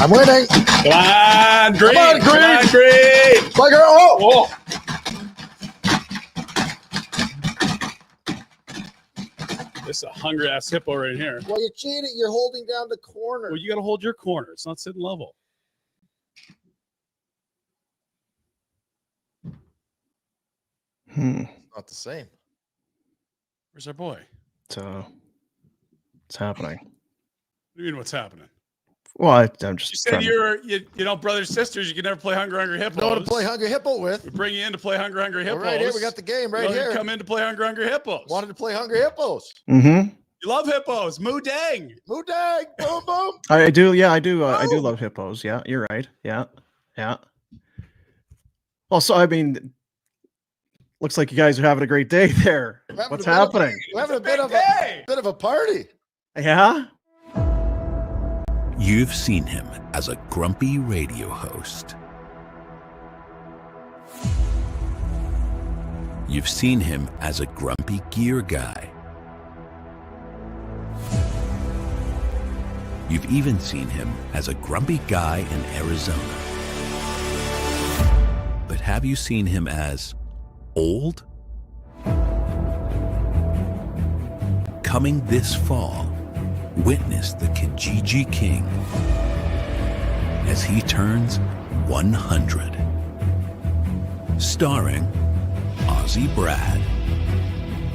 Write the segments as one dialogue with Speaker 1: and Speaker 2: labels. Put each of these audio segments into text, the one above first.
Speaker 1: I'm winning.
Speaker 2: Come on, Green.
Speaker 1: Come on, Green.
Speaker 2: Come on, Green.
Speaker 1: My girl. Oh.
Speaker 2: This is a hungry ass hippo right here.
Speaker 1: Well, you cheated. You're holding down the corner.
Speaker 2: Well, you got to hold your corner. It's not sitting level.
Speaker 1: It's not the same.
Speaker 2: Where's our boy?
Speaker 3: It's happening.
Speaker 2: What do you mean, what's happening?
Speaker 3: Well, I'm just.
Speaker 2: You said you know, brothers, sisters, you can never play Hungry Hungry Hippos.
Speaker 1: No one to play Hungry Hippo with.
Speaker 2: We bring you in to play Hungry Hungry Hippos.
Speaker 1: Right here, we got the game right here.
Speaker 2: Come in to play Hungry Hungry Hippos.
Speaker 1: Wanted to play Hungry Hippos.
Speaker 3: Mm-hmm.
Speaker 2: You love hippos. Moo dang.
Speaker 1: Moo dang. Boom, boom.
Speaker 3: I do. Yeah, I do. I do love hippos. Yeah, you're right. Yeah. Also, I mean, looks like you guys are having a great day there. What's happening?
Speaker 1: We're having a bit of a party.
Speaker 3: Yeah.
Speaker 4: You've seen him as a grumpy radio host. You've seen him as a grumpy gear guy. You've even seen him as a grumpy guy in Arizona. But have you seen him as old? Coming this fall, witness the Kijiji King as he turns 100. Starring Ozzy Brad,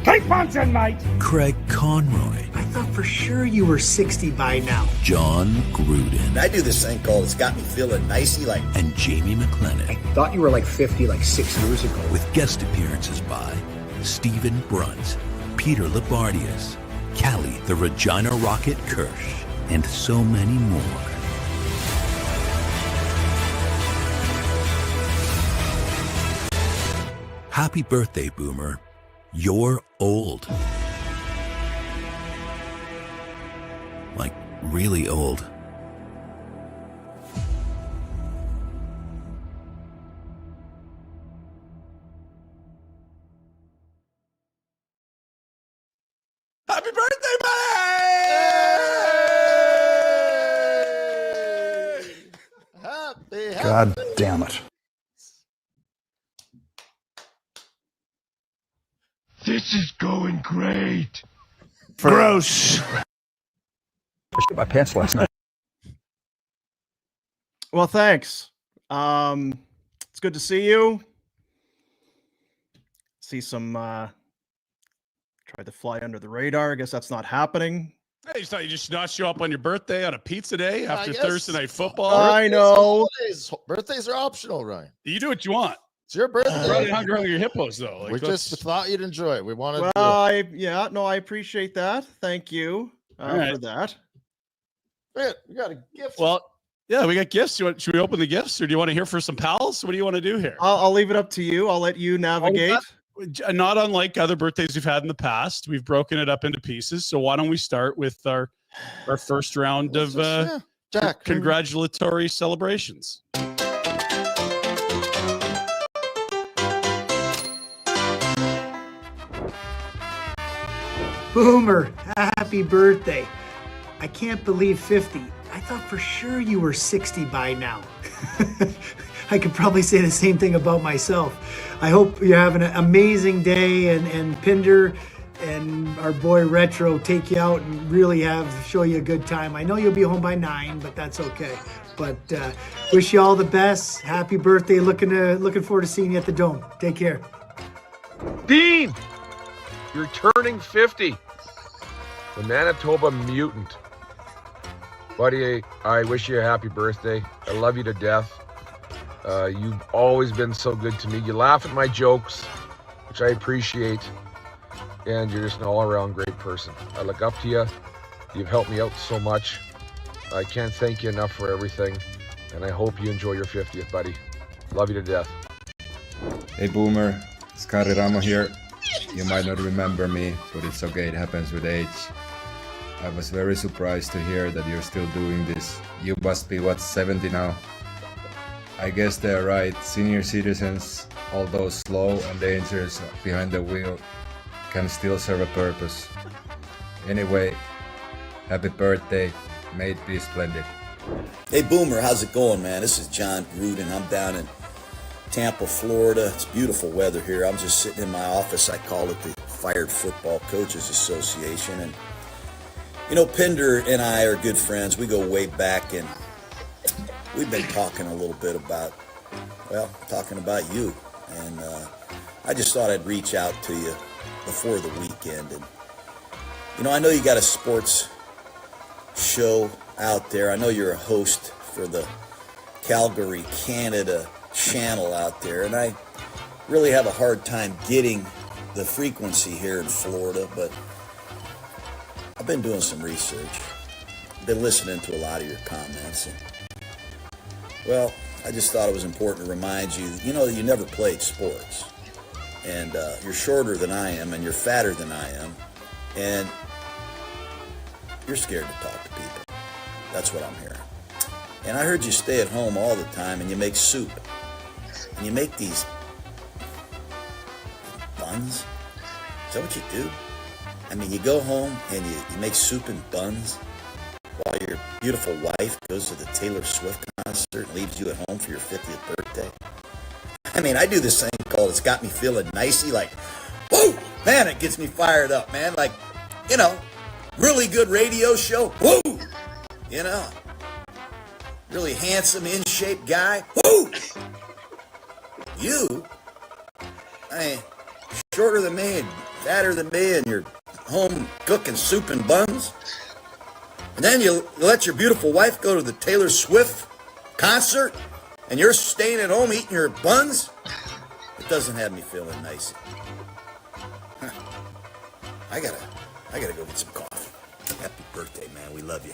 Speaker 5: Keep punching, mate.
Speaker 4: Craig Conroy,
Speaker 5: I thought for sure you were 60 by now.
Speaker 4: John Gruden,
Speaker 6: I do this thing called It's Got Me Feeling Nicey, like.
Speaker 4: and Jamie McLennan,
Speaker 5: Thought you were like 50 like 6 years ago.
Speaker 4: with guest appearances by Stephen Brunt, Peter Labardius, Callie the Regina Rocket Kirsch, and so many more. Happy birthday, Boomer. You're old. Like, really old.
Speaker 2: Happy birthday, buddy!
Speaker 1: Happy.
Speaker 7: God damn it.
Speaker 8: This is going great.
Speaker 7: Gross. I shit my pants last night.
Speaker 3: Well, thanks. It's good to see you. See some. Tried to fly under the radar. I guess that's not happening.
Speaker 2: Hey, you thought you just not show up on your birthday on a pizza day after
Speaker 1: guess.
Speaker 2: Thursday night football?
Speaker 3: I know.
Speaker 1: Birthdays are optional, Ryan.
Speaker 2: You do what you want.
Speaker 1: It's your birthday.
Speaker 2: Running Hungry Hungry Hippos, though. Like,
Speaker 1: We just thought you'd enjoy it. We wanted
Speaker 3: Well,
Speaker 1: to.
Speaker 3: I appreciate that. Thank you
Speaker 2: right.
Speaker 3: for that.
Speaker 1: We got a gift.
Speaker 2: Well, yeah, we got gifts. Should we open the gifts, or do you want to hear for some pals? What do you want to do here?
Speaker 3: I'll leave it up to you. I'll let you navigate.
Speaker 2: Not unlike other birthdays we've had in the past, we've broken it up into pieces. So why don't we start with our first round of
Speaker 1: Jack,
Speaker 2: congratulatory celebrations?
Speaker 5: Boomer, happy birthday. I can't believe 50. I thought for sure you were 60 by now. I could probably say the same thing about myself. I hope you're having an amazing day and Pinder and our boy Retro take you out and really show you a good time. I know you'll be home by 9, but that's okay. But wish you all the best. Happy birthday. Looking forward to seeing you at the Dome. Take care.
Speaker 8: Dean, you're turning 50. The Manitoba Mutant. Buddy, I wish you a happy birthday. I love you to death. You've always been so good to me. You laugh at my jokes, which I appreciate. And you're just an all-around great person. I look up to you. You've helped me out so much. I can't thank you enough for everything. And I hope you enjoy your 50th, buddy. Love you to death.
Speaker 9: Hey Boomer, Scotty Ramo here. You might not remember me, but it's okay, it happens with age. I was very surprised to hear that you're still doing this. You must be, what, 70 now? I guess they're right. Senior citizens, although slow and dangerous behind the wheel, can still serve a purpose. Anyway, happy birthday. May it be splendid.
Speaker 6: Hey, Boomer, how's it going, man? This is John Gruden. I'm down in Tampa, Florida. It's beautiful weather here. I'm just sitting in my office. I call it the Fired Football Coaches Association. And, you know, Pinder and I are good friends. We go way back, and we've been talking a little bit about, well, talking about you. And I just thought I'd reach out to you before the weekend. And, you know, I know you got a sports show out there. I know you're a host for the Calgary, Canada channel out there, and I really have a hard time getting the frequency here in Florida, but I've been doing some research. Been listening to a lot of your comments, and, well, I just thought it was important to remind you, you know, that you never played sports, and you're shorter than I am, and you're fatter than I am, and you're scared to talk to people. That's what I'm hearing. And I heard you stay at home all the time, and you make soup. And you make these buns. Is that what you do? I mean, you go home and you make soup and buns while your beautiful wife goes to the Taylor Swift concert and leaves you at home for your 50th birthday. I mean, I do this thing called It's Got Me Feeling Nicey. Like, whoa, man, it gets me fired up, man. Like, you know, really good radio show. Whoa, you know, really handsome, in-shape guy. Whoa, you, I mean, shorter than me and fatter than me, and you're home cooking soup and buns. And then you let your beautiful wife go to the Taylor Swift concert, and you're staying at home eating your buns. It doesn't have me feeling nice. Huh. I gotta go get some coffee. Happy birthday, man. We love you.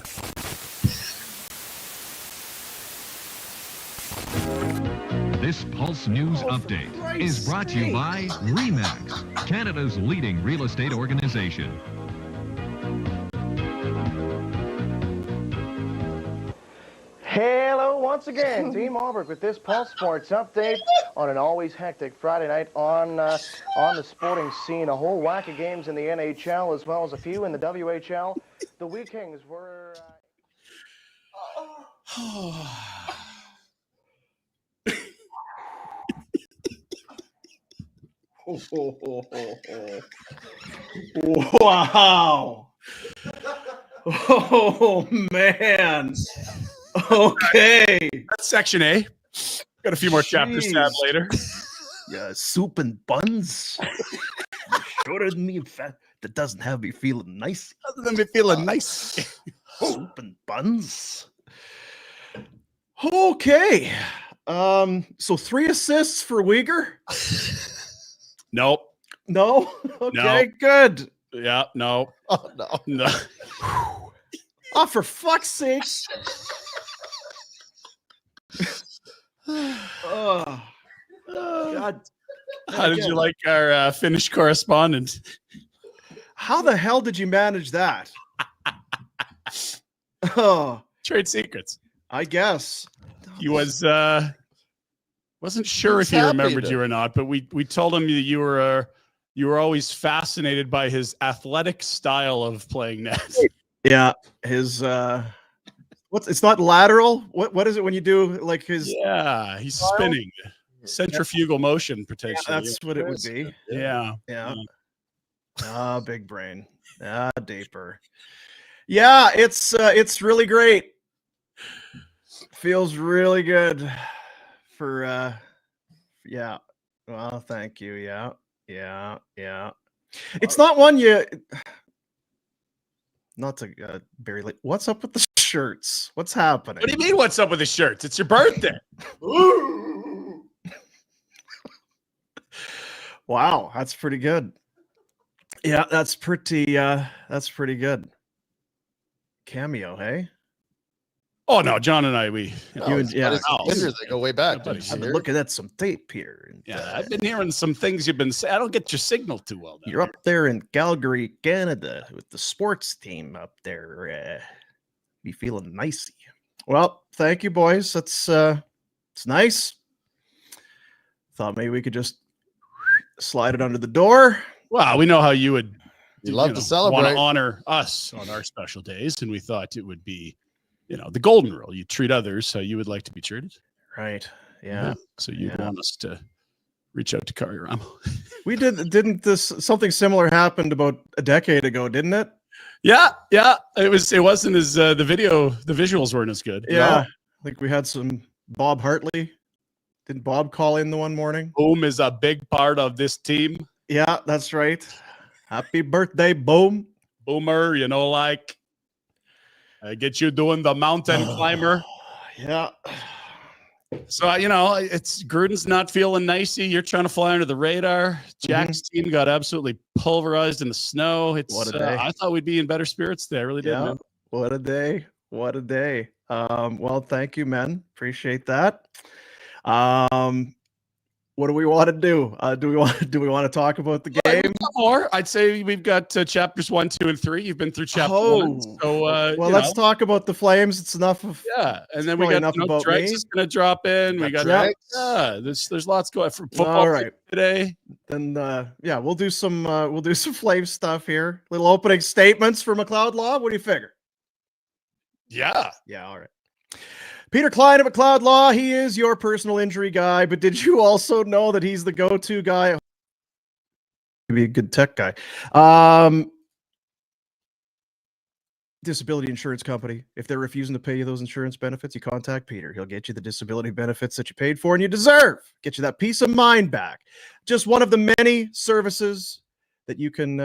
Speaker 10: This Pulse News Update is brought to you by RE/MAX, Canada's leading real estate organization.
Speaker 3: Hello once again, Team Auburn with this Pulse Sports Update on an always hectic Friday night on the sporting scene. A whole whack of games in the NHL as well as a few in the WHL. The Wee Kings were... Wow. Oh, man. Okay.
Speaker 2: That's section A. Got a few more chapters to add later.
Speaker 3: Yeah, soup and buns. Shorter than me, fat. That doesn't have me feeling nice.
Speaker 2: Other than me feeling nice.
Speaker 3: Soup and buns. Okay. So 3 assists for Uyghur.
Speaker 2: Nope.
Speaker 3: No? Okay,
Speaker 2: No.
Speaker 3: good.
Speaker 2: Yeah, no.
Speaker 1: Oh, no.
Speaker 2: No.
Speaker 3: Oh, for fuck's sake. Oh, God.
Speaker 2: How did you like our Finnish correspondent?
Speaker 3: How the hell did you manage that? Oh,
Speaker 2: Trade secrets.
Speaker 3: I guess.
Speaker 2: He was wasn't sure
Speaker 1: He's
Speaker 2: if he
Speaker 1: happy
Speaker 2: remembered
Speaker 1: to-
Speaker 2: you or not, but we told him that you were always fascinated by his athletic style of playing net.
Speaker 3: Yeah, his it's not lateral. What is it when you do like his?
Speaker 2: Yeah, he's spinning, centrifugal motion potentially.
Speaker 3: That's what it would be.
Speaker 2: Yeah.
Speaker 3: Yeah. Ah, big brain. Ah, deeper. Yeah, it's really great. Feels really good for yeah. Well, thank you. Yeah. It's not one you not to bury late. What's up with the shirts? What's happening?
Speaker 2: What do you mean? What's up with the shirts? It's your birthday.
Speaker 3: Wow, that's pretty good. Yeah, that's pretty good. Cameo, hey?
Speaker 2: Oh no, John and I, we
Speaker 3: You and- yeah.
Speaker 1: They go way back.
Speaker 2: buddy.
Speaker 3: I've been looking at some tape here. And,
Speaker 2: yeah, I've been hearing some things you've been saying. I don't get your signal too well.
Speaker 3: You're up there in Calgary, Canada, with the sports team up there. Be feeling nicey. Well, thank you, boys. That's it's nice. Thought maybe we could just slide it under the door.
Speaker 2: Well, we know how you would
Speaker 1: You love to celebrate.
Speaker 2: want to honor us on our special days, and we thought it would be the golden rule. You treat others how you would like to be treated.
Speaker 3: Right. Yeah.
Speaker 2: So you'd want us to reach out to Kariramo.
Speaker 3: We didn't something similar happened about a decade ago, didn't it?
Speaker 2: Yeah. It wasn't as the visuals weren't as good.
Speaker 3: Yeah.
Speaker 2: No?
Speaker 3: I think we had some Bob Hartley. Didn't Bob call in the one morning?
Speaker 2: Boom is a big part of this team.
Speaker 3: Yeah, that's right. Happy birthday, Boom.
Speaker 2: Boomer, I get you doing the mountain climber.
Speaker 3: Yeah.
Speaker 2: So, it's Gruden's not feeling nicey. You're trying to fly under the radar. Jack's team got absolutely pulverized in the snow.
Speaker 3: What a day.
Speaker 2: I thought we'd be in better spirits today. I really did, man.
Speaker 3: What a day. What a day. Well, thank you, men. Appreciate that. What do we want to do? Do we want to talk about the game?
Speaker 2: More. I'd say we've got chapters 1, 2, and 3. You've been through chapter 1. So,
Speaker 3: let's talk about the Flames. It's enough of
Speaker 2: and then we got Dregs is going to drop in. We got there's lots going for football today.
Speaker 3: Then we'll do some Flames stuff here. Little opening statements for McLeod Law. What do you figure?
Speaker 2: Yeah.
Speaker 3: All right. Peter Klein of McLeod Law, he is your personal injury guy, but did you also know that he's the go-to guy? Be a good tech guy. Disability insurance company. If they're refusing to pay you those insurance benefits, you contact Peter. He'll get you the disability benefits that you paid for and you deserve. Get you that peace of mind back. Just one of the many services that you can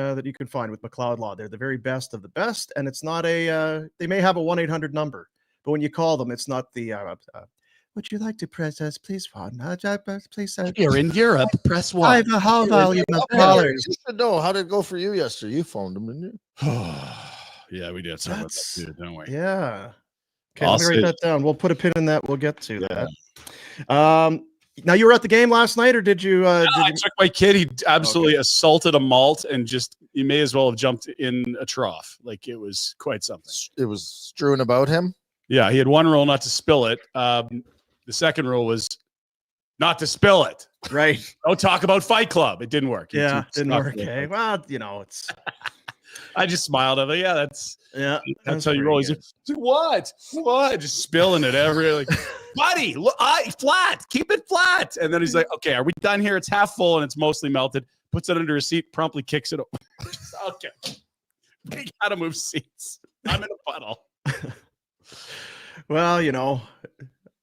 Speaker 3: find with McLeod Law. They're the very best of the best, and it's not they may have a 1-800 number. But when you call them, it's not the, would you like to press us, please, Ron? Please,
Speaker 2: you're in Europe, press 1.
Speaker 3: I have a whole volume of callers.
Speaker 1: You should know. How did it go for you yesterday? You phoned them, didn't you?
Speaker 2: Yeah, we did. Talk about that too, don't we?
Speaker 3: Yeah. Okay, let me write that down. We'll put a pin in that. We'll get to that. Now, you were at the game last night, or did you?
Speaker 2: I took my kid. He absolutely assaulted a malt, and he may as well have jumped in a trough. Like, it was quite something.
Speaker 1: It was strewn about him.
Speaker 2: Yeah, he had one rule not to spill it. The second rule was not to spill it.
Speaker 3: Right.
Speaker 2: Don't talk about Fight Club. It didn't work.
Speaker 3: Didn't work. Okay. Well, it's.
Speaker 2: I just smiled at it. Yeah, that's how you roll. He's like, what? Just spilling it every buddy. Look, flat. Keep it flat. And then he's like, okay, are we done here? It's half full and it's mostly melted. Puts it under a seat. Promptly kicks it over. Okay, we gotta move seats. I'm in a puddle.
Speaker 3: Well,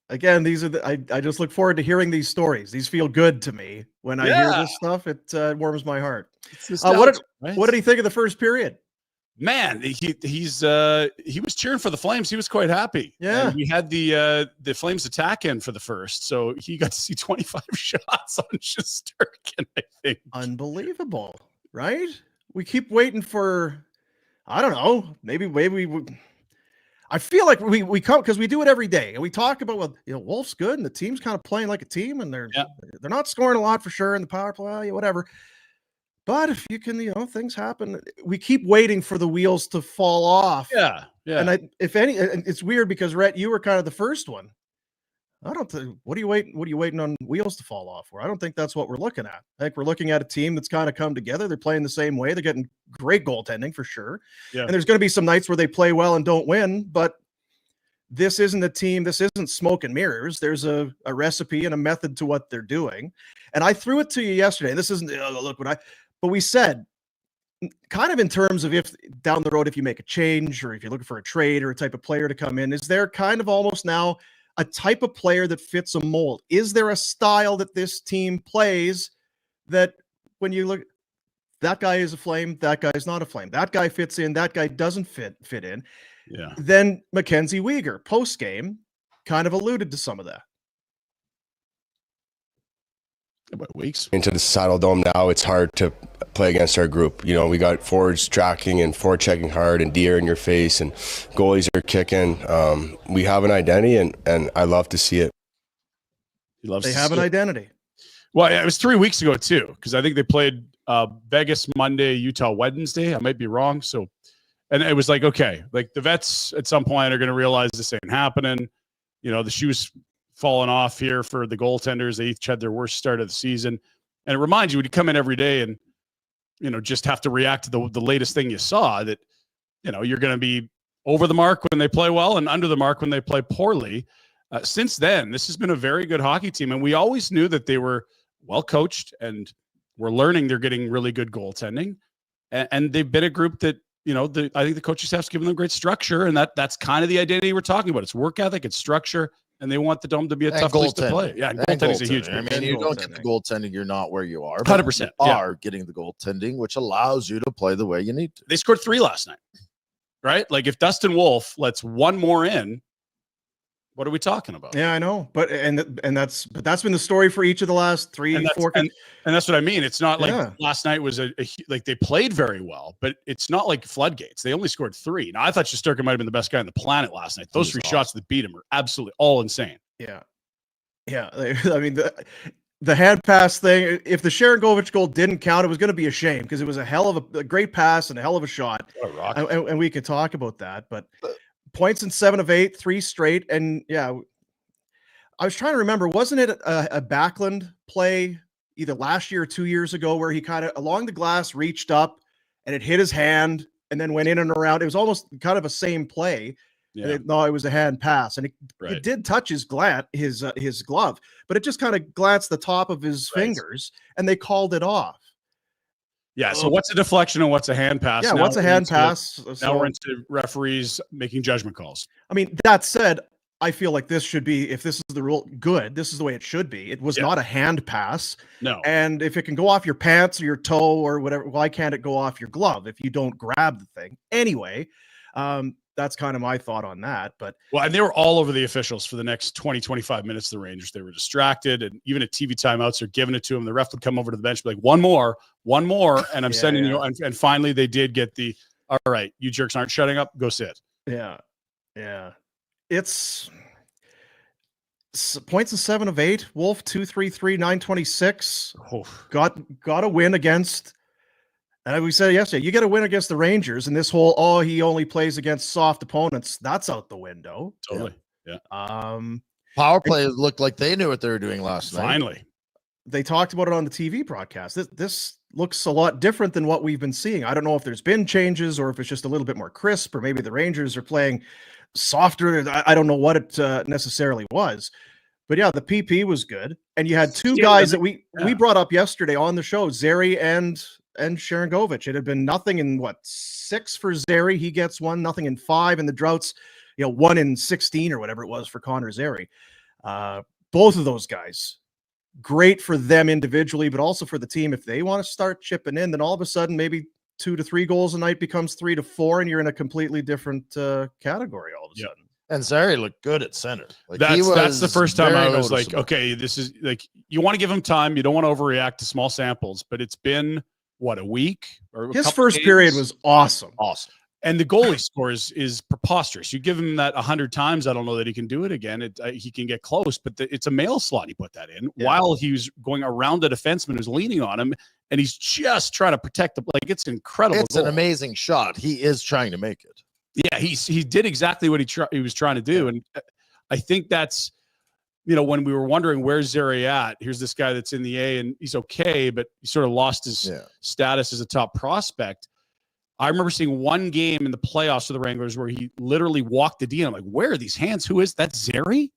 Speaker 3: again, these are I just look forward to hearing these stories. These feel good to me when I hear this stuff. It warms my heart. What did he think of the first period?
Speaker 2: Man, he was cheering for the Flames. He was quite happy.
Speaker 3: Yeah,
Speaker 2: and we had the Flames attack in for the first, so he got to see 25 shots on Shesterkin. I think
Speaker 3: unbelievable, right? We keep waiting for, I don't know, maybe we. I feel like we come because we do it every day and we talk about, Wolf's good and the team's kind of playing like a team and they're not scoring a lot for sure in the power play, whatever. But if you can, things happen. We keep waiting for the wheels to fall off.
Speaker 2: Yeah.
Speaker 3: And it's weird because Rhett, you were kind of the first one. I don't think. What are you waiting on wheels to fall off for? I don't think that's what we're looking at. I think we're looking at a team that's kind of come together. They're playing the same way. They're getting great goaltending for sure.
Speaker 2: Yeah.
Speaker 3: And there's going to be some nights where they play well and don't win, but this isn't a team. This isn't smoke and mirrors. There's a recipe and a method to what they're doing. And I threw it to you yesterday. This isn't but we said kind of in terms of if down the road, if you make a change or if you're looking for a trade or a type of player to come in, is there kind of almost now a type of player that fits a mold? Is there a style that this team plays that when you look, that guy is a Flame, that guy is not a Flame, that guy fits in, that guy doesn't fit in?
Speaker 2: Yeah.
Speaker 3: Then Mackenzie Weegar post-game kind of alluded to some of that.
Speaker 2: About weeks
Speaker 11: into the Saddle Dome now, it's hard to play against our group. We got forwards tracking and forward checking hard and deer in your face and goalies are kicking. We have an identity and I love to see it.
Speaker 3: They have an identity.
Speaker 2: Well, it was 3 weeks ago too, because I think they played Vegas Monday, Utah Wednesday. I might be wrong. So, and it was like, okay, like the vets at some point are going to realize this ain't happening. The shoes falling off here for the goaltenders. They each had their worst start of the season. And it reminds you when you come in every day and, just have to react to the latest thing you saw that, you're going to be over the mark when they play well and under the mark when they play poorly. Since then, this has been a very good hockey team, and we always knew that they were well coached and we're learning they're getting really good goaltending. And they've been a group that, I think the coaching staff's given them great structure, and that's kind of the identity we're talking about. It's work ethic, it's structure, and they want the Dome to be a tough place to play. Yeah, goaltending is a huge.
Speaker 1: I mean, you don't get the goaltending, you're not where you are.
Speaker 2: 100%.
Speaker 1: You are getting the goaltending, which allows you to play the way you need to.
Speaker 2: They scored 3 last night, right? Like if Dustin Wolf lets one more in, what are we talking about?
Speaker 3: Yeah, I know, but that's been the story for each of the last 3, 4.
Speaker 2: And that's what I mean. It's not like last night was like they played very well, but it's not like floodgates. They only scored 3. Now I thought Shesterkin might have been the best guy on the planet last night. Those 3 shots that beat him are absolutely all insane.
Speaker 3: Yeah. I mean the hand pass thing. If the Sharangovich goal didn't count, it was going to be a shame because it was a hell of a great pass and a hell of a shot. And we could talk about that, but. Points in 7 of 8, 3 straight. And yeah, I was trying to remember, wasn't it a Backlund play either last year or 2 years ago where he kind of along the glass reached up and it hit his hand and then went in and around? It was almost kind of a same play. Yeah. It was a hand pass, and it did touch his glove, but it just kind of glanced the top of his fingers, and they called it off.
Speaker 2: Yeah, so what's a deflection and what's a hand pass?
Speaker 3: Yeah, what's a hand pass?
Speaker 2: Now we're into referees making judgment calls.
Speaker 3: I mean, that said, I feel like this should be, if this is the rule, good. This is the way it should be. It was not a hand pass.
Speaker 2: No.
Speaker 3: And if it can go off your pants or your toe or whatever, why can't it go off your glove if you don't grab the thing? Anyway, that's kind of my thought on that. But
Speaker 2: and they were all over the officials for the next 20, 25 minutes. The Rangers, they were distracted, and even at TV timeouts, they're giving it to them. The ref would come over to the bench, and be like, one more, and I'm sending you. And finally, they did get the. All right, you jerks aren't shutting up. Go sit.
Speaker 3: Yeah. It's points of 7 of 8. Wolf 233, 926. Got a win against. And we said yesterday, you get a win against the Rangers, and this whole, he only plays against soft opponents, that's out the window.
Speaker 2: Totally. Yeah.
Speaker 1: Power play looked like they knew what they were doing last night.
Speaker 2: Finally.
Speaker 3: They talked about it on the TV broadcast. This looks a lot different than what we've been seeing. I don't know if there's been changes or if it's just a little bit more crisp, or maybe the Rangers are playing softer. I don't know what it necessarily was. But yeah, the PP was good. And you had 2 guys that we brought up yesterday on the show, Zary and Sharangovich. It had been nothing in 6 for Zary. He gets 1, nothing in 5, and the Droughts, 1 in 16 or whatever it was for Connor Zary. Both of those guys, great for them individually, but also for the team. If they want to start chipping in, then all of a sudden maybe 2 to 3 goals a night becomes 3 to 4, and you're in a completely different category all of a sudden.
Speaker 1: And Zary looked good at center. Like
Speaker 2: that's the first time I was like, okay, this is like, you want to give him time. You don't want to overreact to small samples, but it's been a week or
Speaker 3: his first period was awesome.
Speaker 2: And the goalie score is preposterous. You give him that 100 times, I don't know that he can do it again. He can get close, but it's a mail slot. He put that in while he was going around the defenseman who's leaning on him, and he's just trying to protect the. Like, it's incredible.
Speaker 1: It's an amazing shot. He is trying to make it.
Speaker 2: Yeah, he did exactly what he was trying to do, and I think that's, when we were wondering where's Zary at. Here's this guy that's in the A, and he's okay, but he sort of lost his status as a top prospect. I remember seeing one game in the playoffs for the Wranglers where he literally walked the D, and I'm like, where are these hands? Who is that? Zary?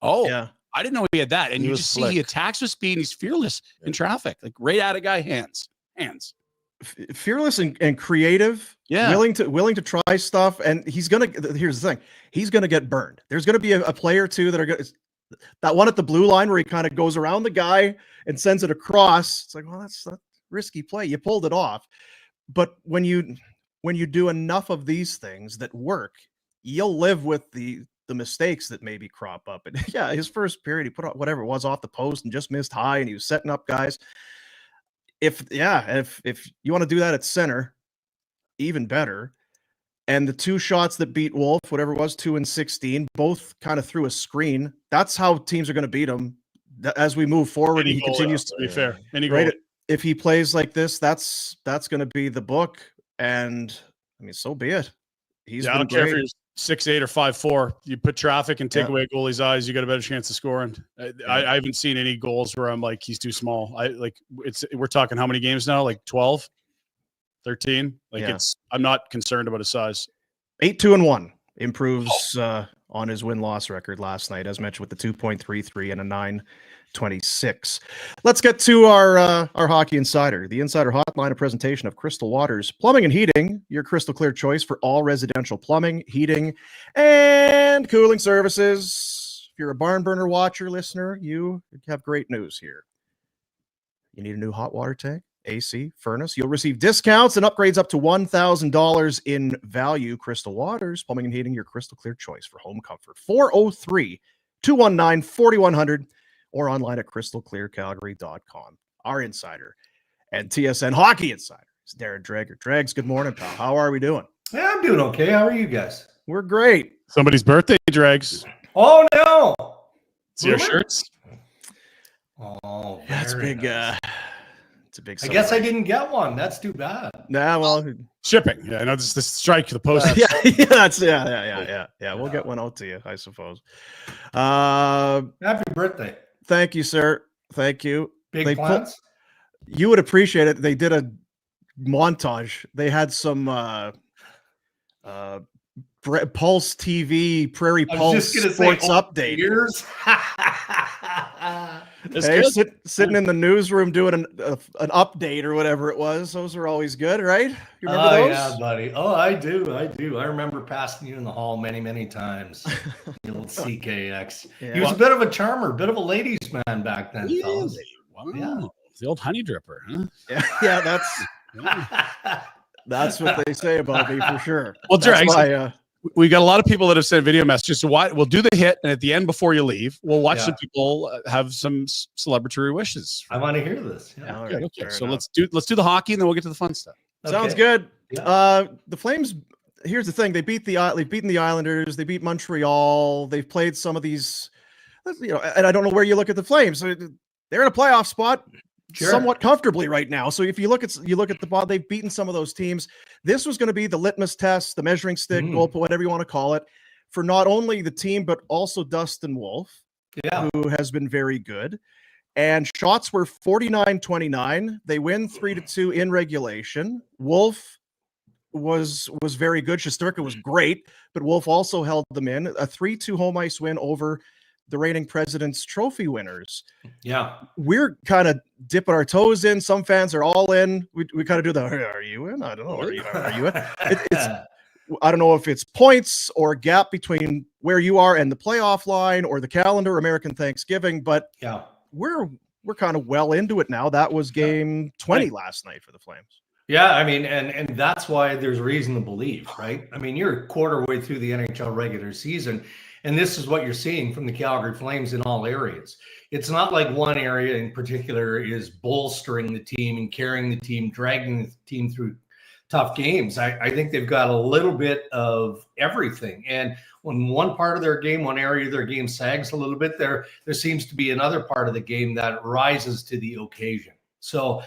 Speaker 2: Oh, yeah. I didn't know he had that. And you just see he attacks with speed, and he's fearless in traffic, like right at a guy, hands.
Speaker 3: Fearless and creative, willing to try stuff. And here's the thing, he's gonna get burned. There's gonna be a player or two that are gonna, that one at the blue line where he kind of goes around the guy and sends it across. It's like, well, that's a risky play. You pulled it off. But when you do enough of these things that work, you'll live with the mistakes that maybe crop up. And yeah, his first period, he put out whatever it was off the post and just missed high, and he was setting up guys. If you want to do that at center, even better. And the 2 shots that beat Wolf, whatever it was, 2 and 16, both kind of through a screen. That's how teams are going to beat him as we move forward. He continues
Speaker 2: to be fair.
Speaker 3: If he plays like this, that's going to be the book. And I mean, so be it. He's
Speaker 2: I don't care if you're 6'8" or 5'4". You put traffic and take away a goalie's eyes, you got a better chance of scoring. I haven't seen any goals where I'm like, he's too small. We're talking how many games now? Like 12, 13. I'm not concerned about his size.
Speaker 3: 8-2-1 improves on his win-loss record last night, as mentioned, with the 2.33 and a 9.26. Let's get to our Hockey Insider. The Insider Hotline, a presentation of Crystal Waters Plumbing and Heating, your crystal clear choice for all residential plumbing, heating, and cooling services. If you're a barn burner watcher, listener, you have great news here. You need a new hot water tank, AC, furnace. You'll receive discounts and upgrades up to $1,000 in value. Crystal Waters, Plumbing and Heating, your crystal clear choice for home comfort. 403-219-4100 or online at crystalclearcalgary.com. Our insider and TSN Hockey Insider is Darren Dreger. Dregs, good morning, pal. How are we doing?
Speaker 12: Yeah, I'm doing okay. How are you guys?
Speaker 3: We're great.
Speaker 2: Somebody's birthday, Dregs.
Speaker 12: Oh, no.
Speaker 2: See our shirts?
Speaker 12: Oh,
Speaker 3: that's big.
Speaker 12: Nice.
Speaker 3: It's a big.
Speaker 12: I guess I didn't get one. That's too bad.
Speaker 3: Nah, well,
Speaker 2: shipping. Yeah, I know this strike the post.
Speaker 3: yeah. We'll get one out to you, I suppose.
Speaker 12: Happy birthday!
Speaker 3: Thank you, sir. Thank you.
Speaker 12: Big plans.
Speaker 3: You would appreciate it. They did a montage. They had some Pulse TV, Prairie Pulse sports update. Hey, sitting in the newsroom doing an update or whatever it was. Those are always good, right? You remember those?
Speaker 12: Yeah, buddy. Oh, I do. I remember passing you in the hall many, many times. The old CKX. Yeah. He was a bit of a charmer, bit of a ladies' man back then, fellas.
Speaker 2: Wow. Yeah. The old honey dripper, huh?
Speaker 3: Yeah, that's what they say about me for sure.
Speaker 2: Well, Dregs, we got a lot of people that have sent video messages. So we'll do the hit, and at the end, before you leave, we'll watch some people have some celebratory wishes.
Speaker 12: I want to hear this. Yeah.
Speaker 3: All
Speaker 2: right, okay. So
Speaker 3: enough.
Speaker 2: let's do the hockey, and then we'll get to the fun stuff.
Speaker 3: Okay. Sounds good. Yeah. The Flames. Here's the thing: they've beaten the Islanders. They beat Montreal. They've played some of these, and I don't know where you look at the Flames. They're in a playoff spot. Sure. Somewhat comfortably right now. So if you look at the ball, they've beaten some of those teams. This was going to be the litmus test, the measuring stick, goal, whatever you want to call it, for not only the team but also Dustin Wolf, who has been very good. And shots were 49-29. They win 3-2 in regulation. Wolf was very good. Shesterka was great, but Wolf also held them in. A 3-2 home ice win over the reigning President's Trophy winners.
Speaker 12: Yeah.
Speaker 3: We're kind of dipping our toes in. Some fans are all in. We kind of do the, are you in? I don't know. Are you in? I don't know if it's points or gap between where you are and the playoff line or the calendar, American Thanksgiving, but we're kind of well into it now. That was game 20 last night for the Flames.
Speaker 12: Yeah, I mean, and that's why there's reason to believe, right? I mean, you're a quarter way through the NHL regular season, and this is what you're seeing from the Calgary Flames in all areas. It's not like one area in particular is bolstering the team and carrying the team, dragging the team through tough games. I think they've got a little bit of everything. And when one part of their game, one area of their game sags a little bit, there seems to be another part of the game that rises to the occasion. So,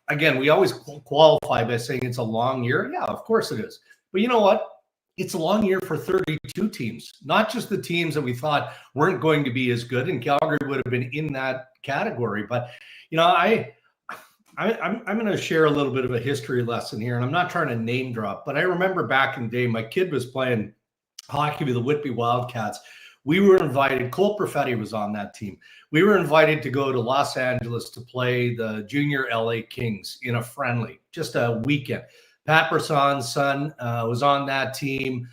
Speaker 12: again, we always qualify by saying it's a long year. Yeah, of course it is. But you know what? It's a long year for 32 teams, not just the teams that we thought weren't going to be as good, and Calgary would have been in that category. But, you know, I'm going to share a little bit of a history lesson here, and I'm not trying to name drop, but I remember back in the day, my kid was playing hockey with the Whitby Wildcats. We were invited, Cole Perfetti was on that team. We were invited to go to Los Angeles to play the junior LA Kings in a friendly, just a weekend. Pat Brisson's son was on that team.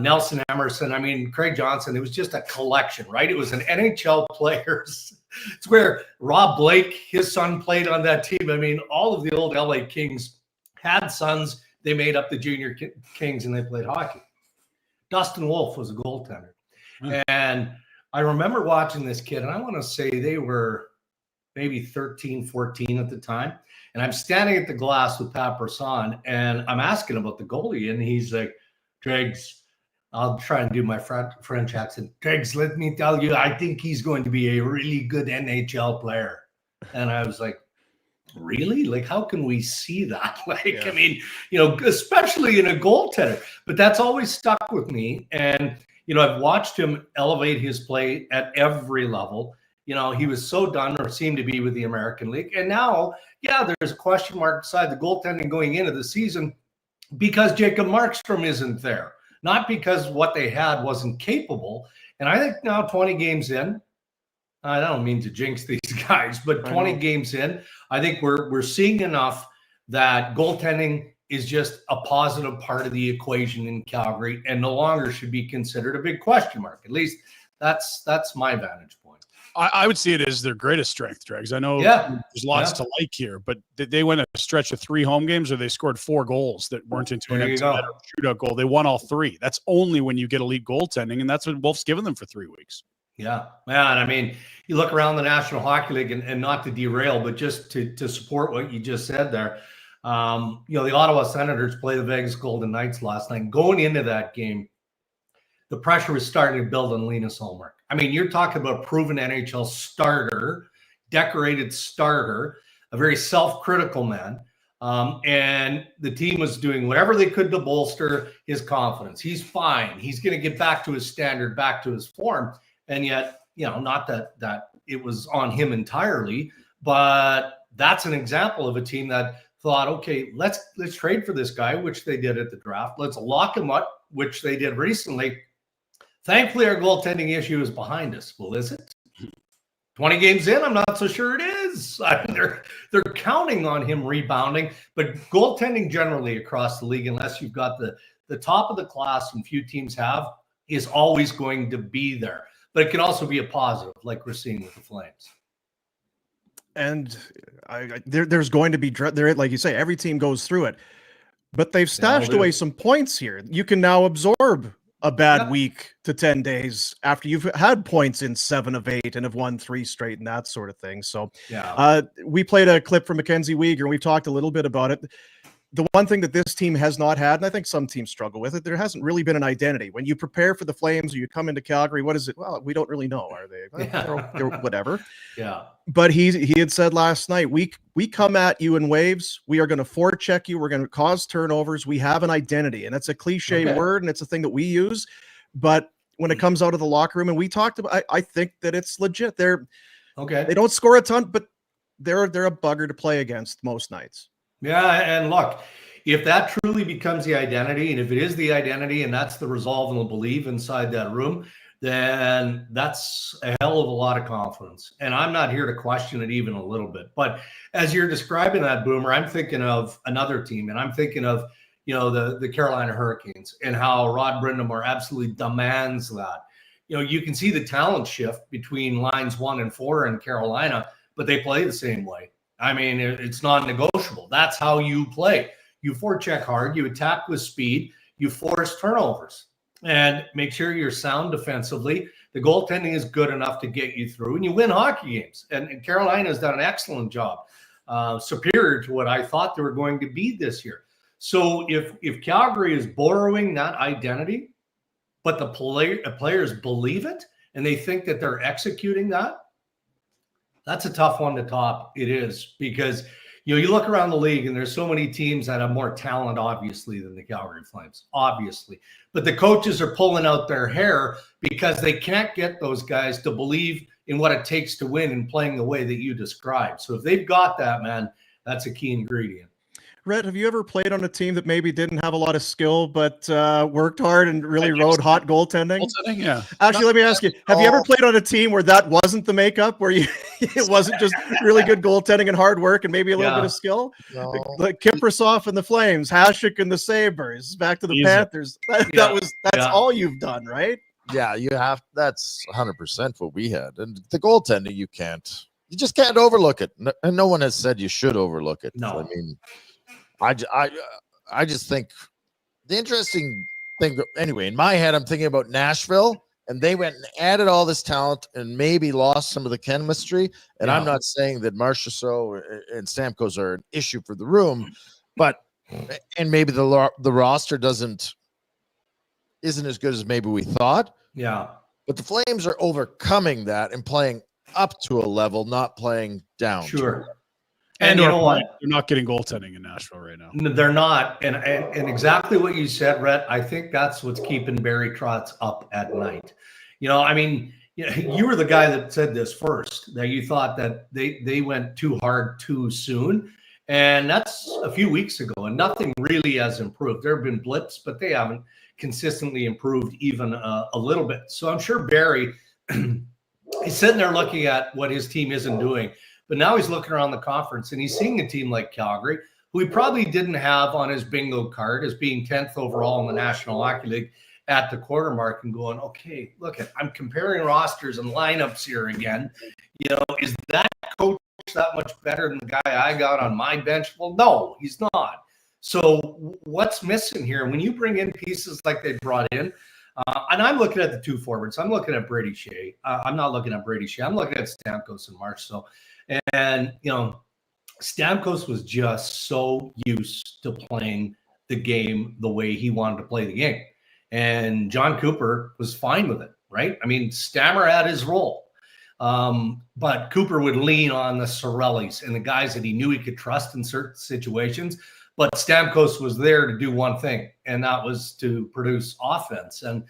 Speaker 12: Nelson Emerson. I mean, Craig Johnson. It was just a collection, right? It was an NHL players. It's where Rob Blake, his son, played on that team. I mean, all of the old LA Kings had sons. They made up the junior Kings and they played hockey. Dustin Wolf was a goaltender. And I remember watching this kid, and I want to say they were maybe 13, 14 at the time. And I'm standing at the glass with Pat Brisson, and I'm asking about the goalie, and he's like, Dregs, I'll try and do my French accent. Dregs, let me tell you, I think he's going to be a really good NHL player. And I was like, really? Like, how can we see that? I mean, you know, especially in a goaltender. But that's always stuck with me. And, you know, I've watched him elevate his play at every level. You know, he was so done or seemed to be with the American League. And now, yeah, there's a question mark beside the goaltending going into the season. because Jacob Markstrom isn't there, not because what they had wasn't capable. And I think now 20 games in, I don't mean to jinx these guys, but 20 games in, I think we're seeing enough that goaltending is just a positive part of the equation in Calgary and no longer should be considered a big question mark. At least that's my vantage point.
Speaker 2: I would see it as their greatest strength, Dregs. I know there's lots to like here, but they went a stretch of 3 home games where they scored 4 goals that weren't into an shootout goal. They won all 3. That's only when you get elite goaltending, and that's what Wolf's given them for 3 weeks.
Speaker 12: Yeah, man. I mean, you look around the National Hockey League, and not to derail, but just to support what you just said there. The Ottawa Senators play the Vegas Golden Knights last night. Going into that game, the pressure was starting to build on Linus Ullmark. I mean, you're talking about a proven NHL starter, decorated starter, a very self-critical man. And the team was doing whatever they could to bolster his confidence. He's fine. He's going to get back to his standard, back to his form. And yet, not that it was on him entirely, but that's an example of a team that thought, okay, let's trade for this guy, which they did at the draft. Let's lock him up, which they did recently. Thankfully, our goaltending issue is behind us. Well, is it? 20 games in, I'm not so sure it is. I mean, they're counting on him rebounding, but goaltending generally across the league, unless you've got the top of the class, and few teams have, is always going to be there. But it can also be a positive, like we're seeing with the Flames.
Speaker 3: And there's going to be, like you say, every team goes through it. But they've stashed away some points here. You can now absorb a bad week to 10 days after you've had points in 7 of 8 and have won 3 straight and that sort of thing. So we played a clip from Mackenzie Weegar, and we talked a little bit about it. The one thing that this team has not had, and I think some teams struggle with it, there hasn't really been an identity. When you prepare for the Flames or you come into Calgary, what is it? Well, we don't really know. Are they? They're whatever.
Speaker 12: Yeah.
Speaker 3: But he had said last night, we come at you in waves. We are going to forecheck you. We're going to cause turnovers. We have an identity. And it's a cliche word, and it's a thing that we use. But when it comes out of the locker room, and we talked about, I think that it's legit. They don't score a ton, but they're a bugger to play against most nights.
Speaker 12: Yeah, and look, if that truly becomes the identity, and if it is the identity and that's the resolve and the belief inside that room, then that's a hell of a lot of confidence. And I'm not here to question it even a little bit. But as you're describing that, Boomer, I'm thinking of another team, and I'm thinking of, the Carolina Hurricanes and how Rod Brind'Amour absolutely demands that. You can see the talent shift between lines 1 and 4 in Carolina, but they play the same way. I mean, it's non-negotiable. That's how you play. You forecheck hard, you attack with speed, you force turnovers, and make sure you're sound defensively. The goaltending is good enough to get you through, and you win hockey games. And Carolina has done an excellent job, superior to what I thought they were going to be this year. So if Calgary is borrowing that identity, but the players believe it, and they think that they're executing that, that's a tough one to top. It is, because you look around the league and there's so many teams that have more talent, obviously, than the Calgary Flames, obviously. But the coaches are pulling out their hair because they can't get those guys to believe in what it takes to win and playing the way that you described. So if they've got that, man, that's a key ingredient.
Speaker 3: Rhett, have you ever played on a team that maybe didn't have a lot of skill, but worked hard and really rode hot goaltending?
Speaker 2: Yeah.
Speaker 3: Actually, let me ask you, have you ever played on a team where that wasn't the makeup, where it wasn't just really good goaltending and hard work and maybe a little bit of skill?
Speaker 1: No.
Speaker 3: Like Kiprasov and the Flames, Hasek and the Sabres, back to the Panthers. That's all you've done, right?
Speaker 1: Yeah, you have. That's 100% what we had. And the goaltending, you just can't overlook it. And no one has said you should overlook it.
Speaker 12: No.
Speaker 1: I mean, I just think the interesting thing, anyway, in my head, I'm thinking about Nashville, and they went and added all this talent and maybe lost some of the chemistry. And I'm not saying that Marchessault and Stamkos are an issue for the room, but and maybe the roster isn't as good as maybe we thought.
Speaker 12: Yeah.
Speaker 1: But the Flames are overcoming that and playing up to a level, not playing down.
Speaker 12: Sure.
Speaker 2: And you know what? They're not getting goaltending in Nashville right now.
Speaker 12: They're not. And exactly what you said, Rhett, I think that's what's keeping Barry Trotz up at night. I mean, you were the guy that said this first, that you thought that they went too hard too soon. And that's a few weeks ago, and nothing really has improved. There have been blips, but they haven't consistently improved even a little bit. So I'm sure Barry, he's sitting there looking at what his team isn't doing, but now he's looking around the conference and he's seeing a team like Calgary, who he probably didn't have on his bingo card as being 10th overall in the National Hockey League at the quarter mark, and going, okay, look, I'm comparing rosters and lineups here again. You know, is that coach that much better than the guy I got on my bench? Well, no, he's not. So what's missing here? When you bring in pieces like they brought in, and I'm looking at the two forwards. I'm looking at Brady Shea. I'm not looking at Brady Shea. I'm looking at Stamkos and Marchessault. And, you know, Stamkos was just so used to playing the game the way he wanted to play the game. And John Cooper was fine with it, right? I mean, Stammer had his role. But Cooper would lean on the Seravallis and the guys that he knew he could trust in certain situations. But Stamkos was there to do one thing, and that was to produce offense. And,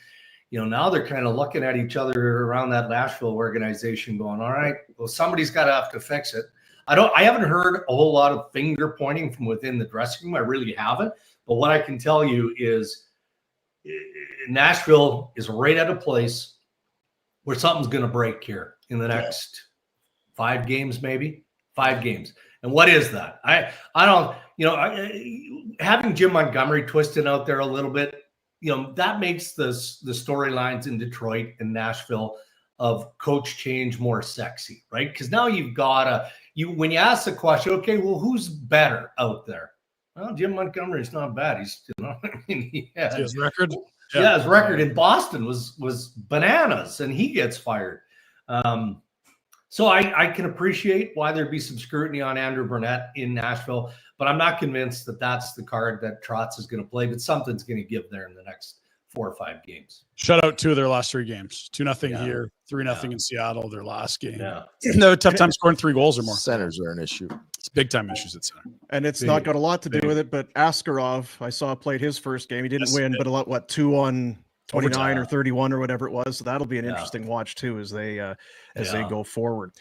Speaker 12: you know, now they're kind of looking at each other around that Nashville organization going, all right, well, somebody's got to have to fix it. I haven't heard a whole lot of finger pointing from within the dressing room. I really haven't. But what I can tell you is Nashville is right at a place where something's going to break here in the next 5 games, maybe 5 games. And what is that? I don't, you know, having Jim Montgomery twisted out there a little bit, you know, that makes the storylines in Detroit and Nashville of coach change more sexy, right? Because now you've got when you ask the question, okay, well, who's better out there? Well, Jim Montgomery's not bad. He's, you know, I mean,
Speaker 2: his record.
Speaker 12: Yeah, his record in Boston was bananas, and he gets fired. So I can appreciate why there'd be some scrutiny on Andrew Burnett in Nashville, but I'm not convinced that that's the card that Trotz is going to play, but something's going to give there in the next 4 or 5 games.
Speaker 2: Shut out 2 of their last 3 games. 2-0 here, 3-0 in Seattle, their last game.
Speaker 12: Yeah.
Speaker 2: No, tough time scoring 3 goals or more.
Speaker 1: Centers are an issue.
Speaker 2: It's big time issues at center.
Speaker 3: And it's not got a lot to do with it, but Askarov, I saw played his first game. He didn't win, but a lot, what, 2 on 29 or 31 or whatever it was. So that'll be an interesting watch too as they go forward.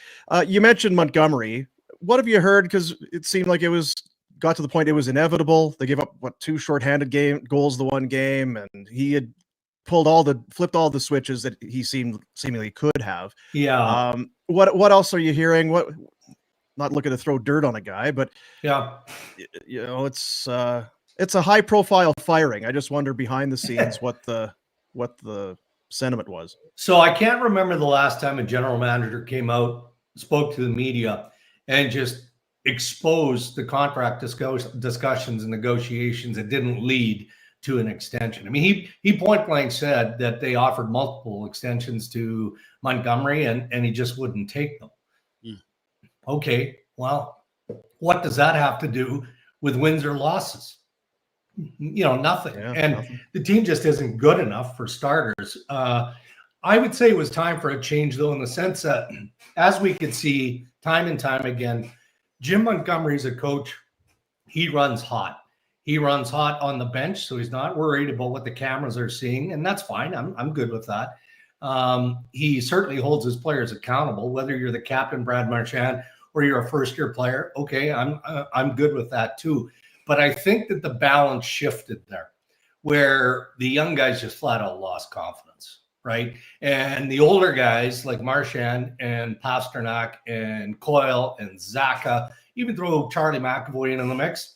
Speaker 3: You mentioned Montgomery. What have you heard? Because it seemed like got to the point it was inevitable. They gave up 2 shorthanded goals the one game, and he had flipped all the switches that he seemingly could have.
Speaker 12: Yeah.
Speaker 3: What else are you hearing? Not looking to throw dirt on a guy, but
Speaker 12: yeah,
Speaker 3: you know, it's a high profile firing. I just wonder behind the scenes what the sentiment was.
Speaker 12: So I can't remember the last time a general manager came out, spoke to the media, and just exposed the contract discussions and negotiations that didn't lead to an extension. I mean, he point blank said that they offered multiple extensions to Montgomery and he just wouldn't take them. Okay, well, what does that have to do with wins or losses? You know, nothing. Yeah, and nothing. The team just isn't good enough for starters. I would say it was time for a change, though, in the sense that, as we could see time and time again, Jim Montgomery's a coach. He runs hot. He runs hot on the bench, so he's not worried about what the cameras are seeing, and that's fine. I'm good with that. He certainly holds his players accountable, whether you're the captain, Brad Marchand, or you're a first-year player. Okay, I'm good with that too. But I think that the balance shifted there, where the young guys just flat out lost confidence, right? And the older guys like Marchand and Pasternak and Coyle and Zaka, even throw Charlie McAvoy in the mix,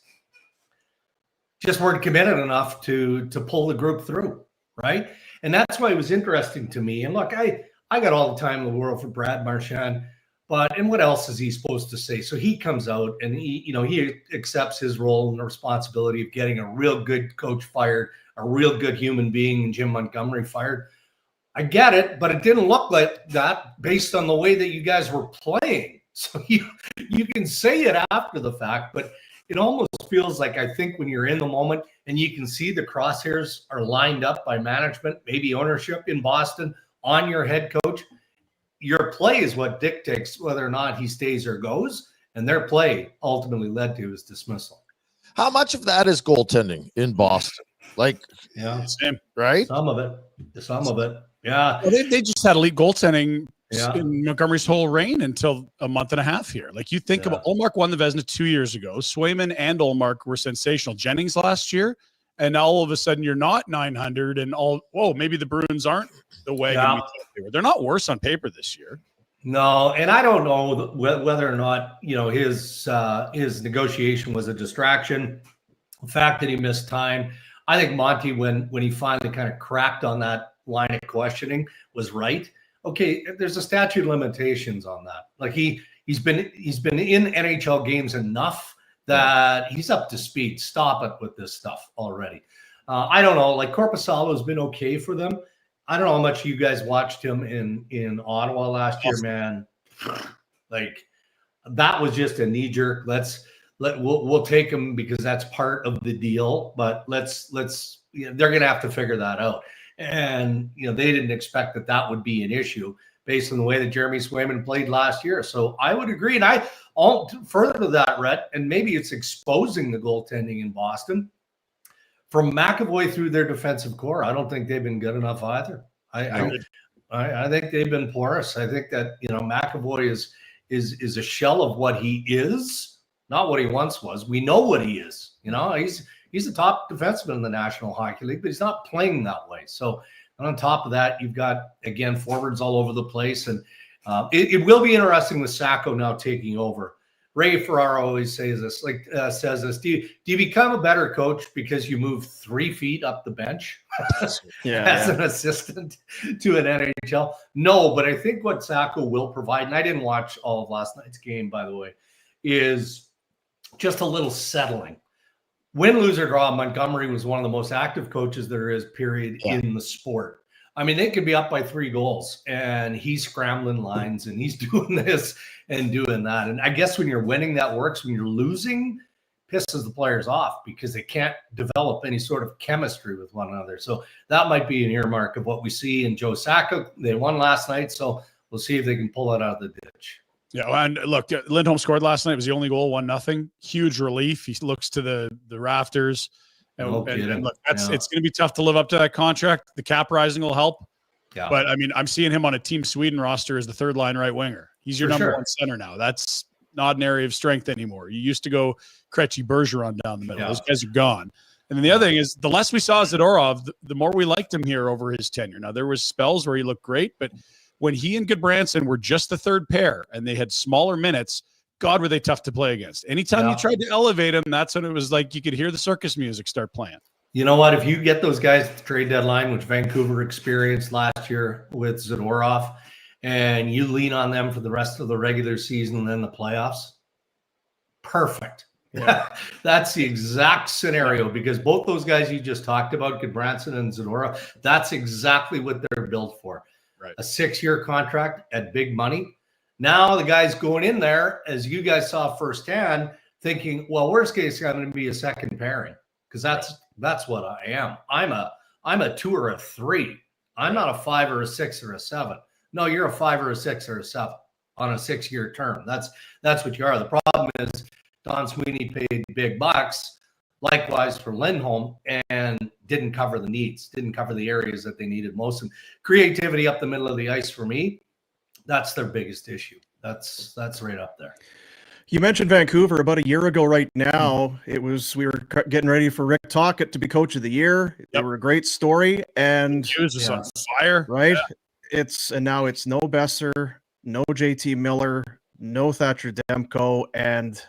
Speaker 12: just weren't committed enough to pull the group through, right? And that's why it was interesting to me. And look, I got all the time in the world for Brad Marchand. And what else is he supposed to say? So he comes out and he accepts his role and the responsibility of getting a real good coach fired, a real good human being in Jim Montgomery fired. I get it, but it didn't look like that based on the way that you guys were playing. So you can say it after the fact, but it almost feels like, I think when you're in the moment and you can see the crosshairs are lined up by management, maybe ownership in Boston on your head coach, your play is what dictates whether or not he stays or goes, and their play ultimately led to his dismissal.
Speaker 1: How much of that is goaltending in Boston? Like,
Speaker 12: yeah,
Speaker 2: same,
Speaker 1: right?
Speaker 12: Some of it. Yeah.
Speaker 2: Well, they just had elite goaltending in Montgomery's whole reign until a month and a half here. Like you think about Olmark won the Vezina 2 years ago. Swayman and Olmark were sensational. Jennings last year. And now all of a sudden you're not 900 and maybe the Bruins aren't the wagon we thought they were. They're not worse on paper this year.
Speaker 12: No, and I don't know whether or not, his negotiation was a distraction. The fact that he missed time. I think Monty, when he finally kind of cracked on that line of questioning, was right. Okay, there's a statute of limitations on that. Like he's been in NHL games enough that he's up to speed. Stop it with this stuff already. I don't know. Like Korpisalo has been okay for them. I don't know how much you guys watched him in Ottawa last year, man. Like that was just a knee jerk. We'll take him because that's part of the deal. But they're gonna have to figure that out. And they didn't expect that would be an issue based on the way that Jeremy Swayman played last year. So I would agree. And further to that, Rhett, and maybe it's exposing the goaltending in Boston. From McAvoy through their defensive core, I don't think they've been good enough either. I think they've been porous. I think that McAvoy is a shell of what he is, not what he once was. We know what he is. He's a top defenseman in the National Hockey League, but he's not playing that way. So, and on top of that, you've got again forwards all over the place, and it will be interesting with Sacco now taking over. Ray Ferraro always says this, do you become a better coach because you move 3 feet up the bench as an assistant to an NHL? No, but I think what Sacco will provide, and I didn't watch all of last night's game, by the way, is just a little settling. Win, lose, or draw, Montgomery was one of the most active coaches there is, period, in the sport. I mean, they could be up by 3 goals, and he's scrambling lines, and he's doing this and doing that. And I guess when you're winning, that works. When you're losing, pisses the players off because they can't develop any sort of chemistry with one another. So that might be an earmark of what we see in Joe Sacco. They won last night, so we'll see if they can pull it out of the ditch.
Speaker 2: Yeah, and look, Lindholm scored last night. It was the only goal, 1-0. Huge relief. He looks to the rafters. And look, it's going to be tough to live up to that contract. The cap rising will help. Yeah. But, I mean, I'm seeing him on a Team Sweden roster as the third-line right winger. He's your number one center now. That's not an area of strength anymore. You used to go Krejci, Bergeron down the middle. Those guys are gone. And then the other thing is the less we saw Zadorov, the more we liked him here over his tenure. Now, there was spells where he looked great, but when he and Goodbranson were just the third pair and they had smaller minutes, God, were they tough to play against. Anytime you tried to elevate him, that's when it was like you could hear the circus music start playing.
Speaker 12: You know what? If you get those guys at the trade deadline, which Vancouver experienced last year with Zadorov, and you lean on them for the rest of the regular season and then the playoffs, perfect. Yeah. That's the exact scenario because both those guys you just talked about, Goodbranson and Zadorov, that's exactly what they're built for.
Speaker 2: Right.
Speaker 12: A 6-year contract at big money. Now the guy's going in there, as you guys saw firsthand, thinking, well, worst case, I'm going to be a second pairing because that's what I am. I'm a 2 or a 3. I'm not a 5 or a 6 or a 7. No, you're a 5 or a 6 or a 7 on a 6-year term. That's what you are. The problem is Don Sweeney paid big bucks, likewise for Lindholm, and didn't cover the needs, didn't cover the areas that they needed most. And creativity up the middle of the ice for me, that's their biggest issue. That's right up there.
Speaker 3: You mentioned Vancouver about a year ago right now. We were getting ready for Rick Tocchet to be coach of the year. They were a great story. And
Speaker 2: he was just on fire.
Speaker 3: Right? Yeah. Now it's no Besser, no JT Miller, no Thatcher Demko, and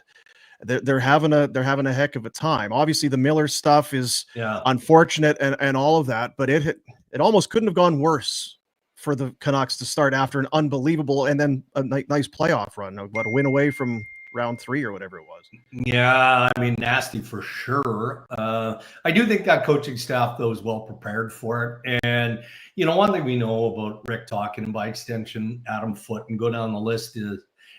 Speaker 3: they're having a heck of a time. Obviously, the Miller stuff is unfortunate and all of that, but it almost couldn't have gone worse for the Canucks to start after an unbelievable and then a nice playoff run. What, a win away from round 3 or whatever it was.
Speaker 12: Yeah, I mean, nasty for sure. I do think that coaching staff, though, is well prepared for it. And, one thing we know about Rick Tocchet and by extension, Adam Foote, and go down the list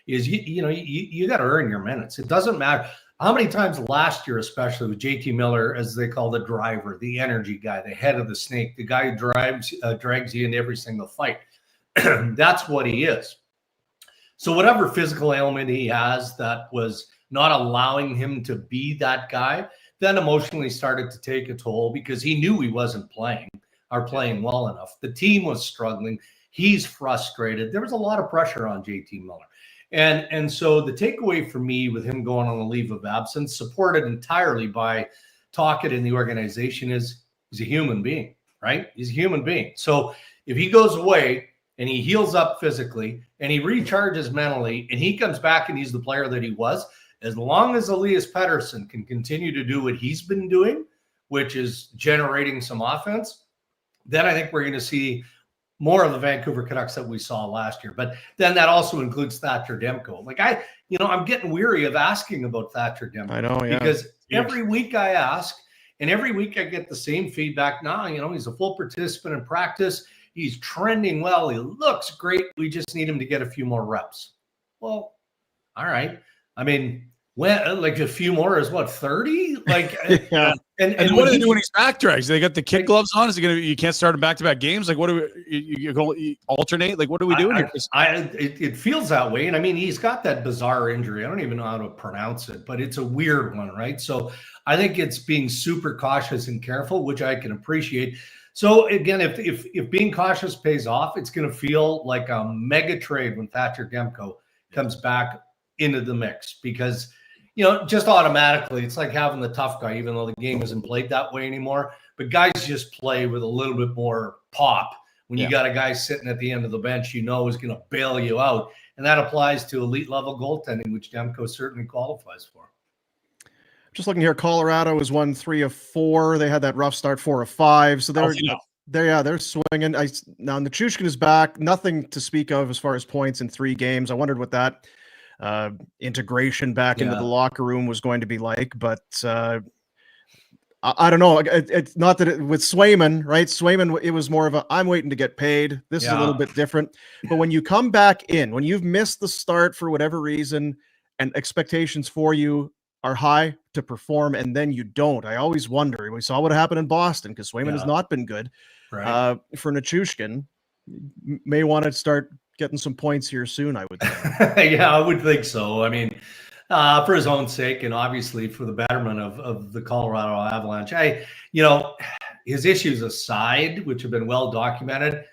Speaker 12: is you got to earn your minutes. It doesn't matter how many times last year, especially with JT Miller, as they call the driver, the energy guy, the head of the snake, the guy who drags you into every single fight. That's what he is. So whatever physical ailment he has that was not allowing him to be that guy, then emotionally started to take a toll because he knew he wasn't playing well enough. The team was struggling. He's frustrated. There was a lot of pressure on JT Miller. And so the takeaway for me with him going on a leave of absence, supported entirely by Tocchet in the organization, is he's a human being, right? He's a human being. So if he goes away and he heals up physically and he recharges mentally and he comes back and he's the player that he was, as long as Elias Pettersson can continue to do what he's been doing, which is generating some offense, then I think we're going to see more of the Vancouver Canucks that we saw last year. But then that also includes Thatcher Demko. Like I'm getting weary of asking about Thatcher Demko.
Speaker 3: I know, yeah.
Speaker 12: Because every week I ask, and every week I get the same feedback. Now, he's a full participant in practice. He's trending well. He looks great. We just need him to get a few more reps. Well, all right. I mean, when like a few more is what, 30? Like,
Speaker 2: yeah. And what do they do when he's back, Dregs? They got the kid gloves on. Is it you can't start him back-to-back games? Like, what do you alternate? Like, what are we doing here?
Speaker 12: It feels that way. And I mean, he's got that bizarre injury. I don't even know how to pronounce it, but it's a weird one, right? So I think it's being super cautious and careful, which I can appreciate. So again, if being cautious pays off, it's going to feel like a mega trade when Thatcher Demko comes back into the mix, because just automatically, it's like having the tough guy, even though the game isn't played that way anymore. But guys just play with a little bit more pop when you got a guy sitting at the end of the bench is going to bail you out. And that applies to elite level goaltending, which Demko certainly qualifies for.
Speaker 3: Just looking here, Colorado has won 3 of 4. They had that rough start, 4 of 5. So they're swinging. Now Nichushkin is back. Nothing to speak of as far as points in 3 games. I wondered what that integration back into the locker room was going to be like, but I don't know. It's not that with Swayman, right? Swayman, it was more of I'm waiting to get paid. This is a little bit different. But when you come back in, when you've missed the start for whatever reason and expectations for you are high to perform, and then you don't, I always wonder. We saw what happened in Boston because Swayman has not been good.
Speaker 12: Right.
Speaker 3: For Nichushkin, may want to start getting some points here soon, I would think.
Speaker 12: Yeah, I would think so. I mean, for his own sake, and obviously for the betterment of the Colorado Avalanche. His issues aside, which have been well documented,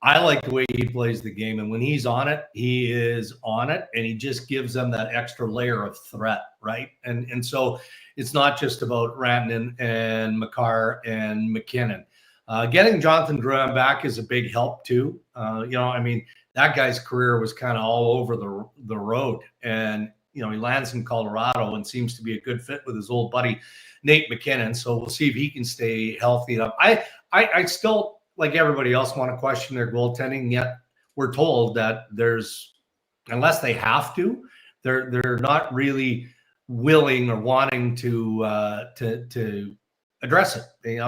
Speaker 12: I like the way he plays the game. And when he's on it, he is on it, and he just gives them that extra layer of threat, right? And so it's not just about Rantanen and Makar and McKinnon. Getting Jonathan Drouin back is a big help too. That guy's career was kind of all over the road, and he lands in Colorado and seems to be a good fit with his old buddy Nate McKinnon. So we'll see if he can stay healthy enough. I still, like everybody else, want to question their goaltending. Yet we're told that unless they have to, they're not really willing or wanting to address it. They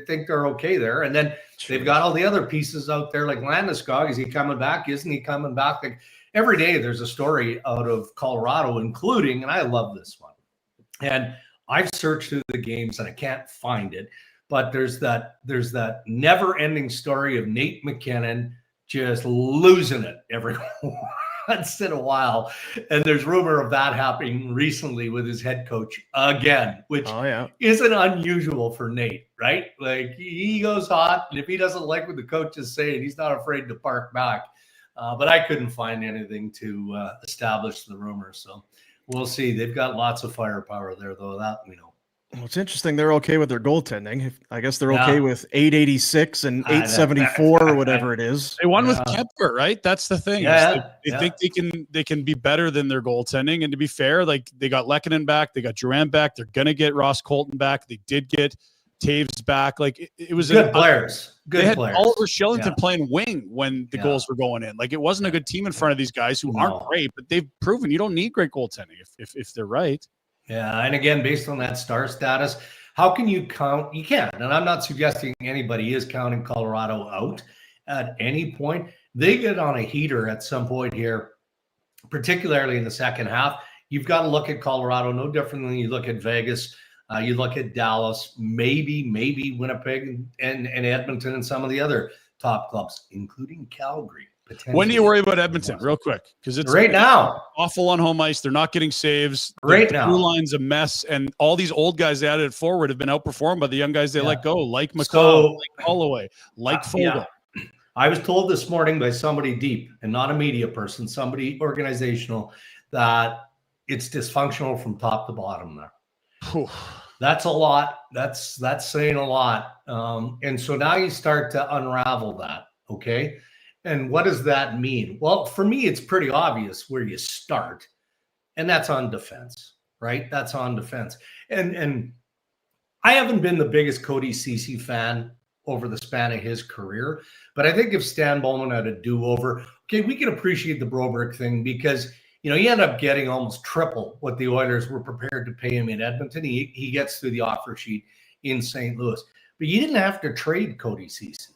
Speaker 12: think they're okay there. And then they've got all the other pieces out there, like Landeskog. Is he coming back? Isn't he coming back? Like every day there's a story out of Colorado, including, and I love this one, and I've searched through the games and I can't find it, but there's that never-ending story of Nate McKinnon just losing it every once in a while. And there's rumor of that happening recently with his head coach again, which isn't unusual for Nate, right? Like he goes hot, and if he doesn't like what the coach is saying, he's not afraid to park back. But I couldn't find anything to establish the rumor. So we'll see. They've got lots of firepower there, though, that we know.
Speaker 3: Well, it's interesting. They're okay with their goaltending. I guess they're okay with 886 and 874 or whatever it is.
Speaker 2: They won with Kemper, right? That's the thing. They think they can be better than their goaltending. And to be fair, like they got Lehkonen back, they got Drouin back. They're gonna get Ross Colton back. They did get Taves back. Like it was
Speaker 12: good players.
Speaker 2: They had Oliver Shillington playing wing when the goals were going in. Like it wasn't a good team in front of these guys who aren't great, but they've proven you don't need great goaltending if they're right.
Speaker 12: Yeah, and again, based on that star status, how can you count? You can't, and I'm not suggesting anybody is counting Colorado out at any point. They get on a heater at some point here, particularly in the second half. You've got to look at Colorado no different than you look at Vegas. You look at Dallas, maybe Winnipeg and Edmonton and some of the other top clubs, including Calgary.
Speaker 2: When do you worry about Edmonton, real quick? Because it's
Speaker 12: right now
Speaker 2: awful on home ice. They're not getting saves.
Speaker 12: Right
Speaker 2: the
Speaker 12: now,
Speaker 2: blue line's a mess, and all these old guys they added forward have been outperformed by the young guys they let go, like McCall, like Holloway, like Fogle.
Speaker 12: I was told this morning by somebody deep and not a media person, somebody organizational, that it's dysfunctional from top to bottom there.
Speaker 1: Whew.
Speaker 12: That's a lot. That's saying a lot. And so now you start to unravel that. Okay. And what does that mean? Well, for me, it's pretty obvious where you start, and that's on defense, right? That's on defense. And I haven't been the biggest Cody Ceci fan over the span of his career, but I think if Stan Bowman had a do-over, okay, we can appreciate the Broberg thing because, you know, he ended up getting almost triple what the Oilers were prepared to pay him in Edmonton. He gets through the offer sheet in St. Louis, but you didn't have to trade Cody Ceci.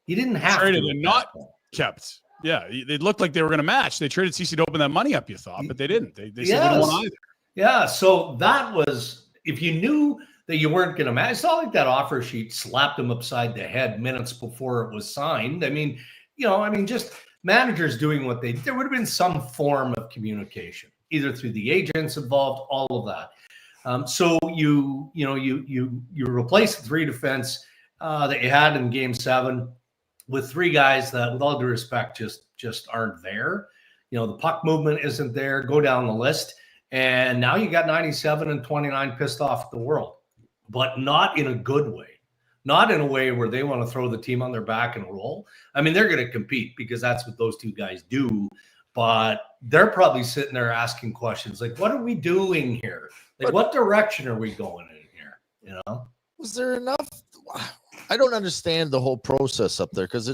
Speaker 12: You didn't have
Speaker 2: traded
Speaker 12: to.
Speaker 2: And not kept. Yeah, they looked like they were going to match. They traded Ceci to open that money up, you thought, but they didn't. They said they didn't want either.
Speaker 12: Yeah, so that was, if you knew that you weren't going to match, it's not like that offer sheet slapped him upside the head minutes before it was signed. I mean, just managers doing what there would have been some form of communication, either through the agents involved, all of that. So you replace the 3 defense that you had in Game 7 with 3 guys that, with all due respect, just aren't there. You know, the puck movement isn't there. Go down the list. And now you got 97 and 29 pissed off at the world, but not in a good way, not in a way where they want to throw the team on their back and roll. I mean, they're going to compete because that's what those 2 guys do, but they're probably sitting there asking questions like, what are we doing here? Like, what direction are we going in here? You know,
Speaker 1: was there enough? I don't understand the whole process up there because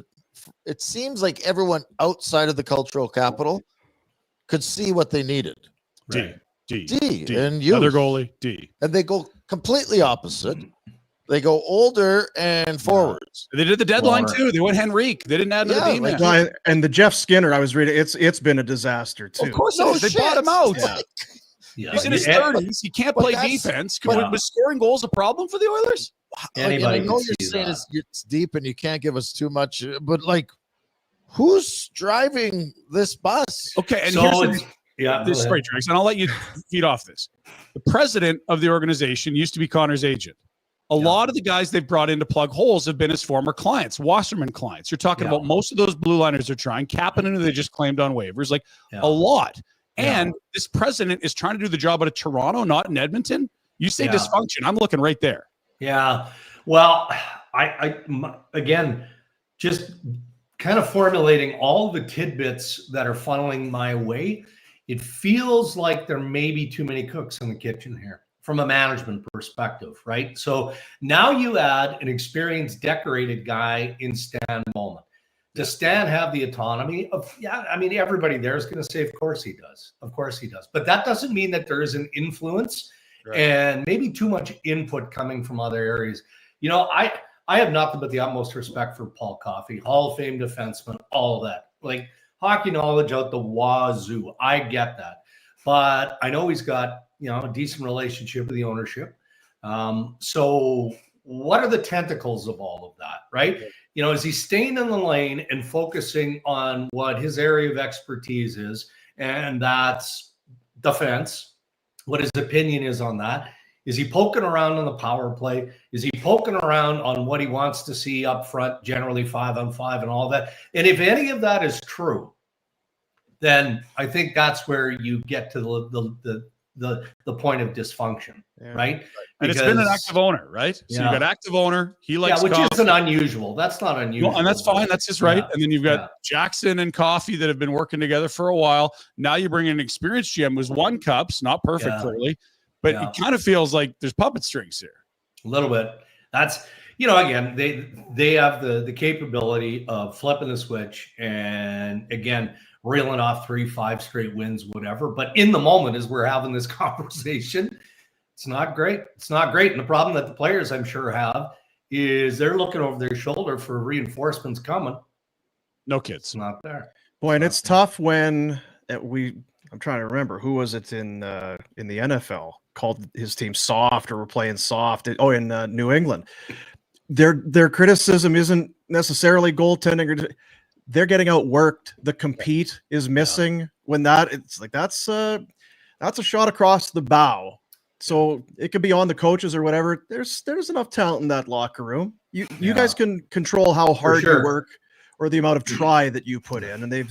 Speaker 1: it seems like everyone outside of the cultural capital could see what they needed.
Speaker 2: Right. D,
Speaker 1: and
Speaker 2: other goalie, D.
Speaker 1: And they go completely opposite. They go older and forwards.
Speaker 2: They did the deadline too. They went Henrique. They didn't add to the team.
Speaker 3: And the Jeff Skinner, I was reading, it's been a disaster too.
Speaker 2: Of course, they bought him out. Yeah. He's in his 30s. He can't play defense. Was scoring goals a problem for the Oilers?
Speaker 1: I know you're saying it's deep and you can't give us too much, but like, who's driving this bus?
Speaker 2: Okay, and this right, Dregs, and I'll let you feed off this. The president of the organization used to be Connor's agent. A lot of the guys they've brought in to plug holes have been his former clients, Wasserman clients. You're talking about most of those blue liners are trying. Kapanen, who they just claimed on waivers, like a lot. And this president is trying to do the job out of Toronto, not in Edmonton. You say dysfunction. I'm looking right there.
Speaker 12: Yeah. Well, I again, just kind of formulating all the tidbits that are funneling my way. It feels like there may be too many cooks in the kitchen here from a management perspective, right? So now you add an experienced, decorated guy in Stan Bowman. Does Stan have the autonomy of, everybody there is going to say, of course he does. Of course he does. But that doesn't mean that there is an influence and maybe too much input coming from other areas. You know, I have nothing but the utmost respect for Paul Coffey, Hall of Fame defenseman, all of that. Like, hockey knowledge out the wazoo. I get that. But I know he's got, a decent relationship with the ownership. So what are the tentacles of all of that, right? You know, is he staying in the lane and focusing on what his area of expertise is? And that's defense, what his opinion is on that. Is he poking around on the power play? Is he poking around on what he wants to see up front, generally 5-on-5 and all that? And if any of that is true, then I think that's where you get to the point of dysfunction, right?
Speaker 2: And it's been an active owner, right? So you got active owner. He likes
Speaker 12: which isn't unusual. That's not unusual.
Speaker 2: No, and that's fine. That's his right. And then you've got Jackson and Coffey that have been working together for a while. Now you bring in an experienced GM who's won cups, not perfect clearly, but it kind of feels like there's puppet strings here.
Speaker 12: A little bit. That's, again, they have the capability of flipping the switch and, again, reeling off 3-5 straight wins, whatever. But in the moment, as we're having this conversation, it's not great. It's not great. And the problem that the players, I'm sure, have is they're looking over their shoulder for reinforcements coming.
Speaker 2: No kids.
Speaker 12: It's not there.
Speaker 3: Boy, and it's tough when I'm trying to remember who was it in the NFL called his team soft, or we're playing soft. In New England. Their criticism isn't necessarily goaltending. They're getting outworked. The compete is missing when it's like that's a shot across the bow. So it could be on the coaches or whatever. There's enough talent in that locker room. You guys can control how hard you work or the amount of try that you put in, and it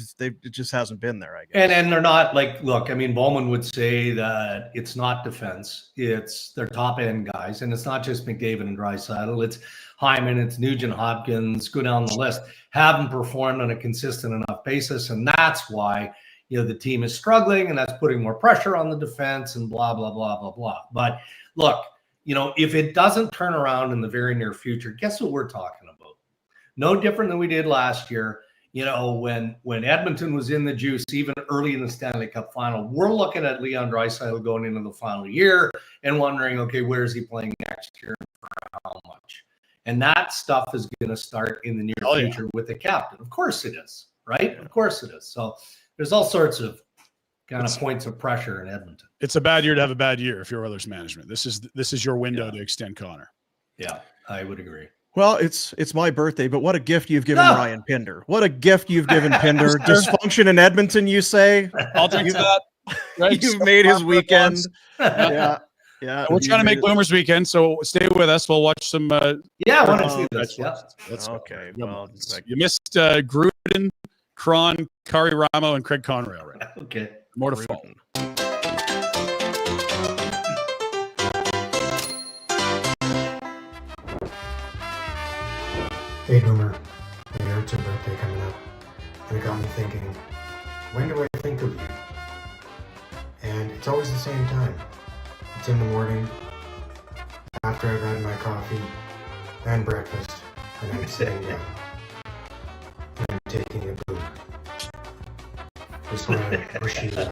Speaker 3: just hasn't been there, I guess.
Speaker 12: And they're not like, look, I mean, Bowman would say that it's not defense, it's their top end guys, and it's not just McDavid and Draisaitl, it's Hyman, it's Nugent Hopkins, go down the list, haven't performed on a consistent enough basis, and that's why the team is struggling, and that's putting more pressure on the defense, and blah blah blah blah blah. But look, if it doesn't turn around in the very near future, guess what we're talking about? No different than we did last year. When Edmonton was in the juice, even early in the Stanley Cup final, we're looking at Leon Draisaitl going into the final year and wondering, okay, where is he playing next year and for how much? And that stuff is going to start in the near future with the captain. Of course it is, right? Of course it is. So there's all sorts of kind of points of pressure in Edmonton.
Speaker 2: It's a bad year to have a bad year if you're Oilers management. This is your window to extend Connor.
Speaker 12: Yeah, I would agree.
Speaker 3: Well, it's my birthday, but what a gift you've given Ryan Pinder. What a gift you've given Pinder. Dysfunction in Edmonton, you say?
Speaker 2: I'll drink to that. Right?
Speaker 3: You've made his weekend. Yeah.
Speaker 2: We're trying to make Boomer's weekend, so stay with us. We'll watch some.
Speaker 12: I want to see this. Yeah.
Speaker 3: Okay. Well,
Speaker 2: you missed Gruden, Cron, Kari Ramo, and Craig Conroy already.
Speaker 12: Okay.
Speaker 2: More to fall.
Speaker 13: Hey Boomer, I know it's your birthday coming up, and it got me thinking, when do I think of you? And it's always the same time. It's in the morning, after I've had my coffee and breakfast, and I'm sitting down. And I'm taking a boo. Just want to wish you a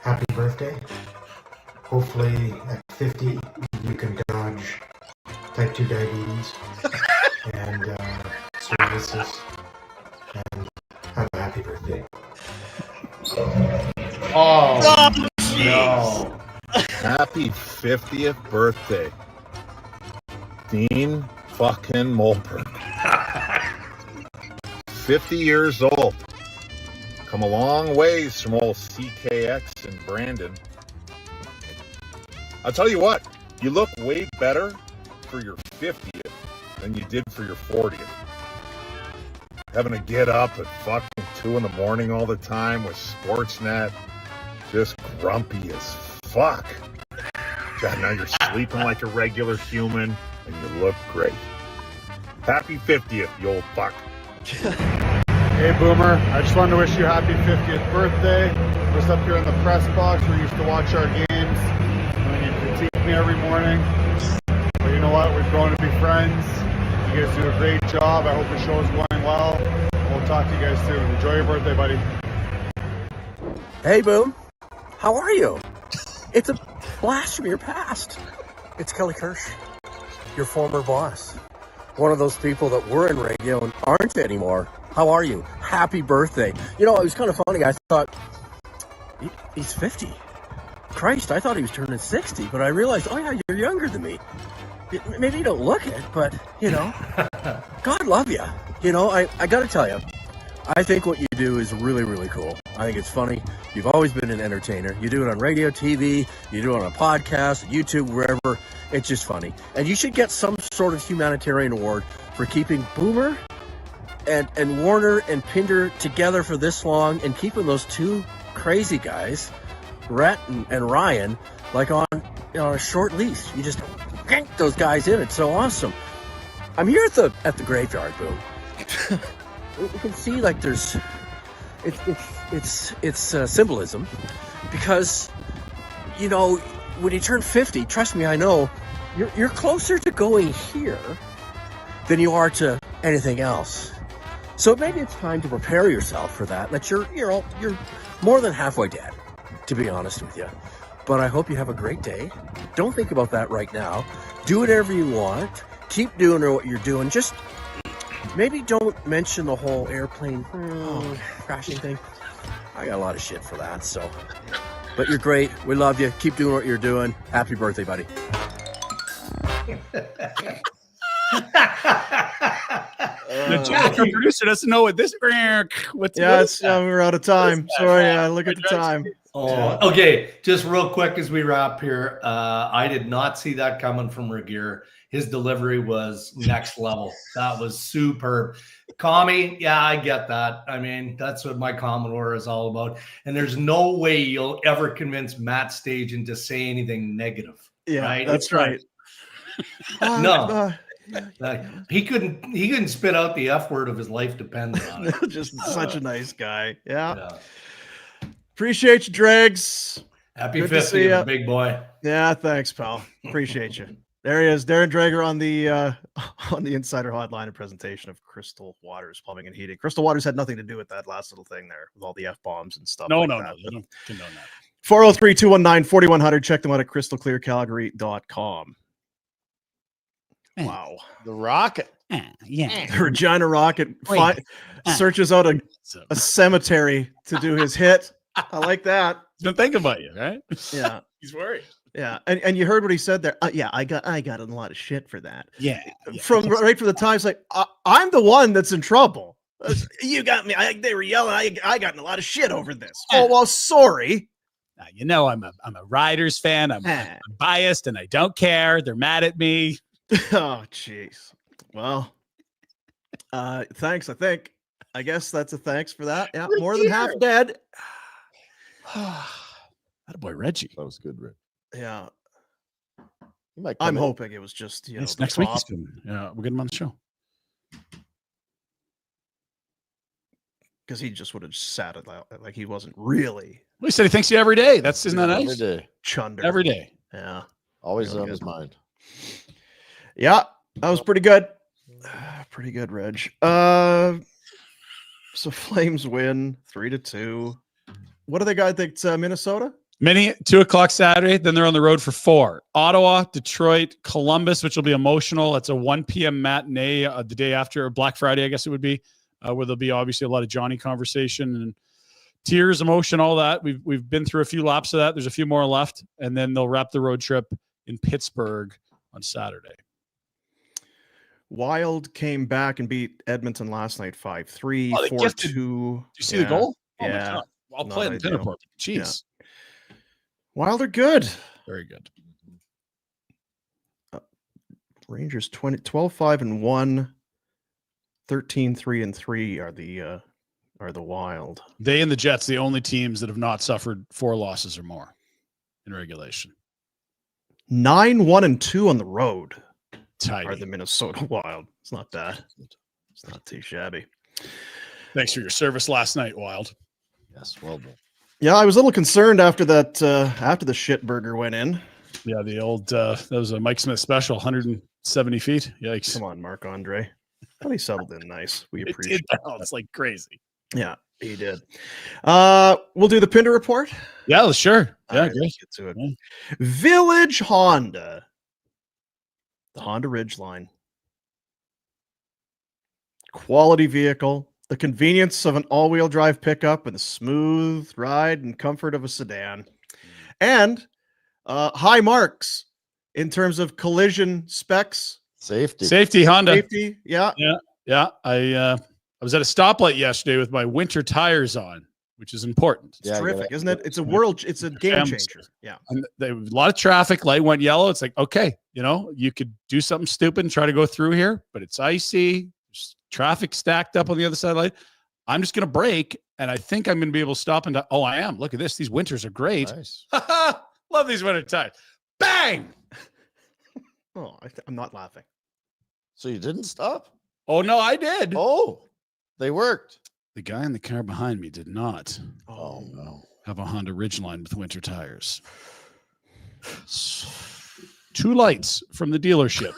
Speaker 13: happy birthday. Hopefully at 50 you can dodge type 2 diabetes and cirrhosis, and have a happy birthday.
Speaker 14: Oh, no. Happy 50th birthday, Dean fucking Mulper. 50 years old. Come a long ways from old CKX and Brandon. I'll tell you what, you look way better for your 50th than you did for your 40th. Having to get up at fucking 2 in the morning all the time with Sportsnet, just grumpy as fuck. God, now you're sleeping like a regular human and you look great. Happy 50th, you old fuck.
Speaker 15: Hey Boomer, I just wanted to wish you a happy 50th birthday. Just up here in the press box, we used to watch our games and you critique me every morning. But you know what? We've grown to be friends. You guys do a great job. I hope the show is going well. We'll talk to you guys soon. Enjoy your birthday, buddy.
Speaker 16: Hey, Boom. How are you? It's a blast from your past. It's Kelly Kirsch, your former boss. One of those people that were in radio and aren't anymore. How are you? Happy birthday. You know, it was kind of funny. I thought, he's 50. Christ, I thought he was turning 60, but I realized, oh yeah, you're younger than me. Maybe you don't look it, but, God love you. I got to tell you, I think what you do is really, really cool. I think it's funny. You've always been an entertainer. You do it on radio, TV, you do it on a podcast, YouTube, wherever. It's just funny. And you should get some sort of humanitarian award for keeping Boomer and Warner and Pinder together for this long and keeping those two crazy guys, Rhett and Ryan, like on a short leash. You just yank those guys in. It's so awesome. I'm here at the graveyard, Boom. We can see like there's it's symbolism, because when you turn 50, trust me, I know you're closer to going here than you are to anything else. So maybe it's time to prepare yourself for that. That you're more than halfway dead, to be honest with you. But I hope you have a great day. Don't think about that right now. Do whatever you want. Keep doing what you're doing. Just maybe don't mention the whole airplane crashing thing. I got a lot of shit for that, so. But you're great. We love you. Keep doing what you're doing. Happy birthday, buddy.
Speaker 2: The producer doesn't know what this.
Speaker 3: We're out of time. Sorry, look at the time.
Speaker 12: Oh, okay. Just real quick as we wrap here, I did not see that coming from Dreger. His delivery was next level. That was superb. Commie, yeah, I get that. I mean, that's what my Commodore is all about. And there's no way you'll ever convince Matt Stajan to say anything negative.
Speaker 3: Yeah,
Speaker 12: right?
Speaker 3: that's right.
Speaker 12: No. He couldn't spit out the F word of his life depended on it.
Speaker 3: Just such a nice guy. Yeah. Appreciate you, Dregs.
Speaker 12: Happy
Speaker 3: Good to
Speaker 12: 50,
Speaker 3: see ya.
Speaker 12: big boy.
Speaker 3: Yeah, thanks, pal. Appreciate you. There he is, Darren Dreger on the Insider Hotline, and presentation of Crystal Waters Plumbing and Heating. Crystal Waters had nothing to do with that last little thing there with all the F-bombs and stuff.
Speaker 2: No,
Speaker 3: like
Speaker 2: no,
Speaker 3: that.
Speaker 2: no. They don't condone that.
Speaker 3: 403-219-4100. Check them out at crystalclearcalgary.com. Wow.
Speaker 1: The Rocket.
Speaker 2: Yeah.
Speaker 3: The Regina Rocket searches out a cemetery to do his hit. I like that.
Speaker 2: He's been thinking about you, right?
Speaker 3: Yeah.
Speaker 2: He's worried.
Speaker 3: Yeah. And you heard what he said there. Yeah, I got a lot of shit for that.
Speaker 2: Yeah.
Speaker 3: From right from the time, it's like, I'm the one that's in trouble. You got me. They were yelling. I got in a lot of shit over this. Oh, well, sorry.
Speaker 2: You know, I'm a Riders fan. I'm biased and I don't care. They're mad at me.
Speaker 3: Oh, jeez. Well, thanks. I guess that's a thanks for that. Yeah, more than half dead.
Speaker 2: That boy Reggie.
Speaker 1: That was good, Rick.
Speaker 3: Yeah.
Speaker 1: Might
Speaker 3: I'm hoping it was just
Speaker 2: next week. He's coming. Yeah, we'll get him on the show.
Speaker 3: Because he just would have sat it out like he wasn't really.
Speaker 2: Well, he said he thinks you every day. Isn't that nice?
Speaker 1: Every day.
Speaker 3: Chunder.
Speaker 2: Every day.
Speaker 3: Yeah.
Speaker 1: Always
Speaker 3: Really
Speaker 1: on
Speaker 3: good.
Speaker 1: his mind.
Speaker 3: Yeah, that was pretty good. Pretty good, Reg. So Flames win 3-2. What do they got? I think it's Minnesota.
Speaker 2: Many 2:00 Saturday. Then they're on the road for 4. Ottawa, Detroit, Columbus, which will be emotional. It's a 1 p.m. matinee the day after Black Friday, I guess it would be, where there'll be obviously a lot of Johnny conversation and tears, emotion, all that. We've been through a few laps of that. There's a few more left, and then they'll wrap the road trip in Pittsburgh on Saturday.
Speaker 3: Wild came back and beat Edmonton last night 5-3,
Speaker 2: Oh, they
Speaker 3: 4-2.
Speaker 2: gifted- Did you see the goal? Oh my
Speaker 3: Yeah.
Speaker 2: God. I'll
Speaker 3: Not
Speaker 2: play the Pinder
Speaker 3: ideal.
Speaker 2: Report. Jeez.
Speaker 3: Wild are good.
Speaker 2: Very good.
Speaker 3: Rangers 12-5-1, 13-3-3 are the Wild.
Speaker 2: They and the Jets, the only teams that have not suffered 4 losses or more in regulation.
Speaker 3: 9-1-2 on the road.
Speaker 2: Tidy.
Speaker 3: Are the Minnesota Wild. It's not bad. It's not too shabby.
Speaker 2: Thanks for your service last night, Wild.
Speaker 1: Yes, well done.
Speaker 3: Yeah, I was a little concerned after that. After the shit burger went in.
Speaker 2: Yeah, the old that was a Mike Smith special, 170 feet. Yikes!
Speaker 3: Come on, Marc Andre. But he settled in nice. We
Speaker 2: It
Speaker 3: appreciate
Speaker 2: did bounce like crazy.
Speaker 3: Yeah, he did. We'll do the Pinder Report.
Speaker 2: Yeah, sure.
Speaker 3: All
Speaker 2: Yeah,
Speaker 3: right,
Speaker 2: great.
Speaker 3: let's get to it. Village Honda. The Honda Ridgeline. Quality vehicle. The convenience of an all-wheel drive pickup and the smooth ride and comfort of a sedan. And high marks in terms of collision specs.
Speaker 1: Safety.
Speaker 2: Honda.
Speaker 3: Safety, yeah.
Speaker 2: Yeah. I was at a stoplight yesterday with my winter tires on, which is important.
Speaker 3: It's terrific, isn't it? It's a game changer. Yeah.
Speaker 2: And there was a lot of traffic. Light went yellow. It's like, okay, you could do something stupid and try to go through here, but it's icy. There's traffic stacked up on the other side of the light. I'm just going to brake, and I think I'm going to be able to stop and I am. Look at this. These winters are great.
Speaker 1: Nice.
Speaker 2: Love these winter tires. Bang!
Speaker 3: Oh, I'm not laughing.
Speaker 1: So you didn't stop?
Speaker 2: Oh, no, I did.
Speaker 1: Oh, they worked.
Speaker 2: The guy in the car behind me did not.
Speaker 1: Oh, no.
Speaker 2: Have a Honda Ridgeline with winter tires. 2 lights from the dealership.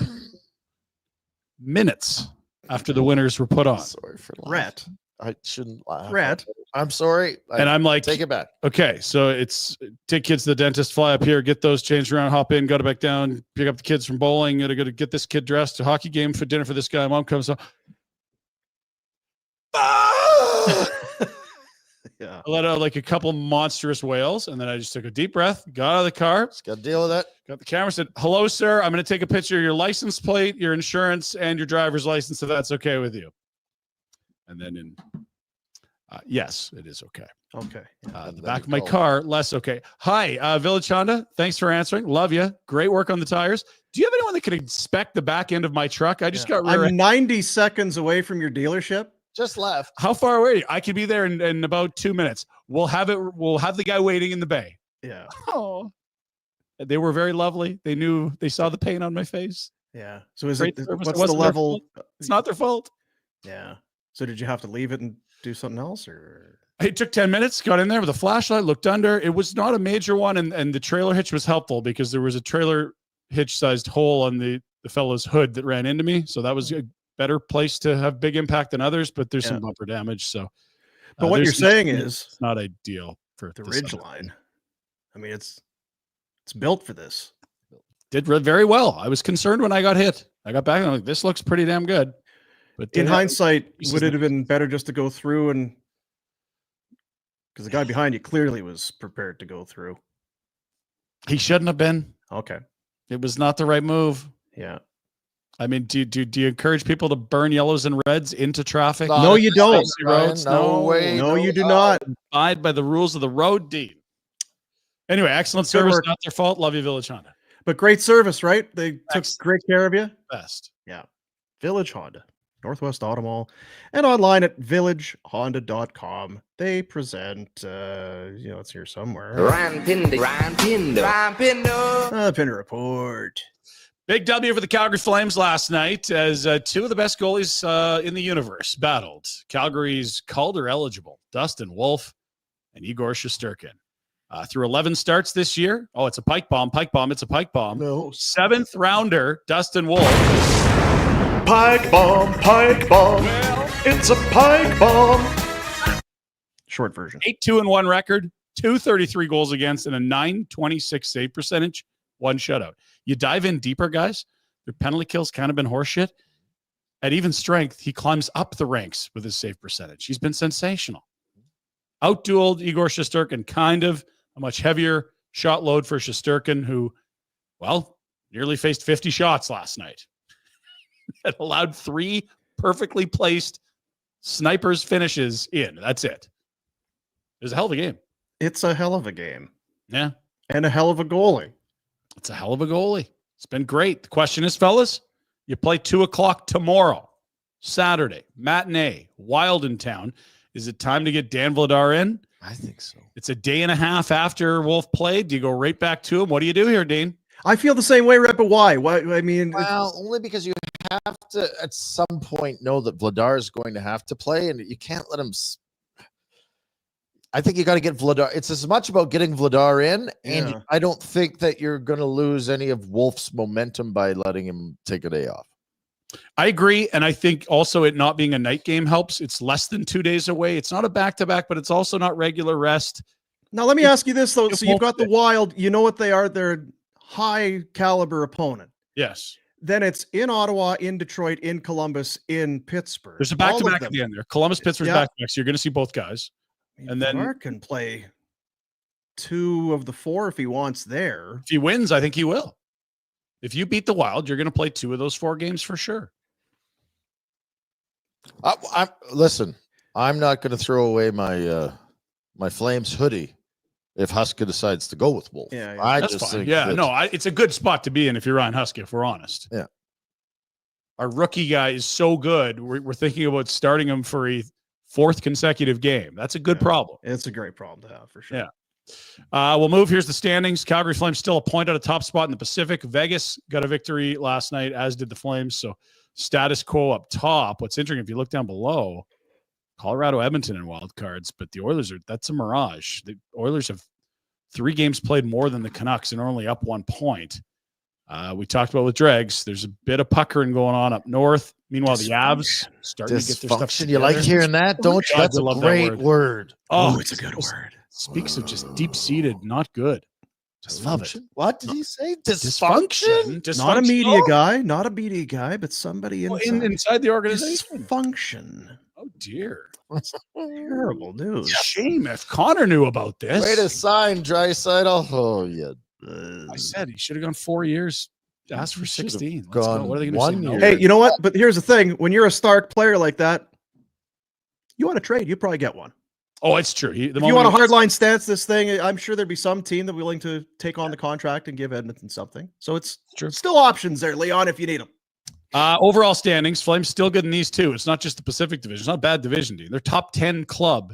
Speaker 2: Minutes after the winters were put on.
Speaker 1: Sorry for
Speaker 3: Rhett.
Speaker 1: I shouldn't laugh.
Speaker 3: Rhett.
Speaker 1: I'm sorry.
Speaker 2: And I'm like,
Speaker 1: take it back.
Speaker 2: Okay, so it's take kids to the dentist, fly up here, get those changed around, hop in, go to back down, pick up the kids from bowling, gotta go to get this kid dressed, a hockey game for dinner for this guy. Mom comes up.
Speaker 3: Yeah.
Speaker 2: I let out like a couple monstrous wails, and then I just took a deep breath, got out of the car,
Speaker 1: Just got to deal with that.
Speaker 2: got the camera, said, "Hello, sir. I'm going to take a picture of your license plate, your insurance, and your driver's license, if that's okay with you." And then in Yes, it is okay.
Speaker 3: Okay.
Speaker 2: The back of my car, less okay. Hi, Village Honda. Thanks for answering. Love you. Great work on the tires. Do you have anyone that could inspect the back end of my truck? I just got rear.
Speaker 3: I'm 90 seconds away from your dealership.
Speaker 1: Just left.
Speaker 2: How far away are you? I could be there in about 2 minutes. We'll have the guy waiting in the bay.
Speaker 3: Yeah.
Speaker 2: Oh, they were very lovely. They saw the pain on my face.
Speaker 3: Yeah. So what's
Speaker 2: the
Speaker 3: level?
Speaker 2: It's not their fault.
Speaker 3: Yeah. So did you have to leave it and do something else, or?
Speaker 2: It took 10 minutes, got in there with a flashlight, looked under. It was not a major one. And the trailer hitch was helpful because there was a trailer hitch sized hole on the fellow's hood that ran into me. So that was a better place to have big impact than others, but there's some bumper damage. So,
Speaker 3: but what you're saying is
Speaker 2: it's not ideal for
Speaker 3: the ridge line. I mean, it's built for this.
Speaker 2: Did very well. I was concerned when I got hit. I got back and I'm like, this looks pretty damn good. But
Speaker 3: in hindsight, would it have been better just to go through and because the guy behind you clearly was prepared to go through?
Speaker 2: He shouldn't have been.
Speaker 3: Okay.
Speaker 2: It was not the right move.
Speaker 3: Yeah.
Speaker 2: I mean, do you encourage people to burn yellows and reds into traffic?
Speaker 3: No, you don't.
Speaker 2: Roads?
Speaker 1: No way.
Speaker 3: No, you do not.
Speaker 2: Abide by the rules of the road, Dean. Anyway, excellent service. Not their fault. Love you, Village Honda.
Speaker 3: But great service, right? They took great care of you.
Speaker 2: Best.
Speaker 3: Yeah. Village Honda, Northwest Auto Mall, and online at villagehonda.com. They present, it's here somewhere. Pinder Report.
Speaker 2: Big W for the Calgary Flames last night as two of the best goalies in the universe battled. Calgary's Calder eligible Dustin Wolf and Igor Shesterkin. Through 11 starts this year. Oh, it's a pike bomb. It's a pike bomb.
Speaker 1: No.
Speaker 2: 7th rounder, Dustin Wolf.
Speaker 17: Pike bomb. Well, it's a pike bomb.
Speaker 3: Short version.
Speaker 2: 8-2-1 record, 233 goals against, and a .926 save percentage, 1 shutout. You dive in deeper, guys. Their penalty kills kind of been horseshit. At even strength, he climbs up the ranks with his save percentage. He's been sensational. Outdueled Igor Shesterkin, kind of a much heavier shot load for Shesterkin, who, well, nearly faced 50 shots last night. It allowed 3 perfectly placed snipers finishes in. That's it. It was a hell of a game.
Speaker 3: It's a hell of a game.
Speaker 2: Yeah.
Speaker 3: And a hell of a goalie.
Speaker 2: It's a hell of a goalie. It's been great. The question is, fellas, you play 2:00 tomorrow, Saturday, matinee, Wild in town. Is it time to get Dan Vladar in?
Speaker 1: I think so.
Speaker 2: It's a day and a half after Wolf played. Do you go right back to him? What do you do here, Dean?
Speaker 3: I feel the same way, Rep, but why? I mean,
Speaker 1: well, only because you have to at some point know that Vladar is going to have to play, and you can't let him. I think you got to get Vladar. It's as much about getting Vladar in, and I don't think that you're going to lose any of Wolf's momentum by letting him take a day off.
Speaker 2: I agree, and I think also it not being a night game helps. It's less than 2 days away. It's not a back-to-back, but it's also not regular rest.
Speaker 3: Now, let me ask you this, though. So you've got the Wild. You know what they are. They're high-caliber opponent.
Speaker 2: Yes.
Speaker 3: Then it's in Ottawa, in Detroit, in Columbus, in Pittsburgh.
Speaker 2: There's a back-to-back at the end there. Columbus, Pittsburgh, back-to-back. So you're going to see both guys. And then
Speaker 3: Mark can play 2 of the 4 if he wants there.
Speaker 2: If he wins, I think he will. If you beat the Wild, you're going to play 2 of those 4 games for sure.
Speaker 1: Listen, I'm not going to throw away my my Flames hoodie if Huska decides to go with Wolf.
Speaker 3: Yeah,
Speaker 1: I
Speaker 2: that's
Speaker 1: just
Speaker 2: fine.
Speaker 1: think
Speaker 2: It's a good spot to be in if you're Ryan Huska, if we're honest.
Speaker 1: Yeah.
Speaker 2: Our rookie guy is so good. We're thinking about starting him for a 4th consecutive game. That's a good problem.
Speaker 3: It's a great problem to have for sure.
Speaker 2: Yeah. We'll move. Here's the standings. Calgary Flames still a point at a top spot in the Pacific. Vegas got a victory last night, as did the Flames. So status quo up top. What's interesting, if you look down below, Colorado, Edmonton, and wild cards, but the Oilers that's a mirage. The Oilers have 3 games played more than the Canucks and are only up 1 point. We talked about with Dregs. There's a bit of puckering going on up north. Meanwhile, the Avs starting to get their stuff together.
Speaker 1: You like hearing that, don't you? That's a great word.
Speaker 2: Oh, it's a good word. Speaks of just deep-seated, not good.
Speaker 1: Just love it. What did he say?
Speaker 2: Dysfunction?
Speaker 3: Not a media guy, but somebody
Speaker 2: inside the organization.
Speaker 3: Dysfunction.
Speaker 2: Oh dear.
Speaker 3: That's terrible news.
Speaker 2: Shame if Connor knew about this.
Speaker 1: Way to sign, Draisaitl. Oh, yeah.
Speaker 2: I said he should have gone 4 years. Ask for 16.
Speaker 1: Let's go.
Speaker 2: What are they going to say?
Speaker 1: Year.
Speaker 3: Hey, you know what? But here's the thing: when you're a star player like that, You want to trade, you probably get one.
Speaker 2: Oh, it's true.
Speaker 3: If you want a hardline stance this thing, I'm sure there'd be some team that willing to take on the contract and give Edmonton something. So it's
Speaker 2: true.
Speaker 3: Still options there, Leon, if you need them.
Speaker 2: Overall standings, Flames still good in these two. It's not just the Pacific Division. It's not a bad division, dude. They're top 10 club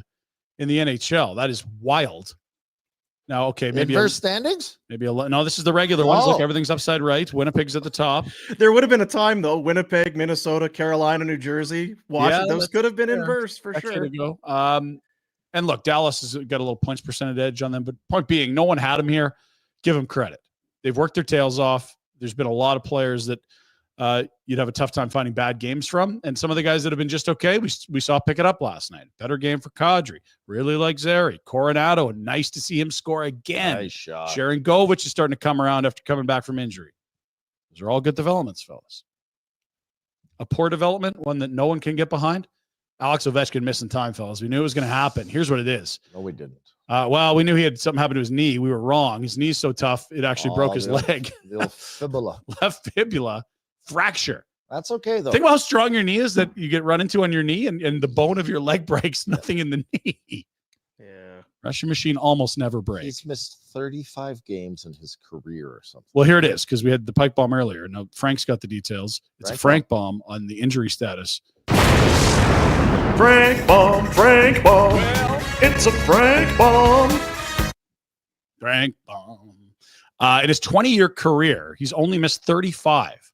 Speaker 2: in the NHL. That is wild. Now, okay, maybe
Speaker 1: inverse standings.
Speaker 2: Maybe no. This is the regular ones. Look, everything's upside right. Winnipeg's at the top.
Speaker 3: There would have been a time though. Winnipeg, Minnesota, Carolina, New Jersey, Washington. Those could have been inverse for sure.
Speaker 2: And look, Dallas has got a little punch percentage edge on them. But point being, no one had them here. Give them credit. They've worked their tails off. There's been a lot of players that you'd have a tough time finding bad games from. And some of the guys that have been just okay, we saw pick it up last night. Better game for Kadri. Really like Zary. Coronado, nice to see him score again.
Speaker 1: Nice shot.
Speaker 2: Sharon Govich is starting to come around after coming back from injury. Those are all good developments, fellas. A poor development, one that no one can get behind. Alex Ovechkin missing time, fellas. We knew it was going to happen. Here's what it is.
Speaker 1: No, we didn't.
Speaker 2: Well, we knew he had something happen to his knee. We were wrong. His knee's so tough, it actually broke his leg.
Speaker 1: The old fibula.
Speaker 2: Left fibula fracture.
Speaker 1: That's okay, though.
Speaker 2: Think about how strong your knee is that you get run into on your knee and the bone of your leg breaks, nothing in the knee.
Speaker 3: Yeah.
Speaker 2: Russian machine almost never breaks.
Speaker 1: He's missed 35 games in his career or something.
Speaker 2: Well, here it is, because we had the Pike bomb earlier. Now, Frank's got the details. It's a Frank bomb on the injury status.
Speaker 17: Frank bomb, Frank bomb. It's a Frank bomb.
Speaker 2: Frank bomb. In his 20-year career, he's only missed 35.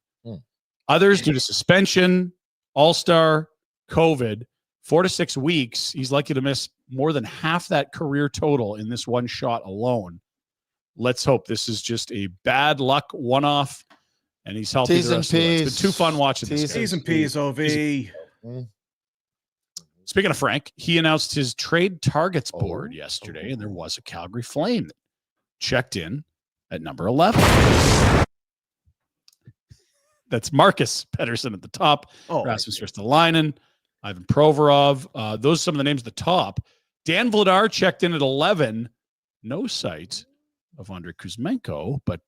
Speaker 2: Others due to suspension, all-star, COVID, 4 to 6 weeks. He's likely to miss more than half that career total in this one shot alone. Let's hope this is just a bad luck one-off, and he's healthy.
Speaker 1: T's and P's.
Speaker 2: It's been too fun watching this.
Speaker 3: T's and P's, OV.
Speaker 2: Speaking of Frank, he announced his trade targets board yesterday, and there was a Calgary Flame that checked in at number 11. That's Marcus Pettersson at the top. Rasmus Ristolainen, Ivan Provorov. Those are some of the names at the top. Dan Vladar checked in at 11. No sight of Andrei Kuzmenko, but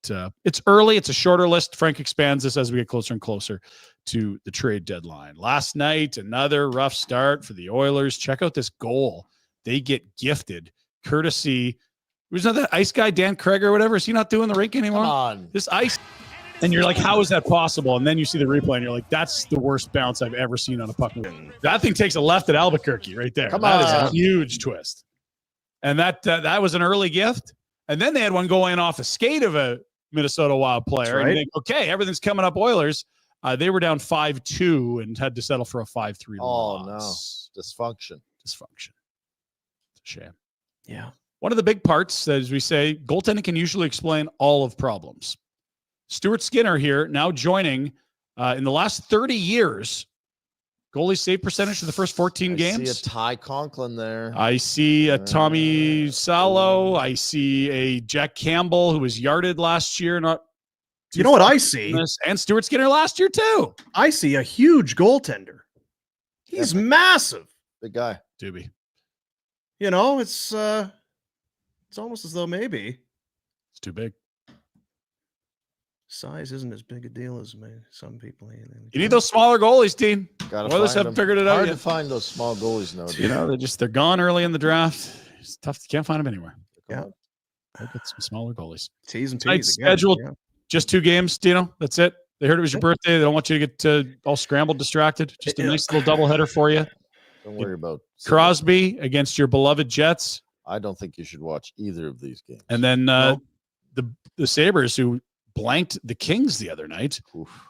Speaker 2: it's early. It's a shorter list. Frank expands this as we get closer and closer to the trade deadline. Last night, another rough start for the Oilers. Check out this goal. They get gifted courtesy. Was not that ice guy, Dan Craig or whatever? Is he not doing the rink anymore?
Speaker 1: Come on.
Speaker 2: This ice. And you're like, how is that possible? And then you see the replay and you're like, that's the worst bounce I've ever seen on a puck. That thing takes a left at Albuquerque right there. That is a huge twist. And that was an early gift. And then they had one go in off a skate of a Minnesota Wild player.
Speaker 3: Right.
Speaker 2: And you think, okay, everything's coming up Oilers. They were down 5-2 and had to settle for a 5-3 loss.
Speaker 1: No. Dysfunction.
Speaker 2: It's a shame.
Speaker 3: Yeah.
Speaker 2: One of the big parts, as we say, goaltending can usually explain all of problems. Stuart Skinner here, now joining in the last 30 years, goalie save percentage for the first 14 games.
Speaker 1: I see a Ty Conklin there.
Speaker 2: I see a Tommy Salo. I see a Jack Campbell who was yarded last year.
Speaker 3: You know what I see?
Speaker 2: And Stuart Skinner last year too.
Speaker 3: I see a huge goaltender. He's massive.
Speaker 1: Big guy.
Speaker 2: Doobie.
Speaker 3: You know, it's almost as though maybe
Speaker 2: it's too big.
Speaker 3: Size isn't as big a deal as some people.
Speaker 2: You need those smaller goalies, Dean.
Speaker 1: Oilers
Speaker 2: haven't figured it out
Speaker 1: Hard
Speaker 2: yet.
Speaker 1: to find those small goalies now.
Speaker 2: You know, they're gone early in the draft. It's tough. You can't find them anywhere.
Speaker 3: Yeah.
Speaker 2: Look at some smaller goalies.
Speaker 3: T's and
Speaker 2: Tonight's
Speaker 3: P's again.
Speaker 2: scheduled
Speaker 3: Yeah.
Speaker 2: just 2 games, Dino. That's it. They heard it was your birthday. They don't want you to get all scrambled, distracted. Just a nice little doubleheater for you.
Speaker 1: Don't worry about
Speaker 2: Crosby against your beloved Jets.
Speaker 1: I don't think you should watch either of these games.
Speaker 2: And then the Sabres, who blanked the Kings the other night.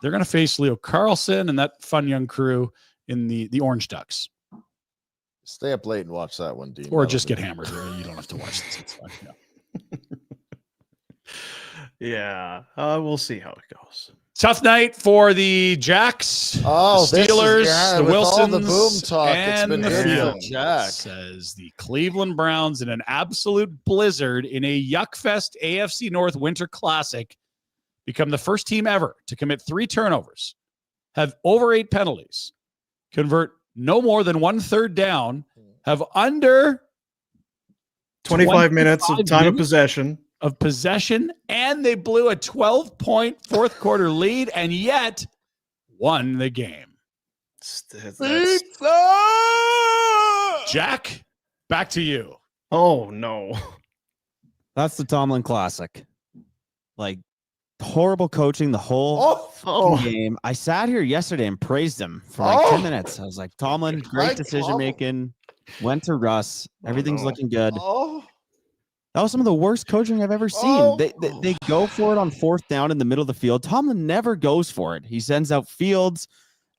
Speaker 2: They're going to face Leo Carlson and that fun young crew in the Orange Ducks.
Speaker 1: Stay up late and watch that one, Dean.
Speaker 2: Or just get hammered. You don't have to watch this. It's fine.
Speaker 3: Yeah. We'll see how it goes.
Speaker 2: Tough night for the Jacks, the Steelers, the Wilsons,
Speaker 1: all the boom talk,
Speaker 2: and
Speaker 1: it's been
Speaker 2: the
Speaker 1: good.
Speaker 2: Field.
Speaker 1: Jack
Speaker 2: Says the Cleveland Browns in an absolute blizzard in a Yuckfest AFC North Winter Classic become the first team ever to commit 3 turnovers, have over 8 penalties, convert no more than 1/3 down, have under
Speaker 3: 25 minutes of time of possession.
Speaker 2: And they blew a 12-point fourth quarter lead and yet won the game. Jack, back to you.
Speaker 3: Oh, no.
Speaker 18: That's the Tomlin Classic. Like, horrible coaching the whole game. I sat here yesterday and praised him for like 10 minutes. I was like, Tomlin, great decision making. Went to Russ. Everything's looking good. That was some of the worst coaching I've ever seen. They go for it on 4th down in the middle of the field. Tomlin never goes for it. He sends out Fields.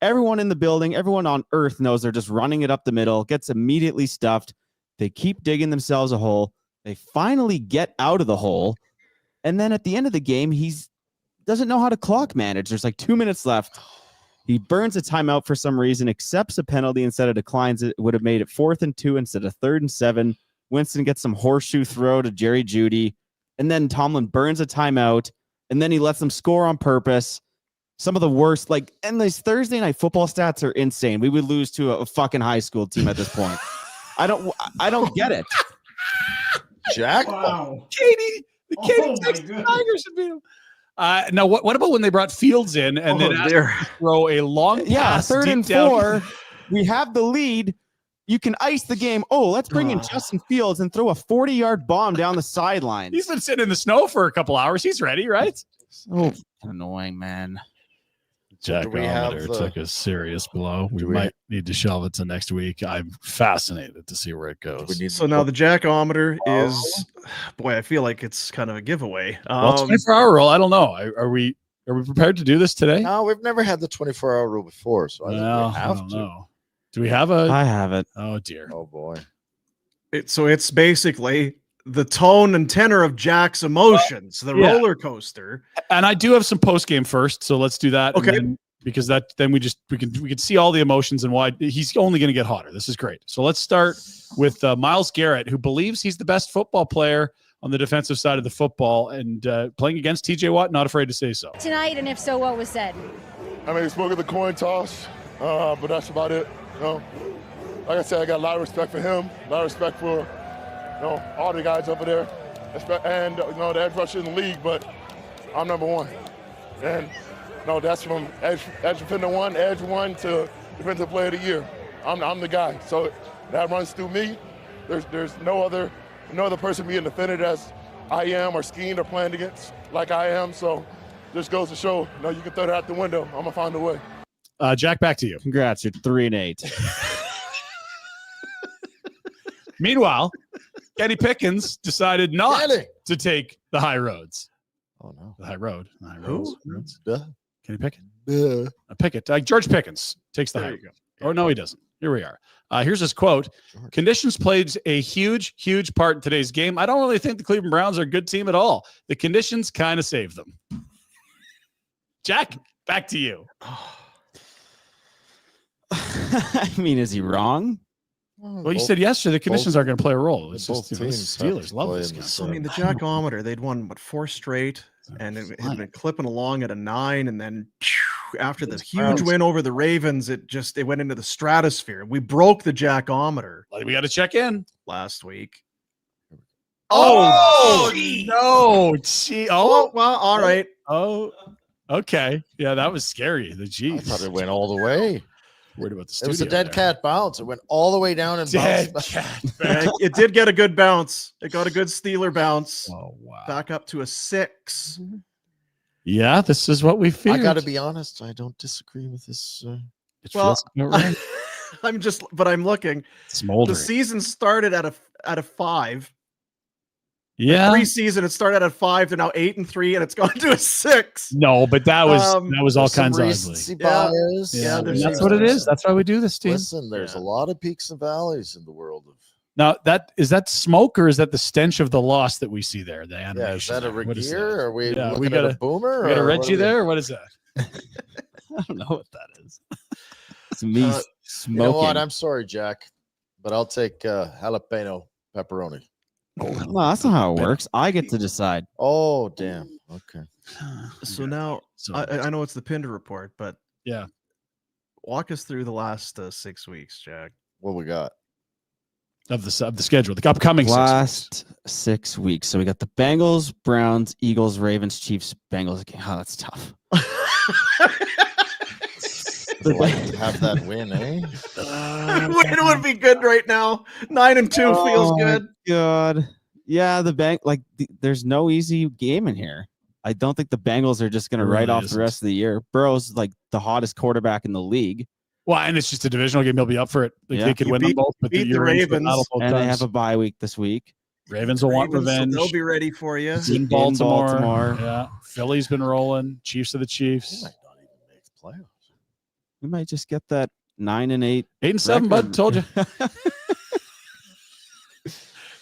Speaker 18: Everyone in the building, everyone on earth knows they're just running it up the middle, gets immediately stuffed. They keep digging themselves a hole. They finally get out of the hole. And then at the end of the game, doesn't know how to clock manage. There's like 2 minutes left. He burns a timeout for some reason, accepts a penalty instead of declines it. Would have made it 4th and 2 instead of 3rd and 7. Winston gets some horseshoe throw to Jerry Jeudy. And then Tomlin burns a timeout. And then he lets them score on purpose. Some of the worst, and these Thursday night football stats are insane. We would lose to a fucking high school team at this point. I don't get it.
Speaker 1: Jack?
Speaker 12: Wow.
Speaker 2: Katie, the Katie Texas Tigers should beat him. Now, what about when they brought Fields in and then asked him to throw a long pass?
Speaker 18: 3rd and 4. We have the lead. You can ice the game. Oh, let's bring in Justin Fields and throw a 40-yard bomb down the sideline.
Speaker 2: He's been sitting in the snow for a couple hours. He's ready, right?
Speaker 18: So annoying, man.
Speaker 2: Jack took a serious blow. We might need to shelve it to next week. I'm fascinated to see where it goes.
Speaker 3: So now the Jackometer is, boy, I feel like it's kind of a giveaway.
Speaker 2: Well, 24-hour rule. I don't know. Are we prepared to do this today?
Speaker 1: No, we've never had the 24-hour rule before, so I think we have to.
Speaker 2: Know. Do we have a?
Speaker 18: I have it.
Speaker 2: Oh dear.
Speaker 1: Oh boy.
Speaker 3: So it's basically the tone and tenor of Jack's emotions, the roller coaster.
Speaker 2: And I do have some post game first, so let's do that.
Speaker 3: Okay.
Speaker 2: Because then we can see all the emotions and why he's only going to get hotter. This is great. So let's start with Myles Garrett, who believes he's the best football player on the defensive side of the football and playing against TJ Watt. Not afraid to say so
Speaker 19: tonight. And if so, what was said?
Speaker 20: I mean, we spoke of the coin toss, but that's about it. Like I said, I got a lot of respect for him, a lot of respect for all the guys over there, and the edge rusher in the league. But I'm number one, and that's from edge defender 1, edge 1 to defensive player of the year. I'm the guy. So that runs through me. There's no other person being defended as I am or schemed or planned against like I am. So this goes to show, you can throw that out the window. I'm gonna find a way.
Speaker 2: Jack, back to you.
Speaker 18: Congrats, you're 3-8.
Speaker 2: Meanwhile, Kenny Pickens decided not to take the high roads.
Speaker 1: Oh no,
Speaker 2: the high road. The high roads. Kenny Pickens. Pickett. George Pickens takes the high road. Oh no, he doesn't. Here we are. Here's his quote. Conditions played a huge part in today's game. I don't really think the Cleveland Browns are a good team at all. The conditions kind of saved them. Jack, back to you.
Speaker 18: I mean, is he wrong?
Speaker 2: Well, you said yesterday the conditions aren't going to play a role. It's just the Steelers love this guy.
Speaker 3: So, I mean, the Jackometer, they'd won 4 straight, and it had been clipping along at a 9, and then after the huge win over the Ravens, it went into the stratosphere. We broke the Jackometer.
Speaker 2: We got to check in
Speaker 3: last week.
Speaker 2: Oh no! Gee,
Speaker 3: well, all right.
Speaker 2: Oh, okay. Yeah, that was scary. The G's.
Speaker 1: I thought it went all the way.
Speaker 2: Worried about the
Speaker 1: It
Speaker 2: studio.
Speaker 1: was a dead cat bounce. It went all the way down and bounced back.
Speaker 3: It did get a good bounce. It got a good Steeler bounce.
Speaker 2: Oh wow!
Speaker 3: Back up to a 6.
Speaker 2: Yeah, this is what we feared.
Speaker 1: I got to be honest. I don't disagree with this.
Speaker 3: Well,
Speaker 2: right.
Speaker 3: I'm looking.
Speaker 2: Smoldering.
Speaker 3: The season started at a 5.
Speaker 2: Yeah.
Speaker 3: Preseason, it started at 5 to now 8-3, and it's gone to a 6.
Speaker 2: No, but that was all kinds of ugly.
Speaker 1: Bias.
Speaker 2: Yeah, that's what it is. That's why we do this, team.
Speaker 1: Listen, there's a lot of peaks and valleys in the world of.
Speaker 2: Now, is that smoke or is that the stench of the loss that we see there? The animation.
Speaker 1: Yeah, is that a
Speaker 2: What is
Speaker 1: Regier?
Speaker 2: that?
Speaker 1: Are we
Speaker 2: Yeah,
Speaker 1: looking at a boomer?
Speaker 2: We got a
Speaker 1: or
Speaker 2: Reggie
Speaker 1: what are
Speaker 2: there? Or what is that?
Speaker 18: I don't know what that is. It's me smoking.
Speaker 1: You know what? I'm sorry, Jack, but I'll take jalapeno pepperoni.
Speaker 18: No, that's not how it works. I get to decide.
Speaker 1: Oh, damn. Okay.
Speaker 3: So now, I know it's the Pinder Report, but
Speaker 2: yeah,
Speaker 3: walk us through the last 6 weeks, Jack.
Speaker 1: What we got?
Speaker 2: Of the schedule, the upcoming
Speaker 18: last 6 weeks. So we got the Bengals, Browns, Eagles, Ravens, Chiefs, Bengals. Oh, that's tough.
Speaker 1: Like to have that win, eh?
Speaker 3: It would be good right now. 9-2 feels good.
Speaker 18: God. Yeah, there's no easy game in here. I don't think the Bengals are just going to write off the rest of the year. Burrow's like the hottest quarterback in the league.
Speaker 2: Well, and it's just a divisional game. He'll be up for it. They could win them both. But
Speaker 3: beat the Ravens.
Speaker 18: And they have a bye week this week.
Speaker 2: Ravens will want revenge.
Speaker 3: So they'll be ready for you.
Speaker 2: In Baltimore. Yeah. Philly's been rolling. Chiefs are the Chiefs.
Speaker 1: They might not even make the playoffs.
Speaker 18: We might just get that 9-8.
Speaker 2: 8-7, bud. Told you.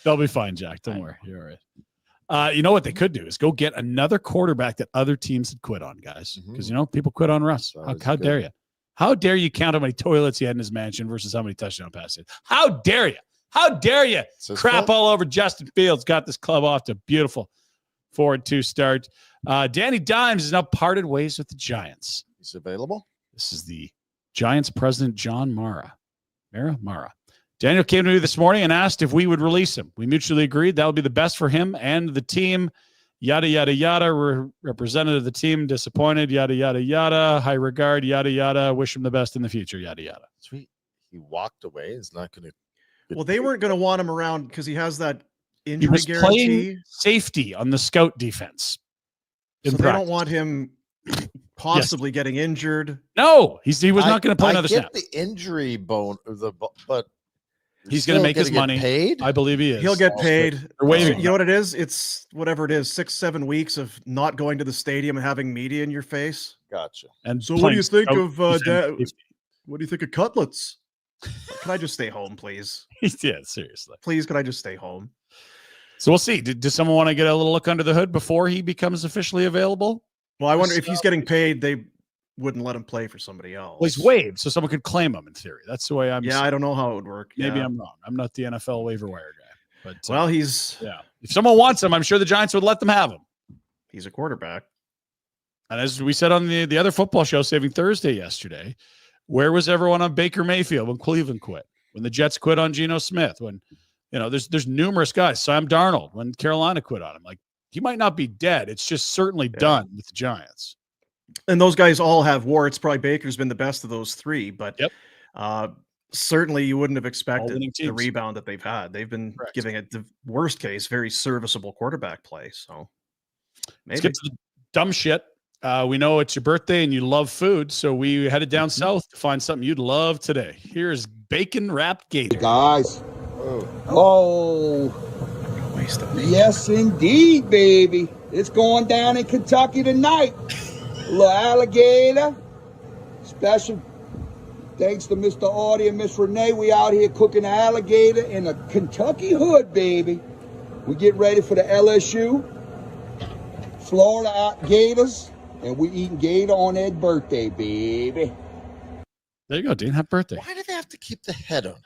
Speaker 2: They'll be fine, Jack. Don't worry. You're all right. You know what they could do is go get another quarterback that other teams had quit on, guys. Because, people quit on Russ. How dare you? How dare you count how many toilets he had in his mansion versus how many touchdown passes? How dare you? How dare you crap all over Justin Fields? Got this club off to a beautiful 4-2 start. Danny Dimes has now parted ways with the Giants.
Speaker 1: He's available.
Speaker 2: This is the Giants president, John Mara. Mara. Daniel came to me this morning and asked if we would release him. We mutually agreed that would be the best for him and the team. Yada, yada, yada. Representative of the team disappointed. Yada, yada, yada. High regard. Yada, yada. Wish him the best in the future. Yada, yada.
Speaker 1: Sweet. He walked away. He's not going to.
Speaker 3: Well, they weren't going to want him around because he has that
Speaker 2: He
Speaker 3: injury
Speaker 2: was
Speaker 3: guarantee.
Speaker 2: playing safety on the scout defense.
Speaker 3: So they don't want him possibly getting injured.
Speaker 2: No, he was not going to play another snap.
Speaker 1: I get the injury but
Speaker 2: He's going to make his money.
Speaker 1: Paid?
Speaker 2: I believe he is.
Speaker 3: He'll get paid.
Speaker 2: They're waiving
Speaker 3: You know what it is? It's whatever it is, 6-7 weeks of not going to the stadium and having media in your face.
Speaker 1: Gotcha.
Speaker 2: And
Speaker 3: so what do you think of
Speaker 2: what
Speaker 3: what do you think of cutlets? Can I just stay home, please?
Speaker 2: Yeah, seriously.
Speaker 3: Please, can I just stay home?
Speaker 2: So we'll see. Does someone want to get a little look under the hood before he becomes officially available?
Speaker 3: Well, I wonder if he's getting paid, they wouldn't let him play for somebody else.
Speaker 2: Well, he's waived, so someone could claim him in theory. That's the way I'm.
Speaker 3: Yeah, I don't know how it would work.
Speaker 2: Maybe
Speaker 3: Yeah.
Speaker 2: I'm wrong. I'm not the NFL waiver wire guy. But
Speaker 3: Well, he's
Speaker 2: If someone wants him, I'm sure the Giants would let them have him.
Speaker 3: He's a quarterback.
Speaker 2: And as we said on the other football show, Saving Thursday yesterday, where was everyone on Baker Mayfield when Cleveland quit? When the Jets quit on Geno Smith? When there's numerous guys. Sam Darnold when Carolina quit on him. Like he might not be dead. It's just certainly done with the Giants.
Speaker 3: And those guys all have warts. Probably Baker's been the best of those three, but certainly you wouldn't have expected the rebound that they've had. They've been giving it the worst case, very serviceable quarterback play. So maybe.
Speaker 2: Let's get to the dumb shit. We know it's your birthday and you love food, so we headed down south to find something you'd love today. Here's bacon wrapped gator.
Speaker 21: Guys. Oh. Yes, indeed, baby. It's going down in Kentucky tonight. Little alligator. Special thanks to Mr. Audie and Miss Renee. We out here cooking alligator in a Kentucky hood, baby. We get ready for the LSU, Florida Gators, and we eating gator on Ed's birthday, baby.
Speaker 2: There you go, Dean. Happy birthday.
Speaker 1: Why do they have to keep the head on it?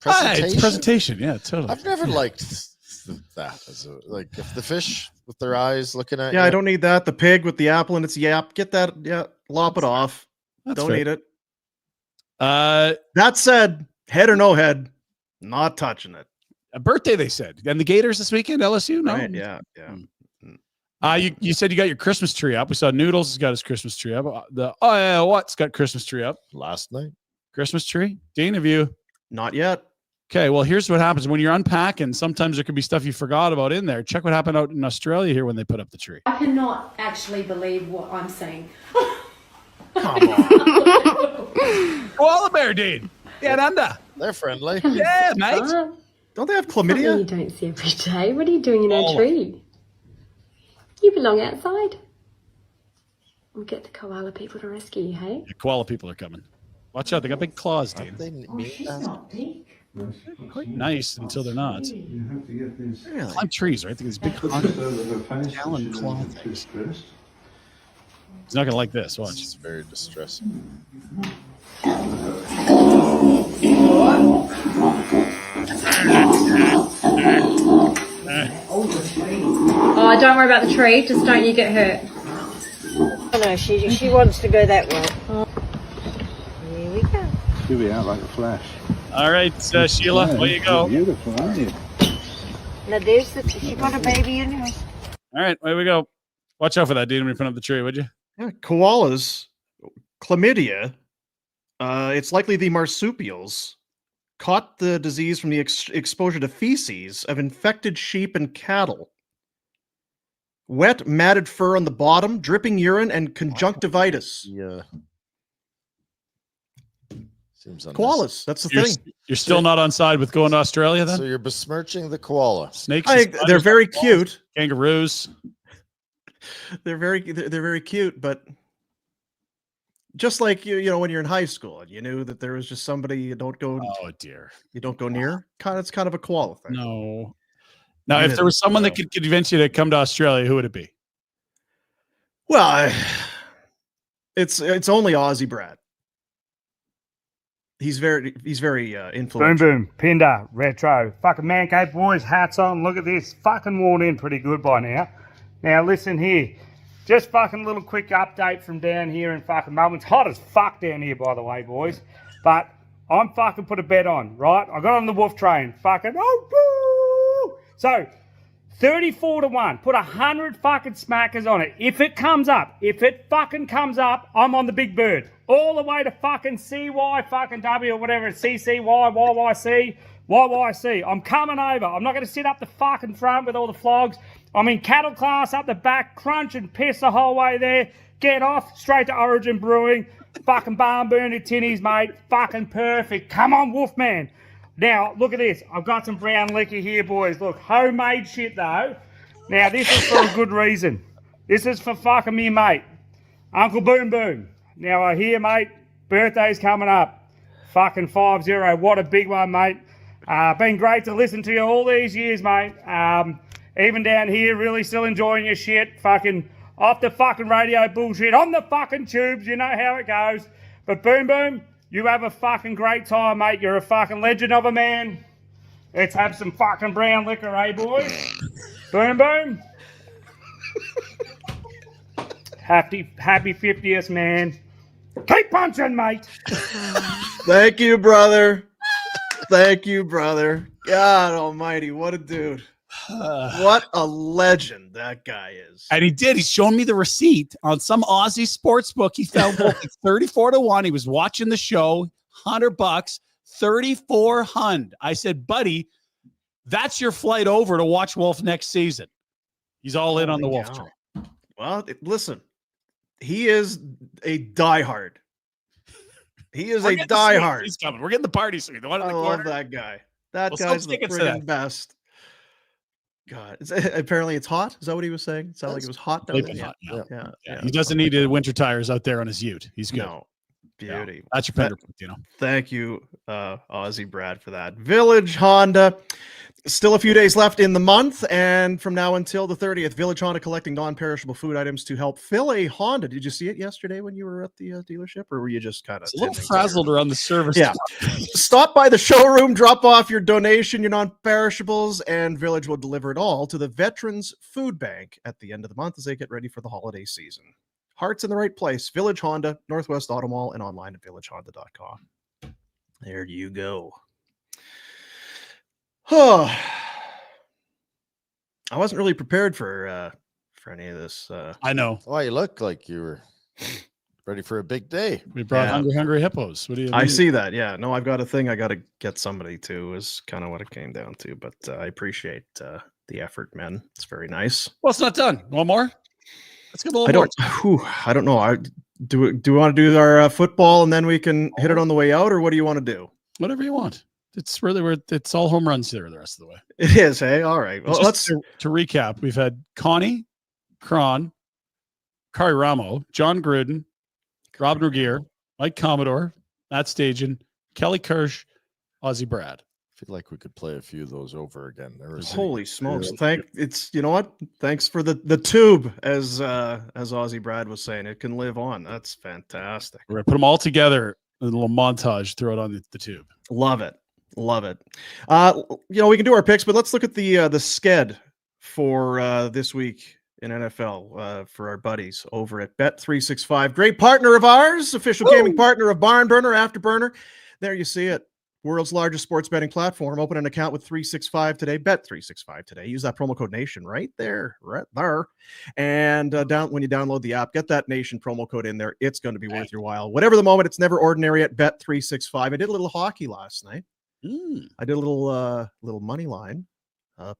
Speaker 2: It's presentation. Yeah, totally.
Speaker 1: I've never liked that. Like if the fish with their eyes looking at you.
Speaker 3: Yeah, I don't need that. The pig with the apple and its yap. Get that. Yeah, lop it off. Don't
Speaker 2: fair.
Speaker 3: eat it. That said, head or no head, not touching it.
Speaker 2: A birthday, they said. And the Gators this weekend, LSU? No.
Speaker 3: Right, yeah.
Speaker 2: You said you got your Christmas tree up. We saw Noodles has got his Christmas tree up. What's got Christmas tree up?
Speaker 1: Last night.
Speaker 2: Christmas tree? Dean, have you?
Speaker 3: Not yet.
Speaker 2: Okay, well, here's what happens. When you're unpacking, sometimes there could be stuff you forgot about in there. Check what happened out in Australia here when they put up the tree.
Speaker 22: I cannot actually believe what I'm seeing.
Speaker 3: Come on.
Speaker 2: Koala bear, Dean. Get under.
Speaker 1: They're friendly.
Speaker 2: Yeah, mate.
Speaker 3: Don't they have
Speaker 22: Something
Speaker 3: chlamydia?
Speaker 22: you don't see every day. What are you doing in our tree? You belong outside. We'll get the koala people to rescue you, hey?
Speaker 2: The koala people are coming. Watch out. They got big claws, Dean.
Speaker 22: She's not big.
Speaker 2: Quite nice until they're not.
Speaker 3: Really?
Speaker 2: Climb trees, right? They got these big talon claw things. He's not going to like this. Watch.
Speaker 1: It's very distressing.
Speaker 22: Oh, don't worry about the tree. Just don't you get hurt.
Speaker 23: Oh, no, she wants to go that way. Here we go.
Speaker 7: She'll be out like a flash.
Speaker 2: All right, Sheila, away you go.
Speaker 7: Beautiful, aren't you?
Speaker 23: Now, she got a baby in her.
Speaker 2: All right, away we go. Watch out for that, Dean, when you put up the tree, would you?
Speaker 3: Yeah, koalas, chlamydia, It's likely the marsupials caught the disease from the exposure to feces of infected sheep and cattle. Wet, matted fur on the bottom, dripping urine, and conjunctivitis.
Speaker 1: Yeah. Seems
Speaker 3: Koalas, that's the thing.
Speaker 2: You're still not on side with going to Australia then?
Speaker 1: So you're besmirching the koala.
Speaker 2: Snakes.
Speaker 3: They're very cute.
Speaker 2: Kangaroos.
Speaker 3: They're very cute, but just like you know when you're in high school and you knew that there was just somebody you don't go.
Speaker 2: Oh dear,
Speaker 3: you don't go near. It's kind of a koala thing.
Speaker 2: No. Now, if there was someone that could convince you to come to Australia, who would it be?
Speaker 3: Well, it's only Aussie Brad. He's very influential.
Speaker 4: Boom, boom, Pinder, retro. Fucking man cave boys, hats on. Look at this. Fucking worn in pretty good by now. Now, listen here. Just fucking little quick update from down here in fucking Melbourne. It's hot as fuck down here, by the way, boys. But I'm fucking put a bet on, right? I got on the Wolf train. Fucking, oh, woo! So, 34-1. Put 100 fucking smackers on it. If it fucking comes up, I'm on the big bird. All the way to fucking CY fucking W or whatever, CCY, YYC. I'm coming over. I'm not going to sit up the fucking front with all the flogs. I'm in cattle class up the back, crunch and piss the whole way there. Get off, straight to Origin Brewing. Fucking barn burner tinnies, mate. Fucking perfect. Come on, Wolfman. Now, look at this. I've got some brown liquor here, boys. Look, homemade shit, though. Now, this is for a good reason. This is for fucking me, mate. Uncle Boom Boom. Now, I hear, mate, birthday's coming up. Fucking 5-0. What a big one, mate. Been great to listen to you all these years, mate. Even down here, really still enjoying your shit. Fucking off the fucking radio bullshit. On the fucking tubes. You know how it goes. But Boom Boom, you have a fucking great time, mate. You're a fucking legend of a man. Let's have some fucking brown liquor, eh, boys? Boom Boom. Happy 50th, man. Keep punching, mate.
Speaker 3: Thank you, brother. Thank you, brother. God almighty, what a dude. What a legend that guy is.
Speaker 2: And he did. He's shown me the receipt on some Aussie sports book. He found Wolf at 34-1. He was watching the show, $100, 3400. I said, buddy, that's your flight over to watch Wolf next season. He's all in on the Wolf train.
Speaker 3: Well, listen, he is a diehard. He is a diehard.
Speaker 2: He's coming. We're getting the party suite. The one in the corner.
Speaker 3: Love that guy. That guy's the freaking best. God, apparently it's hot. Is that what he was saying? It sounded like it was hot.
Speaker 2: Yeah. He doesn't need winter tires out there on his ute. He's good.
Speaker 3: No. Beauty.
Speaker 2: That's your Pinder Report,
Speaker 3: Thank you, Aussie Brad, for that. Village Honda. Still a few days left in the month, and from now until the 30th, Village Honda collecting non-perishable food items to help fill a Honda. Did you see it yesterday when you were at the dealership, or were you just kind of
Speaker 2: a little frazzled around the service?
Speaker 3: Yeah. Stop by the showroom, drop off your donation, your non-perishables, and Village will deliver it all to the Veterans Food Bank at the end of the month as they get ready for the holiday season. Heart's in the right place. Village Honda, Northwest Auto Mall, and online at villagehonda.com. There you go. I wasn't really prepared for any of this.
Speaker 2: I know.
Speaker 1: Oh, you look like you were ready for a big day.
Speaker 2: We brought hungry hippos. What do you?
Speaker 3: I see that. Yeah. No, I've got a thing I got to get somebody to. Is kind of what it came down to. But I appreciate the effort, man. It's very nice.
Speaker 2: Well, it's not done. One more. Let's get a little more.
Speaker 3: I don't know. Do we want to do our football and then we can hit it on the way out, or what do you want to do?
Speaker 2: Whatever you want. It's really it's all home runs here the rest of the way.
Speaker 3: It is, hey? All right. Well, let's
Speaker 2: to recap. We've had Connie, Cron, Kari Ramo, John Gruden, Rob Dreger, Mike Commodore, Matt Stajan, Kelly Kirsch, Aussie Brad.
Speaker 1: I feel like we could play a few of those over again.
Speaker 3: Holy smokes. You know what? Thanks for the tube, as Aussie Brad was saying. It can live on. That's fantastic.
Speaker 2: We're gonna put them all together in a little montage, throw it on the tube.
Speaker 3: Love it. Love it. We can do our picks, but let's look at the sched for this week in NFL for our buddies over at Bet365. Great partner of ours, official gaming partner of Barn Burner, Afterburner. There you see it. World's largest sports betting platform. Open an account with 365 today. Bet 365 today. Use that promo code NATION right there. And when you download the app, get that NATION promo code in there. It's going to be worth your while. Whatever the moment, it's never ordinary at Bet 365. I did a little hockey last night. I did a little money line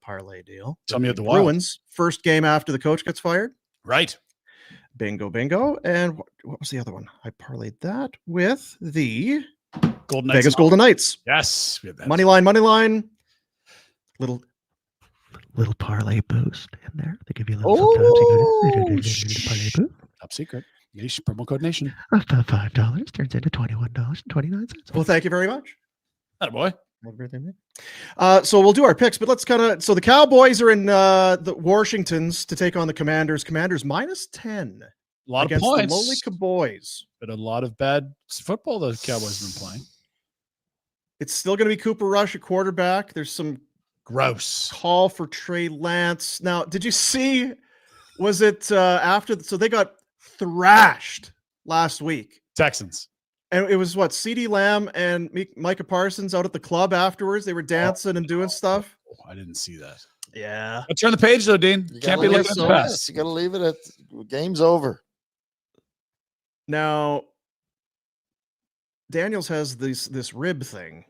Speaker 3: parlay deal.
Speaker 2: Tell me at the Wild.
Speaker 3: Bruins, first game after the coach gets fired.
Speaker 2: Right.
Speaker 3: Bingo. And what was the other one? I parlayed that with the
Speaker 2: Golden Knights.
Speaker 3: Vegas Golden Knights.
Speaker 2: Yes. We have that.
Speaker 3: Money line. Little parlay boost in there. They give you a little parlay boost.
Speaker 2: Top secret. Nation, promo code NATION.
Speaker 3: $5 turns into $21.29. Well, thank you very much.
Speaker 2: Attaboy.
Speaker 3: So we'll do our picks, but let's so the Cowboys are in the Washingtons to take on the Commanders. Commanders -10.
Speaker 2: A lot
Speaker 3: against
Speaker 2: of points.
Speaker 3: The lowly Cowboys.
Speaker 2: But a lot of bad football the Cowboys have been playing.
Speaker 3: It's still going to be Cooper Rush at quarterback. There's some
Speaker 2: gross
Speaker 3: call for Trey Lance. Now, did you see, was it so they got thrashed last week?
Speaker 2: Texans.
Speaker 3: And it was what, CeeDee Lamb and Micah Parsons out at the club afterwards. They were dancing and doing stuff.
Speaker 2: I didn't see that.
Speaker 3: Yeah.
Speaker 2: Let's turn the page though, Dean.
Speaker 1: You
Speaker 2: Can't be looking at the past.
Speaker 1: You got to leave it at game's over.
Speaker 3: Now, Daniels has this rib thing.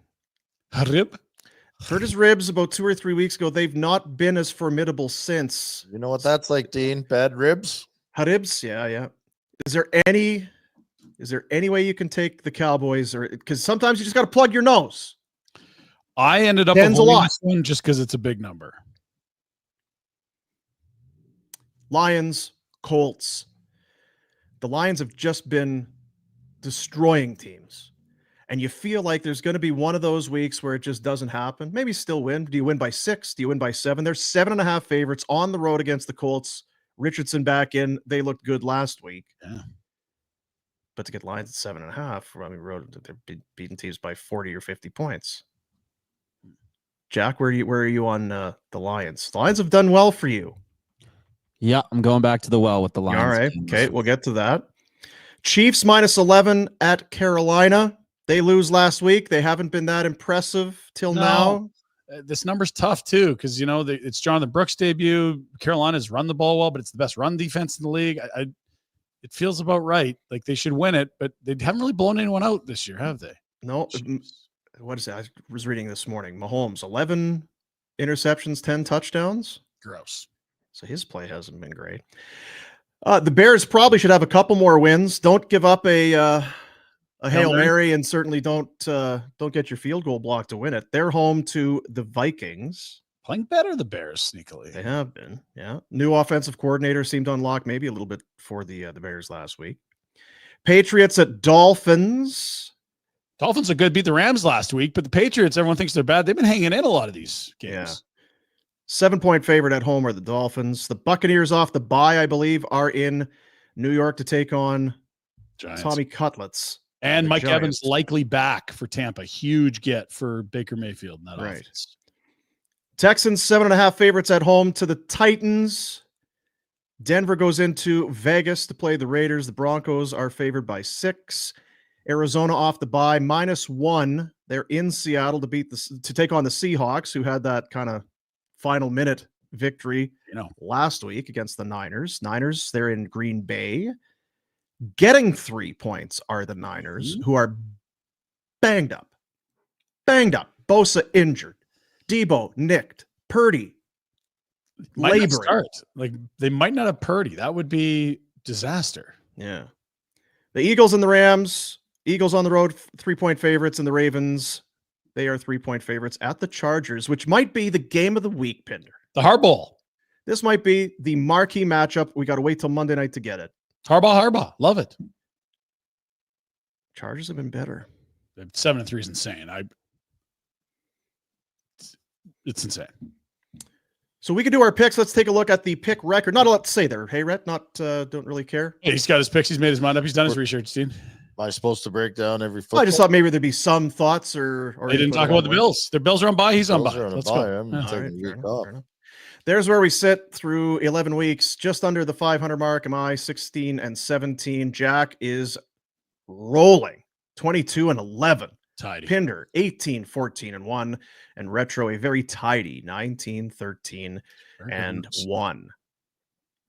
Speaker 2: A rib?
Speaker 3: Hurt his ribs about 2 or 3 weeks ago. They've not been as formidable since.
Speaker 1: You know what that's like, Dean? Bad ribs?
Speaker 3: Ribs? Yeah. Is there any way you can take the Cowboys, or because sometimes you just got to plug your nose?
Speaker 2: I ended up avoiding this one just because it's a big number.
Speaker 3: Lions, Colts. The Lions have just been destroying teams. And you feel like there's going to be one of those weeks where it just doesn't happen. Maybe still win. Do you win by 6? Do you win by 7? They're 7.5 favorites on the road against the Colts. Richardson back in. They looked good last week.
Speaker 2: Yeah.
Speaker 3: But to get Lions at 7.5, I mean, they're beating teams by 40 or 50 points. Jack, where are you on the Lions? The Lions have done well for you.
Speaker 18: Yeah, I'm going back to the well with the Lions.
Speaker 3: All right. Okay, we'll get to that. Chiefs -11 at Carolina. They lose last week. They haven't been that impressive till now.
Speaker 2: This number's tough too because it's Jonathan Brooks' debut. Carolina's run the ball well, but it's the best run defense in the league. It feels about right. Like they should win it, but they haven't really blown anyone out this year, have they?
Speaker 3: No. What is it? I was reading this morning. Mahomes, 11 interceptions, 10 touchdowns.
Speaker 2: Gross.
Speaker 3: So his play hasn't been great. The Bears probably should have a couple more wins. Don't give up a Hail Mary, and certainly don't get your field goal blocked to win it. They're home to the Vikings.
Speaker 2: Playing better, the Bears, sneakily.
Speaker 3: They have been, yeah. New offensive coordinator seemed to unlock maybe a little bit for the Bears last week. Patriots at Dolphins.
Speaker 2: Dolphins are good. Beat the Rams last week, but the Patriots, everyone thinks they're bad. They've been hanging in a lot of these games.
Speaker 3: Yeah. 7-point favorite at home are the Dolphins. The Buccaneers off the bye, I believe, are in New York to take on
Speaker 2: Giants.
Speaker 3: Tommy Cutlets.
Speaker 2: And Mike
Speaker 3: Giants.
Speaker 2: Evans likely back for Tampa. Huge get for Baker Mayfield in that offense.
Speaker 3: Texans 7.5 favorites at home to the Titans. Denver goes into Vegas to play the Raiders. The Broncos are favored by 6. Arizona off the bye -1. They're in Seattle to take on the Seahawks, who had that kind of final minute victory last week against the Niners. Niners, they're in Green Bay. Getting 3 points are the Niners, who are banged up. Bosa injured. Debo nicked. Purdy laboring.
Speaker 2: Like they might not have Purdy. That would be disaster.
Speaker 3: Yeah. The Eagles and the Rams. Eagles on the road, 3-point favorites, and the Ravens, they are 3-point favorites at the Chargers, which might be the game of the week, Pinder.
Speaker 2: The Harbaugh.
Speaker 3: This might be the marquee matchup. We got to wait till Monday night to get it.
Speaker 2: Harbaugh. Love it.
Speaker 3: Chargers have been better.
Speaker 2: 7-3 is insane. It's insane.
Speaker 3: So we can do our picks. Let's take a look at the pick record. Not a lot to say there. Hey, Rhett, don't really care.
Speaker 2: Yeah, he's got his picks. He's made his mind up. He's done his research, Dean.
Speaker 1: Am I supposed to break down every football?
Speaker 3: I just thought maybe there'd be some thoughts or
Speaker 2: they didn't talk about the Bills. Their Bills are on bye. He's on bye. Let's go.
Speaker 1: I'm taking a week off.
Speaker 3: There's where we sit through 11 weeks, just under the 500 mark. Am I 16-17? Jack is rolling 22-11.
Speaker 2: Tidy.
Speaker 3: Pinder 18-14-1, and Retro a very tidy 19-13-1.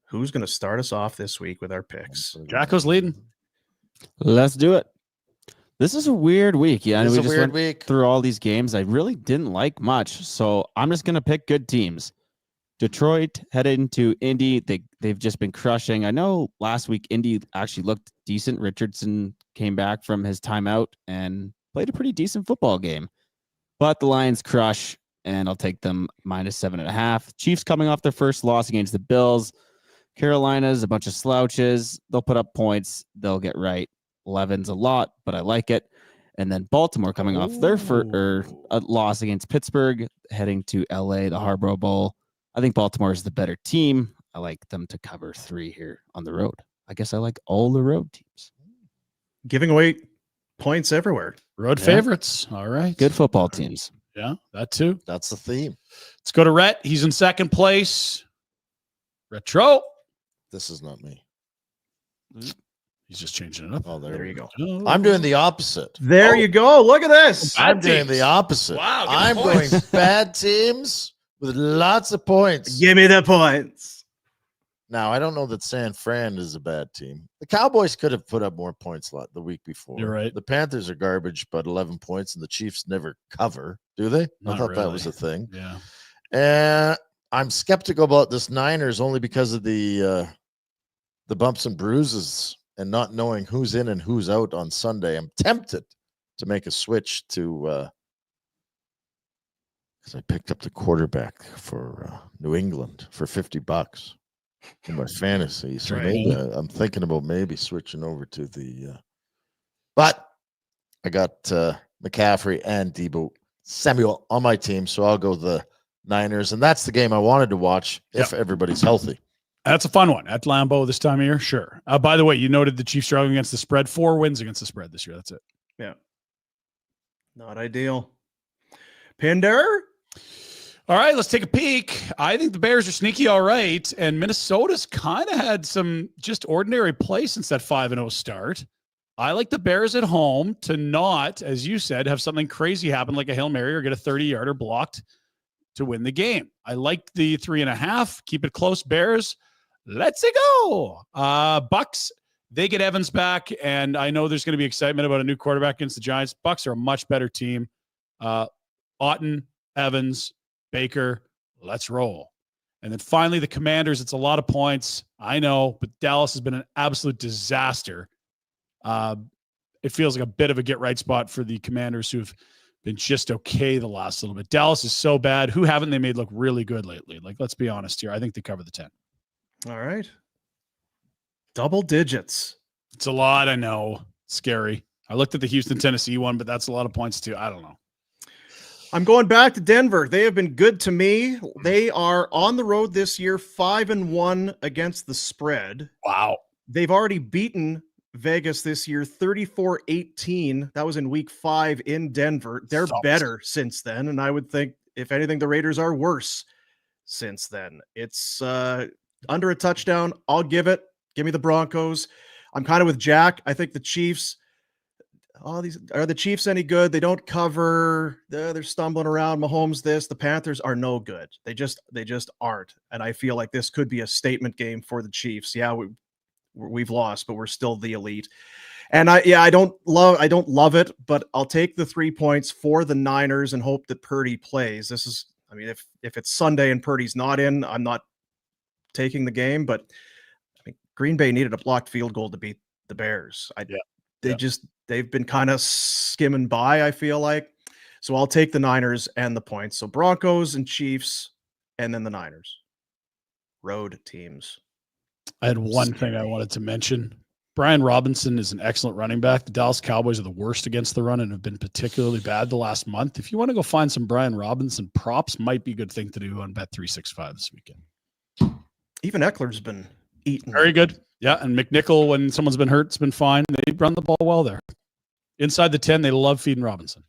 Speaker 3: Who's going to start us off this week with our picks?
Speaker 2: Jacko's leading.
Speaker 18: Let's do it. This is a weird week. Yeah,
Speaker 1: It's
Speaker 18: we
Speaker 1: a
Speaker 18: just
Speaker 1: weird
Speaker 18: went
Speaker 1: week.
Speaker 18: through all these games. I really didn't like much, so I'm just gonna pick good teams. Detroit headed into Indy. They've just been crushing. I know last week Indy actually looked decent. Richardson came back from his timeout and played a pretty decent football game. But the Lions crush, and I'll take them -7.5. Chiefs coming off their first loss against the Bills. Carolina's a bunch of slouches. They'll put up points. They'll get right. 11's a lot, but I like it. And then Baltimore coming off their a loss against Pittsburgh, heading to LA, the Harbor Bowl. I think Baltimore is the better team. I like them to cover 3 here on the road. I guess I like all the road teams.
Speaker 3: Giving away points everywhere.
Speaker 2: Road favorites. All right.
Speaker 18: Good football teams.
Speaker 2: Yeah, that too.
Speaker 1: That's the theme.
Speaker 2: Let's go to Rhett. He's in second place. Retro.
Speaker 1: This is not me.
Speaker 2: He's just changing it up.
Speaker 1: Oh,
Speaker 3: There you go.
Speaker 1: I'm doing the opposite.
Speaker 3: There you go. Look at this.
Speaker 1: I'm doing the opposite.
Speaker 2: Wow, give me
Speaker 1: I'm
Speaker 2: points.
Speaker 1: going bad teams with lots of points.
Speaker 3: Give me the points.
Speaker 1: Now, I don't know that San Fran is a bad team. The Cowboys could have put up more points the week before.
Speaker 2: You're right.
Speaker 1: The Panthers are garbage, but 11 points, and the Chiefs never cover, do they?
Speaker 2: Not
Speaker 1: I thought that
Speaker 2: really.
Speaker 1: was a thing.
Speaker 2: Yeah.
Speaker 1: And I'm skeptical about this Niners only because of the bumps and bruises and not knowing who's in and who's out on Sunday. I'm tempted to make a switch to because I picked up the quarterback for New England for $50 in my fantasy. So
Speaker 2: Right.
Speaker 1: maybe I'm thinking about maybe switching over to the but I got McCaffrey and Debo Samuel on my team, so I'll go the Niners, and that's the game I wanted to watch if everybody's healthy.
Speaker 2: That's a fun one at Lambeau this time of year. Sure. By the way, you noted the Chiefs struggling against the spread. 4 wins against the spread this year. That's it.
Speaker 3: Yeah. Not ideal. Pinder.
Speaker 2: All right, let's take a peek. I think the Bears are sneaky all right, and Minnesota's kind of had some just ordinary play since that 5-0 start. I like the Bears at home to not, as you said, have something crazy happen like a Hail Mary or get a 30-yarder blocked to win the game. I like the 3.5. Keep it close, Bears. Let's go. Bucks, they get Evans back, and I know there's going to be excitement about a new quarterback against the Giants. Bucks are a much better team. Otton, Evans, Baker, let's roll. And then finally, the Commanders. It's a lot of points, I know, but Dallas has been an absolute disaster. It feels like a bit of a get-right spot for the Commanders, who've been just okay the last little bit. Dallas is so bad. Who haven't they made look really good lately? Like, let's be honest here. I think they cover the 10.
Speaker 3: All right. Double digits.
Speaker 2: It's a lot, I know. Scary. I looked at the Houston, Tennessee one, but that's a lot of points too. I don't know.
Speaker 3: I'm going back to Denver. They have been good to me. They are on the road this year, 5-1 against the spread.
Speaker 2: Wow.
Speaker 3: They've already beaten Vegas this year, 34-18. That was in week 5 in Denver. They're better since then, and I would think, if anything, the Raiders are worse since then. It's under a touchdown. I'll give it. Give me the Broncos. I'm kind of with Jack. I think the Chiefs, are the Chiefs any good? They don't cover. They're stumbling around. Mahomes this. The Panthers are no good. They just aren't. And I feel like this could be a statement game for the Chiefs. Yeah, we've lost, but we're still the elite. And I don't love it, but I'll take the 3 points for the Niners and hope that Purdy plays. This is, I mean, if it's Sunday and Purdy's not in, I'm not taking the game, but I mean, Green Bay needed a blocked field goal to beat the Bears. They've been kind of skimming by, I feel like. So I'll take the Niners and the points. So Broncos and Chiefs, and then the Niners. Road teams.
Speaker 2: I had one thing I wanted to mention. Brian Robinson is an excellent running back. The Dallas Cowboys are the worst against the run and have been particularly bad the last month. If you want to go find some Brian Robinson props, might be a good thing to do on Bet365 this weekend.
Speaker 3: Even Eckler's been eating.
Speaker 2: Very good. Yeah, and McNichol, when someone's been hurt, it's been fine. They run the ball well there. Inside the 10, they love feeding Robinson.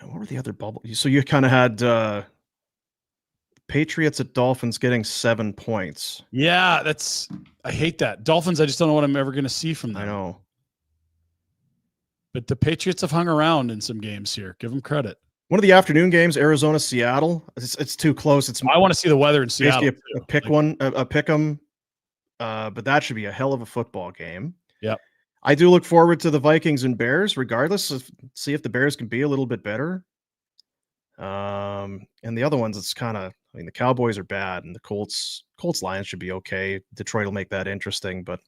Speaker 3: What were the other bubbles? So you kind of had Patriots at Dolphins getting 7 points.
Speaker 2: Yeah, I hate that. Dolphins, I just don't know what I'm ever going to see from them.
Speaker 3: I know.
Speaker 2: but the Patriots have hung around in some games here. Give them credit.
Speaker 3: One of the afternoon games, Arizona, Seattle. It's too close.
Speaker 2: I want to see the weather in Seattle.
Speaker 3: A pick 'em. But that should be a hell of a football game.
Speaker 2: Yeah.
Speaker 3: I do look forward to the Vikings and Bears, regardless of see if the Bears can be a little bit better. And the other ones, it's kind of, I mean, the Cowboys are bad, and the Colts Lions should be okay. Detroit will make that interesting, but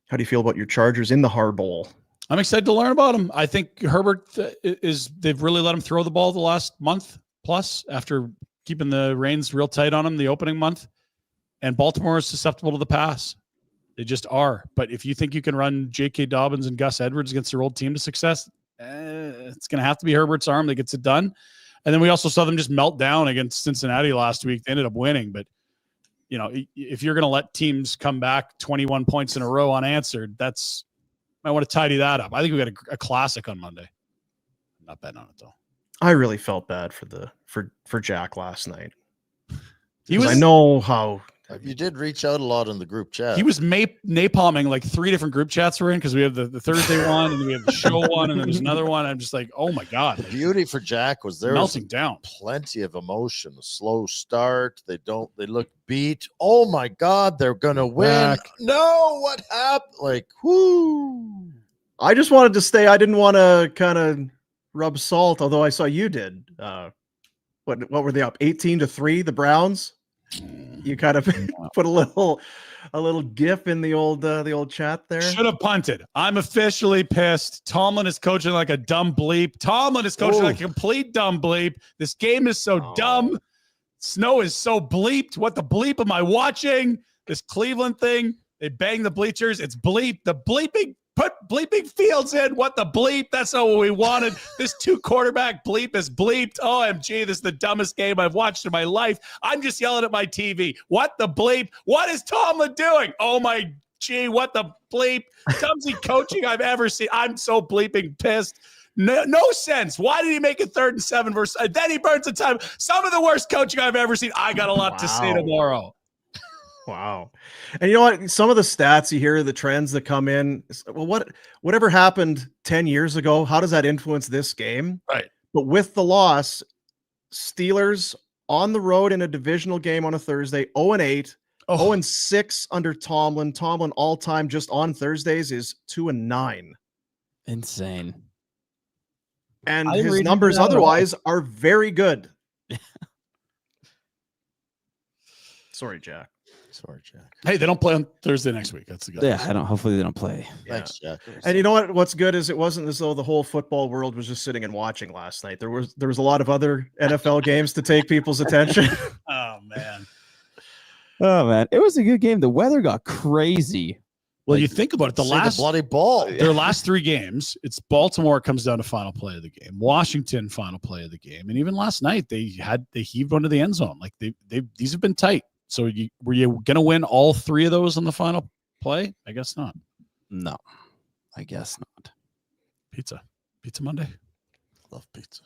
Speaker 3: how do you feel about your Chargers in the Hard Bowl?
Speaker 2: I'm excited to learn about them. I think Herbert they've really let him throw the ball the last month plus after keeping the reins real tight on him the opening month. And Baltimore is susceptible to the pass. They just are. But if you think you can run J.K. Dobbins and Gus Edwards against their old team to success, it's going to have to be Herbert's arm that gets it done. And then we also saw them just melt down against Cincinnati last week. They ended up winning. But, you know, if you're going to let teams come back 21 points in a row unanswered, I want to tidy that up. I think we got a classic on Monday. I'm not betting on it, though.
Speaker 3: I really felt bad for Jack last night.
Speaker 2: I
Speaker 3: know how
Speaker 1: you did reach out a lot in the group chat.
Speaker 2: He was napalming like 3 different group chats we're in because we have the Thursday one and then we have the show one and then there's another one. I'm just like, oh my God.
Speaker 1: The beauty for Jack was there
Speaker 2: melting down.
Speaker 1: Plenty of emotion. A slow start. They look beat. Oh my God, they're gonna win.
Speaker 2: Back.
Speaker 1: No, what happened? Like, whoo.
Speaker 3: I just wanted to stay. I didn't want to kind of rub salt, although I saw you did. What were they up 18-3? The Browns. You kind of put a little gif in the old chat there.
Speaker 2: Should have punted. I'm officially pissed. Tomlin is coaching like a dumb bleep. Tomlin is coaching like a complete dumb bleep. This game is so dumb. Snow is so bleeped. What the bleep am I watching? This Cleveland thing. They bang the bleachers. It's bleep. The bleeping. Put bleeping Fields in. What the bleep? That's not what we wanted. This 2-quarterback bleep is bleeped. OMG, this is the dumbest game I've watched in my life. I'm just yelling at my TV. What the bleep? What is Tomlin doing? Oh my gee, what the bleep? Dumbsy coaching I've ever seen. I'm so bleeping pissed. No sense. Why did he make it 3rd and 7 versus? Then he burns the time. Some of the worst coaching I've ever seen. I got a lot to say tomorrow.
Speaker 3: Wow. And you know what? Some of the stats you hear, the trends that come in, well, whatever happened 10 years ago, how does that influence this game?
Speaker 2: Right.
Speaker 3: But with the loss, Steelers on the road in a divisional game on a Thursday, 0-8, 0-6 under Tomlin. Tomlin all-time just on Thursdays is 2-9.
Speaker 18: Insane.
Speaker 3: And his numbers otherwise are very good. Sorry, Jack.
Speaker 2: Hey, they don't play on Thursday next week. That's the good.
Speaker 18: Yeah, hopefully they don't play.
Speaker 1: Thanks, Jack.
Speaker 3: And you know what? What's good is it wasn't as though the whole football world was just sitting and watching last night. There was a lot of other NFL games to take people's attention.
Speaker 2: Oh man.
Speaker 18: It was a good game. The weather got crazy.
Speaker 2: Well, you think about it.
Speaker 1: The bloody ball.
Speaker 2: Their last 3 games, it's Baltimore comes down to final play of the game, Washington final play of the game, and even last night they heaved one to the end zone. Like these have been tight. So were you going to win all 3 of those on the final play? I guess not.
Speaker 18: No, I guess not.
Speaker 2: Pizza Monday.
Speaker 1: Love pizza.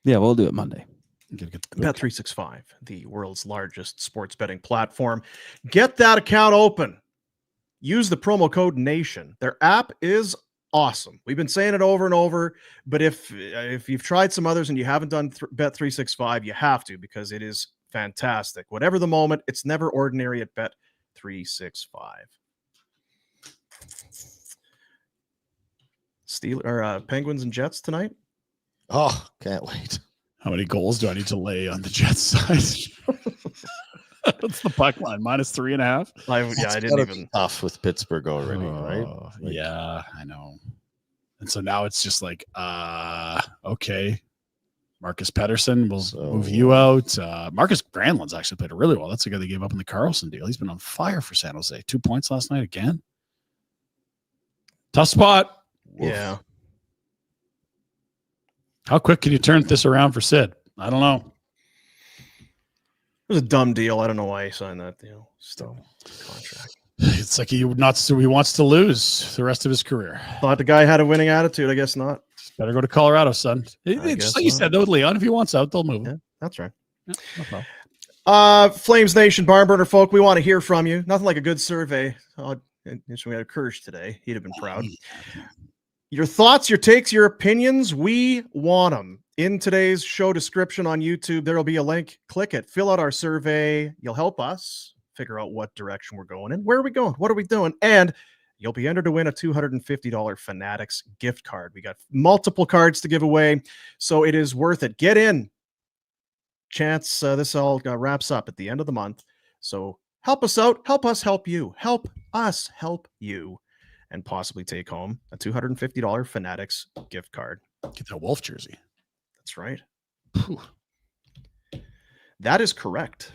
Speaker 18: Yeah, we'll do it Monday.
Speaker 3: Bet365, the world's largest sports betting platform. Get that account open. Use the promo code NATION. Their app is awesome. We've been saying it over and over, but if you've tried some others and you haven't done Bet365, you have to, because it is fantastic. Whatever the moment, it's never ordinary at Bet365. Penguins and Jets tonight.
Speaker 1: Oh, can't wait.
Speaker 2: How many goals do I need to lay on the Jets side? What's the puck line? -3.5.
Speaker 3: I didn't even
Speaker 1: tough with Pittsburgh already, right?
Speaker 2: Yeah, I know. And so now it's just like, okay. Marcus Pettersson will move you out. Marcus Granlund's actually played really well. That's the guy they gave up in the Carlson deal. He's been on fire for San Jose. 2 points last night again. Tough spot.
Speaker 3: Yeah.
Speaker 2: How quick can you turn this around for Sid? I don't know.
Speaker 3: It was a dumb deal. I don't know why he signed that deal. Still, contract.
Speaker 2: It's like he wants to lose the rest of his career.
Speaker 3: Thought the guy had a winning attitude. I guess not.
Speaker 2: Better go to Colorado, son. Just like you said, though, Leon, if he wants out, they'll move him.
Speaker 3: Yeah, that's right.
Speaker 2: Yeah, no problem.
Speaker 3: Flames Nation, Barn Burner folk, we want to hear from you. Nothing like a good survey. And so we had a Kirsch today. He'd have been proud. Your thoughts, your takes, your opinions, we want them. In today's show description on YouTube, there will be a link. Click it. Fill out our survey. You'll help us figure out what direction we're going in. Where are we going? What are we doing? And you'll be entered to win a $250 Fanatics gift card. We got multiple cards to give away, so it is worth it. Get in. Chance, this all wraps up at the end of the month. So help us out. Help us help you. Help us help you. And possibly take home a $250 Fanatics gift card.
Speaker 2: Get that Wolf jersey.
Speaker 3: That's right. Whew. That is correct.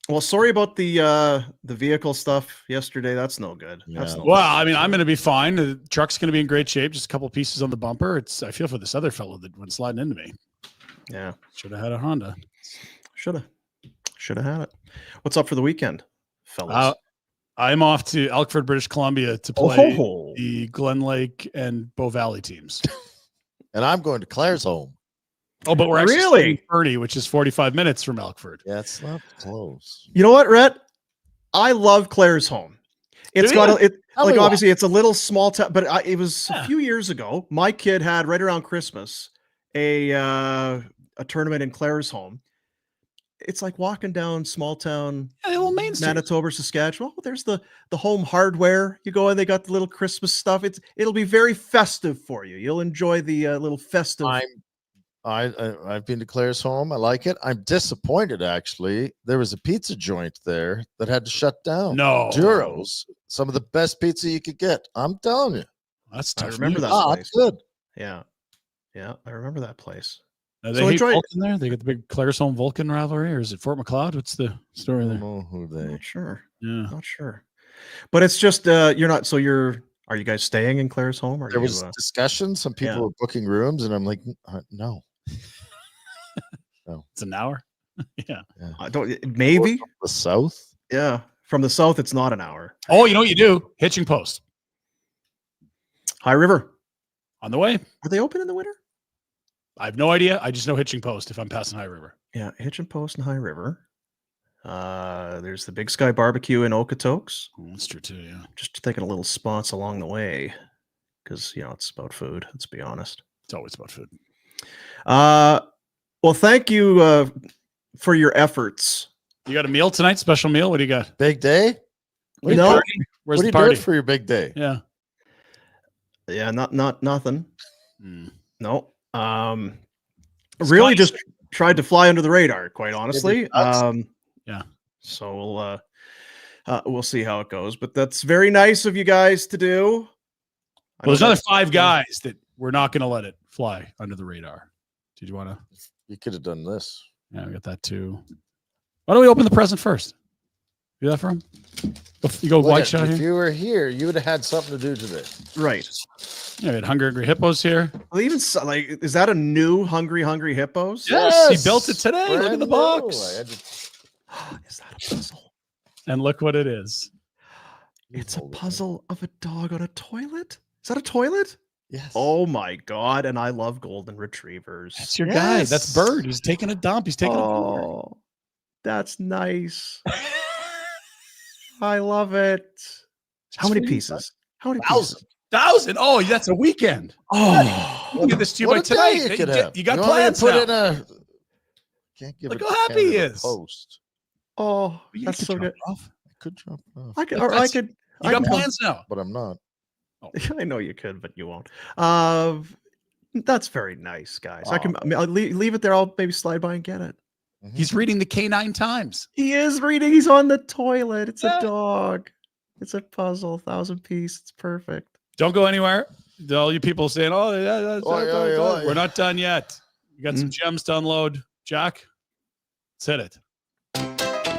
Speaker 3: Well, sorry about the vehicle stuff yesterday. That's no good.
Speaker 1: Yeah.
Speaker 3: That's no
Speaker 2: Well,
Speaker 3: good.
Speaker 2: I mean, I'm going to be fine. The truck's going to be in great shape. Just a couple pieces on the bumper. I feel for this other fellow that went sliding into me.
Speaker 3: Yeah.
Speaker 2: Should have had a Honda.
Speaker 3: Should have had it. What's up for the weekend, fellas?
Speaker 2: I'm off to Elkford, British Columbia to play the Glen Lake and Bow Valley teams.
Speaker 1: And I'm going to Claire's home.
Speaker 2: Oh, but we're actually
Speaker 3: Really?
Speaker 2: staying in Purdy, which is 45 minutes from Elkford.
Speaker 1: Yeah, it's not close.
Speaker 3: You know what, Rhett? I love Claire's home. It's
Speaker 2: Do
Speaker 3: got
Speaker 2: you? Tell me
Speaker 3: obviously it's a little small town, but it was a few years ago. My kid had right around Christmas a tournament in Claire's home. It's like walking down small town Manitoba, Saskatchewan. Oh, there's the home hardware. You go in, they got the little Christmas stuff. It'll be very festive for you. You'll enjoy the little festive.
Speaker 1: I've been to Claire's home. I like it. I'm disappointed, actually. There was a pizza joint there that had to shut down.
Speaker 2: No.
Speaker 1: Duros, some of the best pizza you could get. I'm telling you.
Speaker 2: That's
Speaker 3: I
Speaker 2: tough.
Speaker 3: remember that
Speaker 1: Ah,
Speaker 3: place.
Speaker 1: good.
Speaker 3: Yeah, I remember that place.
Speaker 2: Now, they
Speaker 3: So
Speaker 2: hate
Speaker 3: enjoy it.
Speaker 2: Vulcan there. They got the big Claire's home Vulcan rivalry, or is it Fort McLeod? What's the story
Speaker 1: I
Speaker 2: there?
Speaker 1: don't know who they.
Speaker 3: Not sure.
Speaker 2: Yeah.
Speaker 3: Not sure. But it's just you're not. So are you guys staying in Claire's home? Or
Speaker 1: There was discussion. Some people
Speaker 3: yeah.
Speaker 1: were booking rooms, and I'm like, no.
Speaker 2: It's an hour. Yeah.
Speaker 3: I don't. Maybe
Speaker 1: The South.
Speaker 3: Yeah. From the south, it's not an hour.
Speaker 2: Oh, you know what you do? Hitching Post
Speaker 3: High River.
Speaker 2: on the way.
Speaker 3: Are they open in the winter?
Speaker 2: I have no idea. I just know Hitching Post if I'm passing High River.
Speaker 3: Yeah, Hitchin Post and High River. There's the Big Sky Barbecue in Okotoks.
Speaker 2: Oh, that's true too. Yeah.
Speaker 3: Just taking a little spots along the way because it's about food. Let's be honest.
Speaker 2: It's always about food.
Speaker 3: Well, thank you for your efforts.
Speaker 2: You got a meal tonight? Special meal? What do you got?
Speaker 1: Big day?
Speaker 2: Where's
Speaker 3: No.
Speaker 2: the party? Where's
Speaker 1: What are
Speaker 2: the
Speaker 1: you
Speaker 2: party?
Speaker 1: doing for your big day?
Speaker 2: Yeah.
Speaker 3: Yeah, not nothing.
Speaker 2: Mm.
Speaker 3: No. Really
Speaker 2: Scotty-
Speaker 3: just tried to fly under the radar, quite honestly.
Speaker 2: Yeah.
Speaker 3: So we'll see how it goes. But that's very nice of you guys to do.
Speaker 2: Well, there's another 5 guys that we're not going to let it fly under the radar. Did you want to?
Speaker 1: You could have done this.
Speaker 2: Yeah, we got that too. Why don't we open the present first? Do that for him? You go
Speaker 1: Look
Speaker 2: white
Speaker 1: at-
Speaker 2: shot
Speaker 1: if
Speaker 2: here.
Speaker 1: you were here, you would have had something to do today.
Speaker 3: Right.
Speaker 2: Yeah, we had Hungry Hippos here.
Speaker 3: Well, even like, is that a new Hungry Hippos?
Speaker 2: Yes, he built it today. Look at the
Speaker 1: Brand
Speaker 2: box.
Speaker 1: new. I had to-
Speaker 3: Is that a puzzle?
Speaker 2: And look what it is.
Speaker 3: It's a puzzle of a dog on a toilet. Is that a toilet?
Speaker 1: Yes.
Speaker 3: Oh my god! And I love golden retrievers.
Speaker 2: That's your guy. That's Bird. He's taking a dump. He's taking a pooper.
Speaker 3: Oh, that's nice. I love it. How many pieces? How many pieces?
Speaker 2: 1,000. Oh, that's a weekend.
Speaker 3: Oh,
Speaker 2: We'll give this to you
Speaker 1: What
Speaker 2: by
Speaker 1: a day
Speaker 2: tonight.
Speaker 1: you could have.
Speaker 2: You got
Speaker 1: want me to
Speaker 2: plans
Speaker 1: put
Speaker 2: now.
Speaker 1: in a. Can't give
Speaker 2: Look
Speaker 1: it
Speaker 2: how
Speaker 1: to
Speaker 2: happy he
Speaker 1: Canada
Speaker 2: is.
Speaker 1: Post.
Speaker 3: oh,
Speaker 2: You
Speaker 3: that's
Speaker 2: could
Speaker 3: so
Speaker 2: drop
Speaker 3: good.
Speaker 2: it off.
Speaker 1: I could drop it off,
Speaker 3: I could.
Speaker 2: Look,
Speaker 3: Or I
Speaker 2: that's-
Speaker 3: could.
Speaker 2: You
Speaker 3: I
Speaker 2: got
Speaker 3: could-
Speaker 2: plans now.
Speaker 1: but I'm not.
Speaker 3: I know you could, but you won't. That's very nice, guys. I'll leave it there. I'll maybe slide by and get it.
Speaker 2: He's reading the K9 Times.
Speaker 3: He is reading. He's on the toilet. It's
Speaker 2: Yeah.
Speaker 3: a dog. It's a puzzle. 1,000 piece. It's perfect.
Speaker 2: Don't go anywhere. All you people saying, "Oh, yeah, that's
Speaker 1: Oi, oi, oi.
Speaker 2: we're not done yet." You got some gems to unload, Jack. Let's hit it.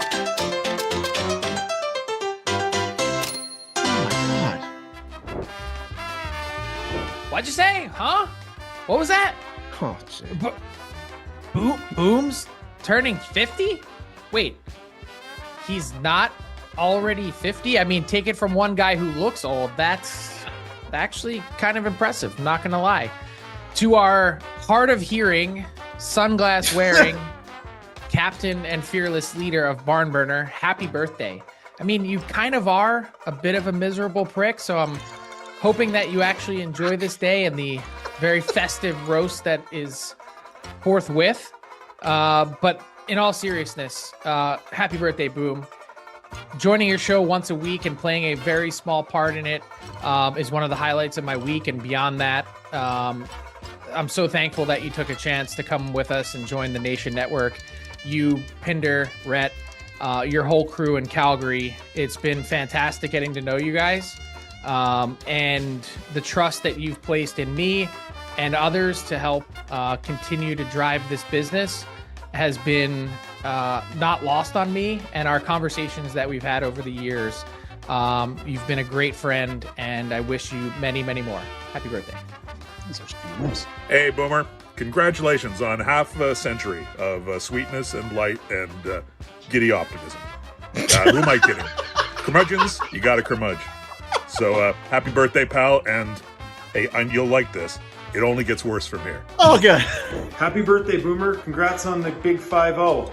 Speaker 5: What'd you say? Huh? What was that?
Speaker 3: Oh, gee.
Speaker 5: Boom's turning 50? Wait, he's not already 50? I mean, take it from one guy who looks old. That's actually kind of impressive, not gonna lie. To our hard of hearing, sunglass wearing captain and fearless leader of Barn Burner, happy birthday. I mean, you kind of are a bit of a miserable prick, so I'm hoping that you actually enjoy this day and the very festive roast that is forthwith. But in all seriousness, happy birthday, Boom. Joining your show once a week and playing a very small part in it is one of the highlights of my week. And beyond that, I'm so thankful that you took a chance to come with us and join the Nation Network. You, Pinder, Rhett, your whole crew in Calgary. It's been fantastic getting to know you guys. And the trust that you've placed in me and others to help continue to drive this business has been not lost on me. And our conversations that we've had over the years, you've been a great friend, and I wish you many, many more. Happy birthday.
Speaker 6: Hey, Boomer. Congratulations on half a century of sweetness and light and giddy optimism. Who am I kidding? Curmudgeons, you got to curmudge. So happy birthday, pal. And hey, you'll like this. It only gets worse from here.
Speaker 3: Oh, good.
Speaker 8: Happy birthday, Boomer. Congrats on the big 5-0.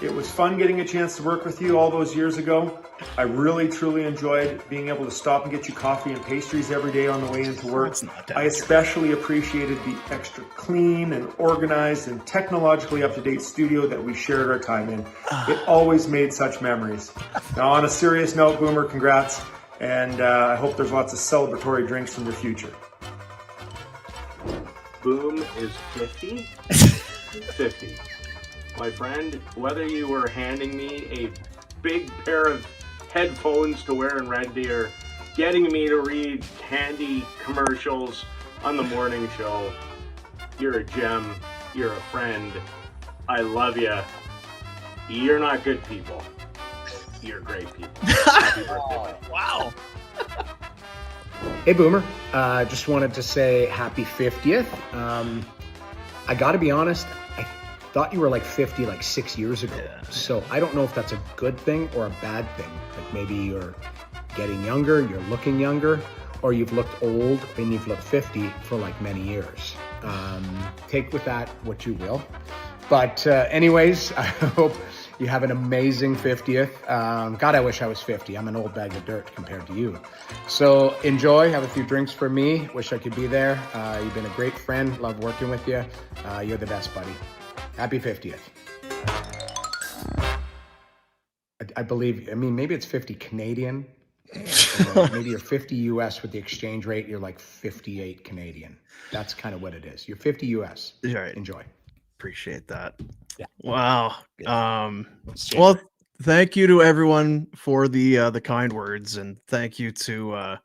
Speaker 8: It was fun getting a chance to work with you all those years ago. I really, truly enjoyed being able to stop and get you coffee and pastries every day on the way into work. I especially appreciated the extra clean and organized and technologically up-to-date studio that we shared our time in. It always made such memories. Now, on a serious note, Boomer, congrats. And I hope there's lots of celebratory drinks in the future.
Speaker 9: Boom is 50? 50. My friend, whether you were handing me a big pair of headphones to wear in Red Deer, getting me to read handy commercials on the morning show, you're a gem, you're a friend, I love you. You're not good people. You're great people. Happy birthday.
Speaker 5: Wow.
Speaker 24: Hey, Boomer. Just wanted to say happy 50th. I got to be honest, I thought you were like 50 like 6 years ago. So I don't know if that's a good thing or a bad thing. Like maybe you're getting younger, you're looking younger, or you've looked old and you've looked 50 for like many years. Take with that what you will. But anyways, I hope you have an amazing 50th. God, I wish I was 50. I'm an old bag of dirt compared to you. So enjoy, have a few drinks for me. Wish I could be there. You've been a great friend. Love working with you. You're the best, buddy. Happy 50th. I believe, I mean, maybe it's 50 Canadian. Maybe you're 50 US with the exchange rate. You're like 58 Canadian. That's kind of what it is. You're 50 US.
Speaker 3: All right.
Speaker 24: Enjoy.
Speaker 3: Appreciate that. Yeah. Wow. Well, thank you to everyone for the kind words, and thank you to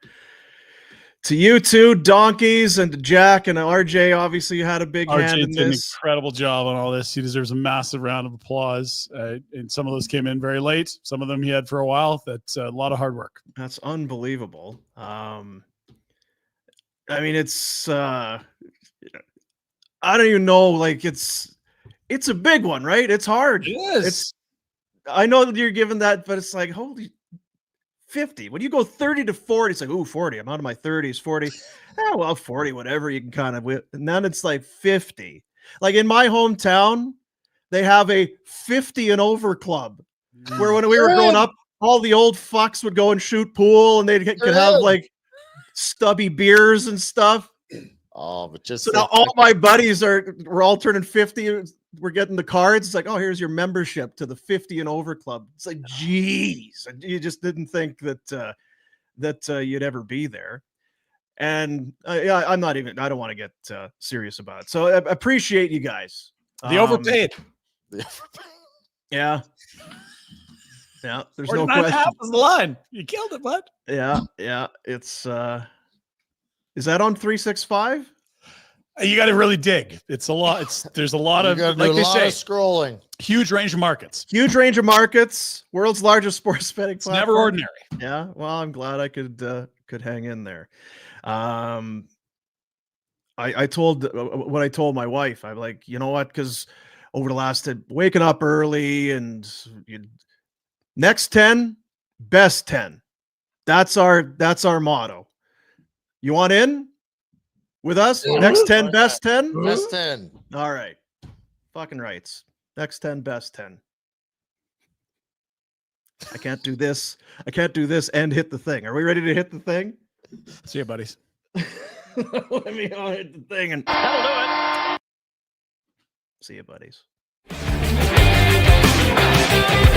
Speaker 3: you two, Donkeys, and to Jack and RJ. Obviously, you had a big hand in
Speaker 2: RJ did an
Speaker 3: this.
Speaker 2: incredible job on all this. He deserves a massive round of applause. And some of those came in very late. Some of them he had for a while. That's a lot of hard work.
Speaker 3: That's unbelievable. I mean, it's I don't even know. Like it's a big one, right? It's hard.
Speaker 2: It is.
Speaker 3: I know that you're given that, but it's like, holy 50. When you go 30 to 40, it's like, ooh, 40. I'm out of my 30s, 40. Well, 40, whatever. You can kind of, and then it's like 50. Like in my hometown, they have a 50 and over club where when we were growing up, all the old fucks would go and shoot pool and they could have like stubby beers and stuff.
Speaker 1: Oh, but just
Speaker 3: so now all my buddies we're all turning 50. We're getting the cards. It's like, oh, here's your membership to the 50 and over club. It's like, geez, you just didn't think that you'd ever be there. And yeah, I don't want to get serious about it. So I appreciate you guys.
Speaker 2: The overpaid.
Speaker 3: Yeah. Yeah. There's no question.
Speaker 2: Half is the line. You killed it, bud.
Speaker 3: Yeah. Yeah. It's is that on 365?
Speaker 2: You got to really dig. It's a lot. There's a lot of, like they say,
Speaker 1: scrolling.
Speaker 2: Huge range of markets.
Speaker 3: Huge range of markets. World's largest sports betting platform.
Speaker 2: Never ordinary.
Speaker 3: Yeah. Well, I'm glad I could hang in there. I told what I told my wife. I'm like, you know what? Because over the last waking up early and next 10, best 10. That's our motto. You want in with us? Next 10, best 10?
Speaker 1: Best 10.
Speaker 3: All right. Fucking rights. Next 10, best 10. I can't do this. I can't do this and hit the thing. Are we ready to hit the thing?
Speaker 2: See you, buddies.
Speaker 3: Let me hit the thing and
Speaker 10: That'll do it.
Speaker 3: see you, buddies.